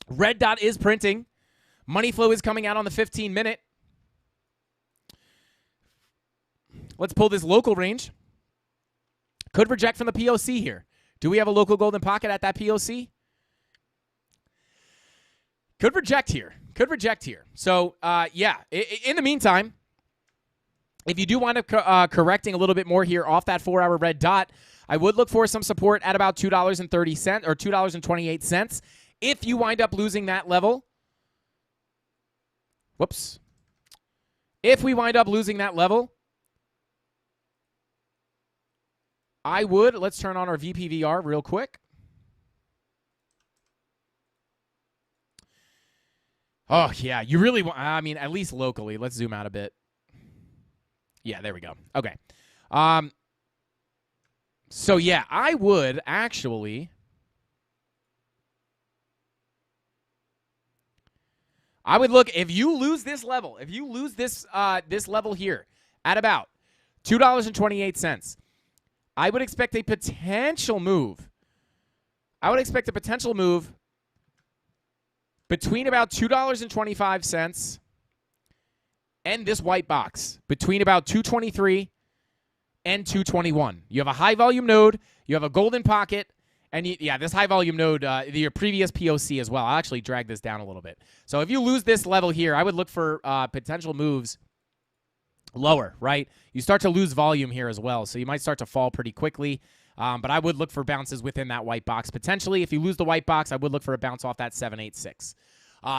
red dot is printing. Money flow is coming out on the 15-minute. Let's pull this local range. Could reject from the POC here. Do we have a local golden pocket at that POC? Could reject here. So, in the meantime, if you do wind up correcting a little bit more here off that 4-hour red dot, I would look for some support at about $2.30 or $2.28. If you wind up losing that level, if we wind up losing that level, I would, let's turn on our VPVR real quick. Oh, yeah, you really want, at least locally. Let's zoom out a bit. Yeah, there we go. Okay. So, yeah, I would actually, I would look, if you lose this level, this level here at about $2.28, I would expect a potential move. Between about $2.25 and this white box, between about $2.23 and $2.21. You have a high volume node, you have a golden pocket, and this high volume node, your previous POC as well. I'll actually drag this down a little bit. So if you lose this level here, I would look for potential moves lower, right? You start to lose volume here as well, so you might start to fall pretty quickly. But I would look for bounces within that white box. Potentially, if you lose the white box, I would look for a bounce off that 786.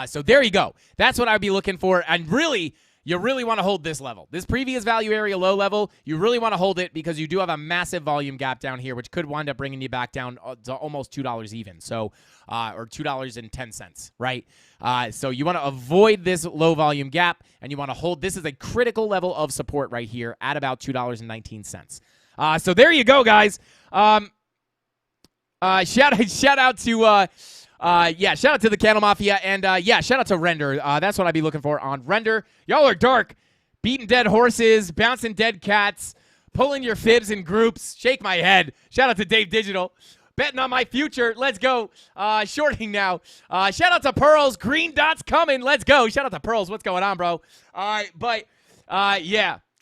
So there you go. That's what I'd be looking for. And really, you really want to hold this level. This previous value area low level, you really want to hold it because you do have a massive volume gap down here, which could wind up bringing you back down to almost $2 even. So, or $2.10, right? So you want to avoid this low volume gap, and you want to hold. This is a critical level of support right here at about $2.19. So there you go, guys. Shout out to shout out to the CandleMafia, and shout out to Render. That's what I'd be looking for on Render. Y'all are dark, beating dead horses, bouncing dead cats, pulling your fibs in groups. Shake my head. Shout out to Dave Digital, betting on my future. Let's go. Shorting now. Shout out to Pearls. Green dots coming. Let's go. Shout out to Pearls. What's going on, bro? All right, but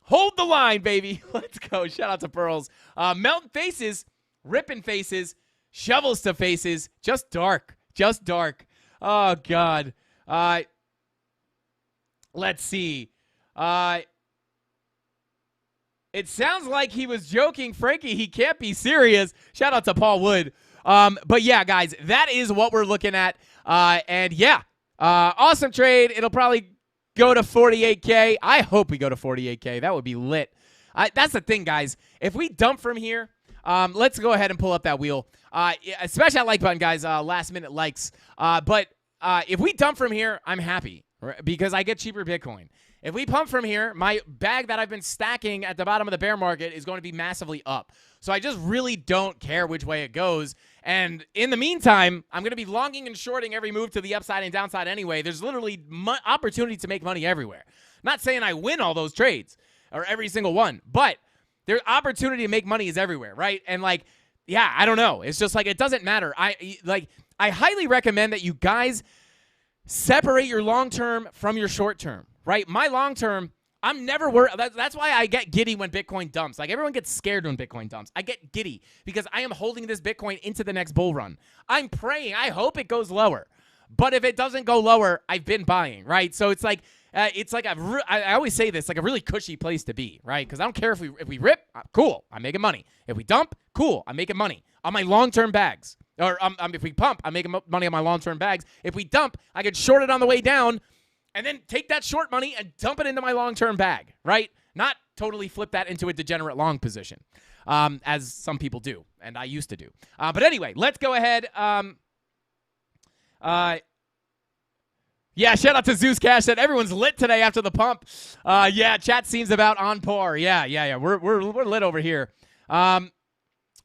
hold the line, baby. Let's go. Shout out to Pearls. Melting faces, ripping faces, shovels to faces. Just dark. Oh, God. Let's see. It sounds like he was joking. Frankie, he can't be serious. Shout out to Paul Wood. But, yeah, guys, that is what we're looking at. Awesome trade. It'll probably go to 48K. I hope we go to 48K. That would be lit. That's the thing, guys. If we dump from here, let's go ahead and pull up that wheel. Especially that like button, guys. Last minute likes. But if we dump from here, I'm happy, right? Because I get cheaper Bitcoin. If we pump from here, my bag that I've been stacking at the bottom of the bear market is going to be massively up. So I just really don't care which way it goes. And in the meantime, I'm going to be longing and shorting every move to the upside and downside anyway. There's literally opportunity to make money everywhere. Not saying I win all those trades or every single one, but there's opportunity to make money is everywhere, right? And I don't know. It's just it doesn't matter. I highly recommend that you guys separate your long-term from your short-term, right? My long-term, I'm never worried. That's why I get giddy when Bitcoin dumps. Everyone gets scared when Bitcoin dumps. I get giddy because I am holding this Bitcoin into the next bull run. I'm praying. I hope it goes lower. But if it doesn't go lower, I've been buying, right? So it's I always say this, a really cushy place to be, right? Because I don't care if we rip, cool, I'm making money. If we dump, cool, I'm making money on my long-term bags. Or if we pump, I'm making money on my long-term bags. If we dump, I could short it on the way down and then take that short money and dump it into my long-term bag, right? Not totally flip that into a degenerate long position, as some people do, and I used to do. But anyway, let's go ahead. Yeah, shout out to Zeus Cash. Said everyone's lit today after the pump. Yeah, chat seems about on par. Yeah. We're lit over here.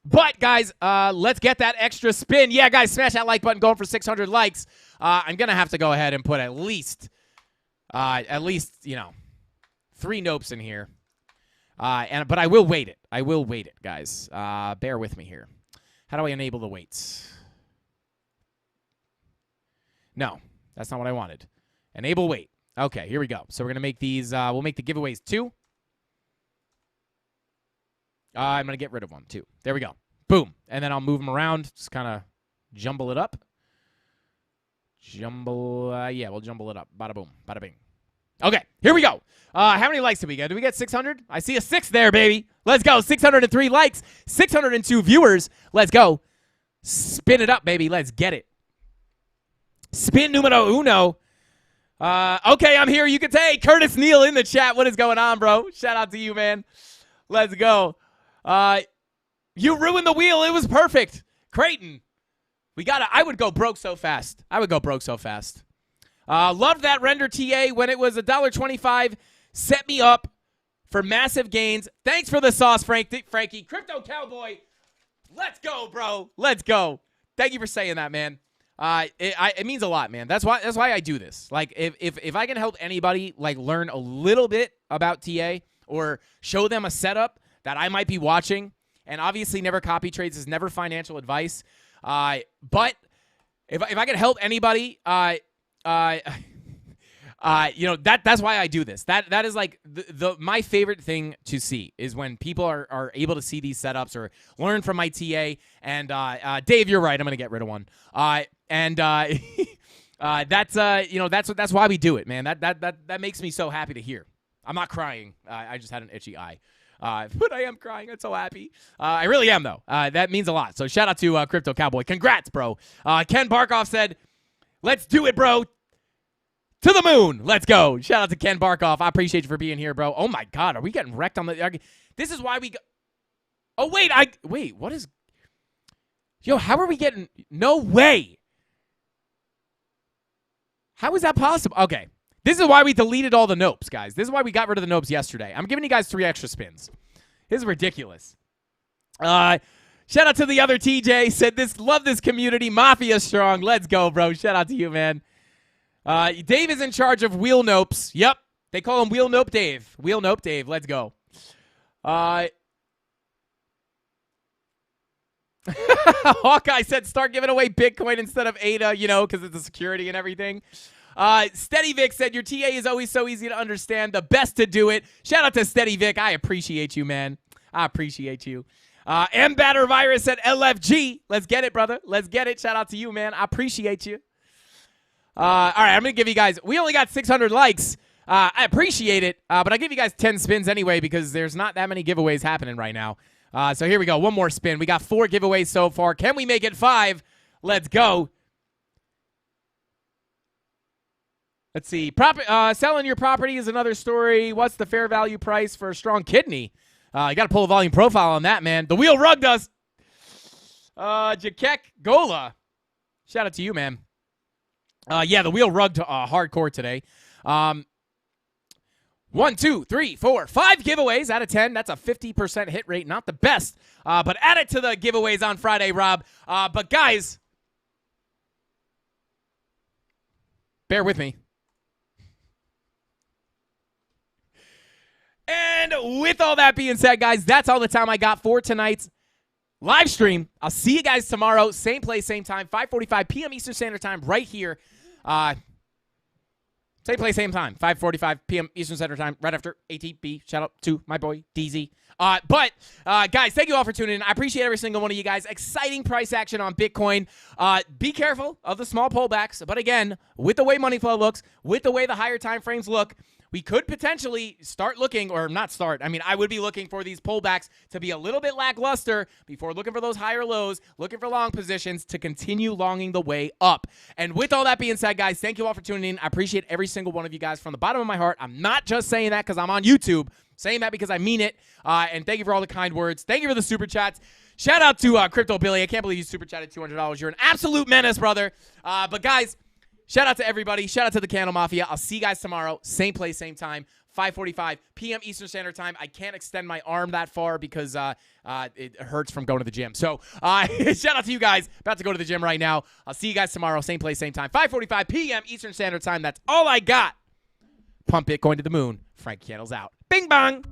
But guys, let's get that extra spin. Yeah, guys, smash that like button. Going for 600 likes. I'm gonna have to go ahead and put at least 3 nopes in here. But I will wait it. I will wait it, guys. Bear with me here. How do I enable the waits? No, that's not what I wanted. Enable wait. Okay, here we go. So we're gonna make these. We'll make the giveaways 2. I'm going to get rid of 1, too. There we go. Boom. And then I'll move them around. Just kind of jumble it up. Yeah, we'll jumble it up. Bada boom. Bada bing. Okay, here we go. How many likes did we get? Did we get 600? I see a 6 there, baby. Let's go. 603 likes. 602 viewers. Let's go. Spin it up, baby. Let's get it. Spin numero uno. Okay, I'm here. You can say Curtis Neal in the chat. What is going on, bro? Shout out to you, man. Let's go. You ruined the wheel. It was perfect. Creighton. I would go broke so fast. Loved that render TA when it was $1.25. Set me up for massive gains. Thanks for the sauce, Frankie. Crypto Cowboy. Let's go, bro. Let's go. Thank you for saying that, man. It means a lot, man. That's why I do this. Like, if I can help anybody like learn a little bit about TA or show them a setup that I might be watching, and obviously never copy trades is never financial advice. But if I can help anybody, that's why I do this. That is like my favorite thing to see is when people are able to see these setups or learn from my TA. And Dave, you're right. I'm gonna get rid of 1. That's why we do it, man. That makes me so happy to hear. I'm not crying. I just had an itchy eye. But I am crying. I'm so happy. I really am, though. That means a lot. So shout out to Crypto Cowboy. Congrats, bro. Ken Barkoff said, let's do it, bro. To the moon. Let's go. Shout out to Ken Barkoff. I appreciate you for being here, bro. Oh, my God. Are we getting wrecked on the... This is why we... Oh, wait. Wait, what is... Yo, how are we getting... No way. How is that possible? Okay. This is why we deleted all the nopes, guys. This is why we got rid of the nopes yesterday. I'm giving you guys 3 extra spins. This is ridiculous. Shout out to the other TJ. Said love this community. Mafia strong. Let's go, bro. Shout out to you, man. Dave is in charge of wheel nopes. Yep. They call him Wheel Nope Dave. Wheel Nope Dave. Let's go. Hawkeye said start giving away Bitcoin instead of ADA, because it's a security and everything. Steady Vic said your TA is always so easy to understand. The best to do it. Shout out to Steady Vic. I appreciate you, man. I appreciate you. M Batter Virus said LFG. Let's get it, brother. Let's get it. Shout out to you, man. I appreciate you. All right, I'm going to give you guys, we only got 600 likes. I appreciate it, but I give you guys 10 spins anyway because there's not that many giveaways happening right now. So here we go. One more spin. We got 4 giveaways so far. Can we make it 5? Let's go. Let's see. Selling your property is another story. What's the fair value price for a strong kidney? You got to pull a volume profile on that, man. The wheel rugged us. Jakek Gola. Shout out to you, man. Yeah, the wheel rugged hardcore today. 1, 2, 3, 4, 5 giveaways out of 10. That's a 50% hit rate. Not the best, but add it to the giveaways on Friday, Rob. But guys, bear with me. And with all that being said, guys, that's all the time I got for tonight's live stream. I'll see you guys tomorrow. Same place, same time, 5:45 p.m. Eastern Standard Time right here. Same place, same time, 5:45 p.m. Eastern Standard Time, right after ATB. Shout out to my boy, DZ. But guys, thank you all for tuning in. I appreciate every single one of you guys. Exciting price action on Bitcoin. Be careful of the small pullbacks. But again, with the way money flow looks, with the way the higher time frames look, we could potentially start looking, or not start. I mean, I would be looking for these pullbacks to be a little bit lackluster before looking for those higher lows, looking for long positions to continue longing the way up. And with all that being said, guys, thank you all for tuning in. I appreciate every single one of you guys from the bottom of my heart. I'm not just saying that because I'm on YouTube. Saying that because I mean it. And thank you for all the kind words. Thank you for the super chats. Shout out to Crypto Billy. I can't believe you super chatted $200. You're an absolute menace, brother. But guys, shout out to everybody. Shout out to the Candle Mafia. I'll see you guys tomorrow. Same place, same time. 5:45 p.m. Eastern Standard Time. I can't extend my arm that far because it hurts from going to the gym. So shout out to you guys. About to go to the gym right now. I'll see you guys tomorrow. Same place, same time. 5:45 p.m. Eastern Standard Time. That's all I got. Pump Bitcoin to the moon. Frank Candles out. Bing bong.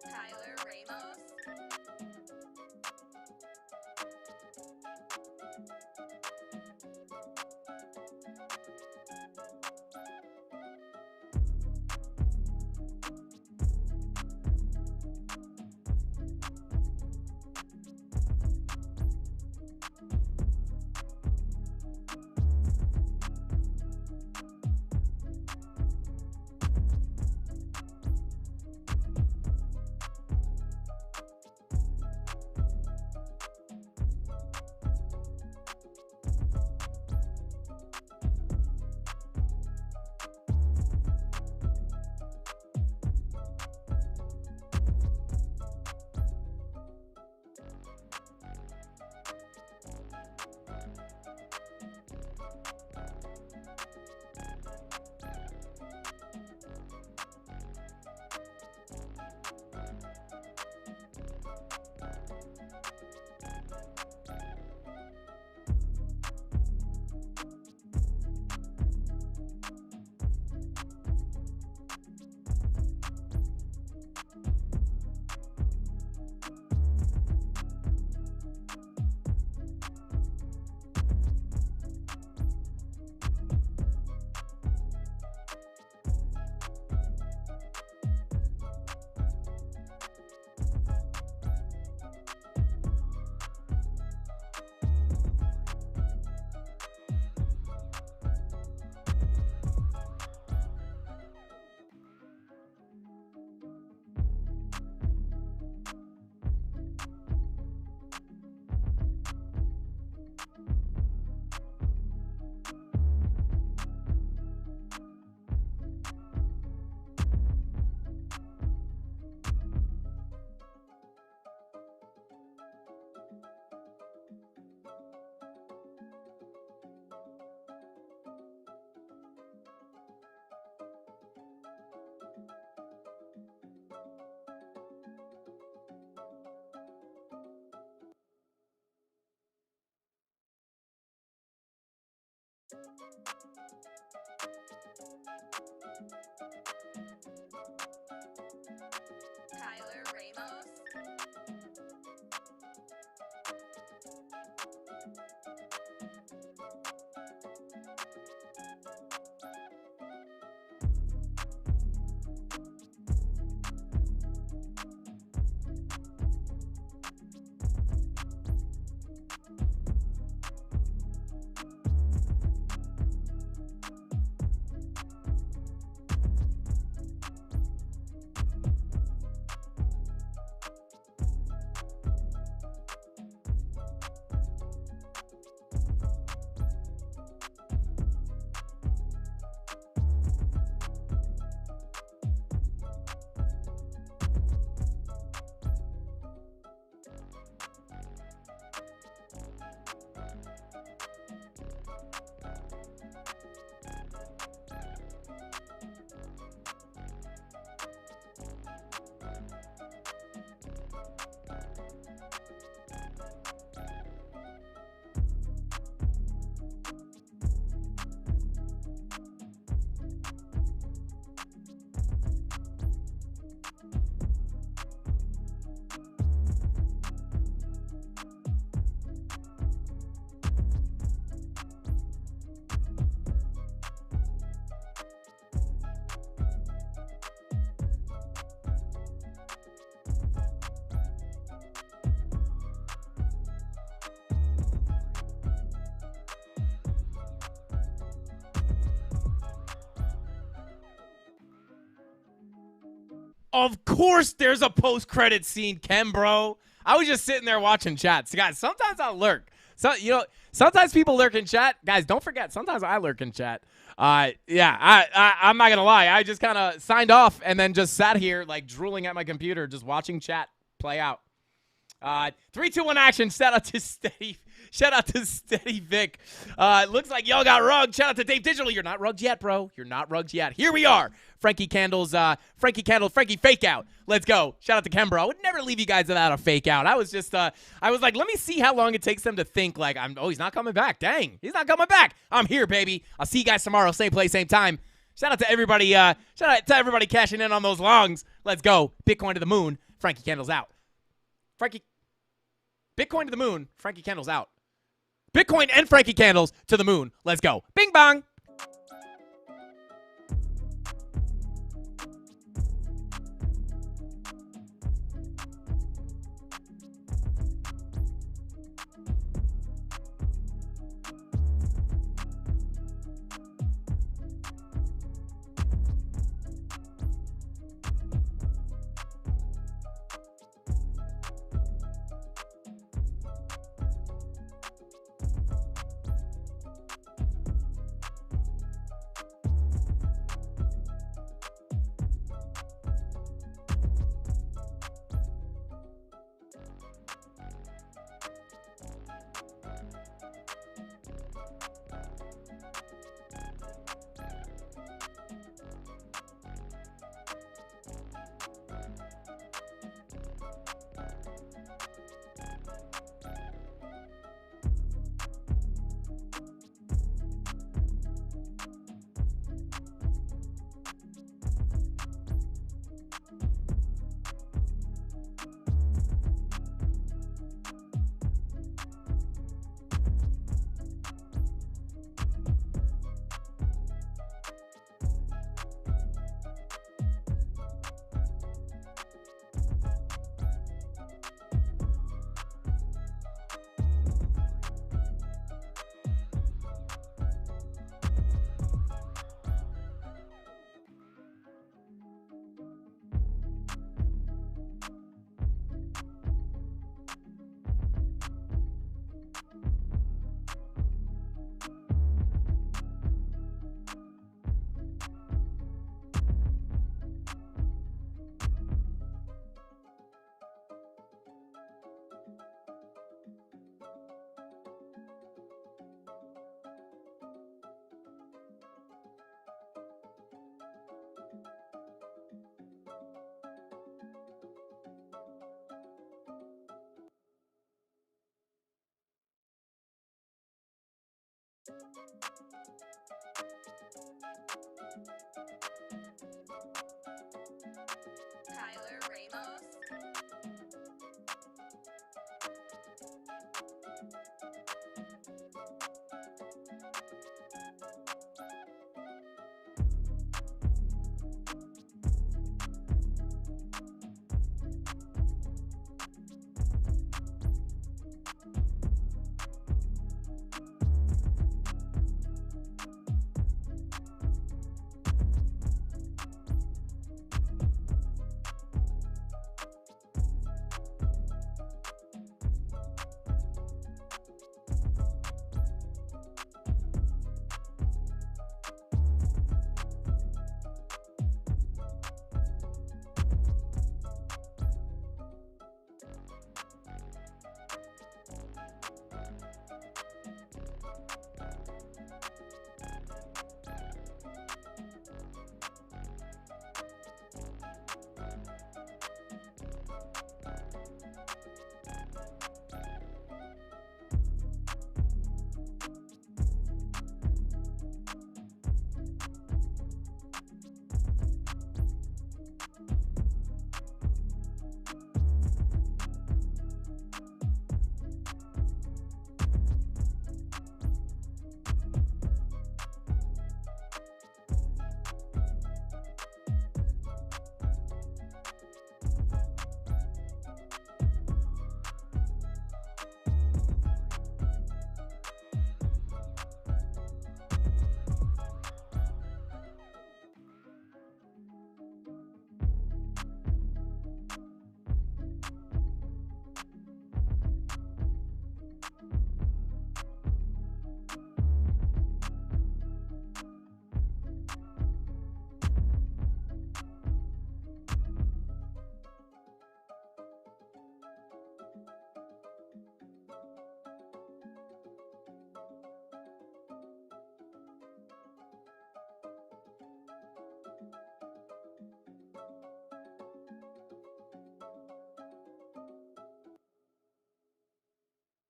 Tyler Ramos. Tyler Ramos. Of course there's a post-credit scene, Ken, bro. I was just sitting there watching chat. So, guys, sometimes I lurk. So, sometimes people lurk in chat. Guys, don't forget, sometimes I lurk in chat. I'm not going to lie. I just kind of signed off and then just sat here, like, drooling at my computer, just watching chat play out. 3, 2, 1 action. Shout out to Steady. Shout out to Steady Vic. Looks like y'all got rugged. Shout out to Dave Digital. You're not rugged yet, bro. You're not rugged yet. Here we are. Frankie fake out. Let's go. Shout out to Ken, bro. I would never leave you guys without a fake out. I was just, I was like, let me see how long it takes them to think like, he's not coming back. Dang, he's not coming back. I'm here, baby. I'll see you guys tomorrow. Same place, same time. Shout out to everybody. Shout out to everybody cashing in on those longs. Let's go. Bitcoin to the moon. Frankie Candles out. Bitcoin to the moon. Frankie Candles out. Bitcoin and Frankie Candles to the moon. Let's go. Bing bong.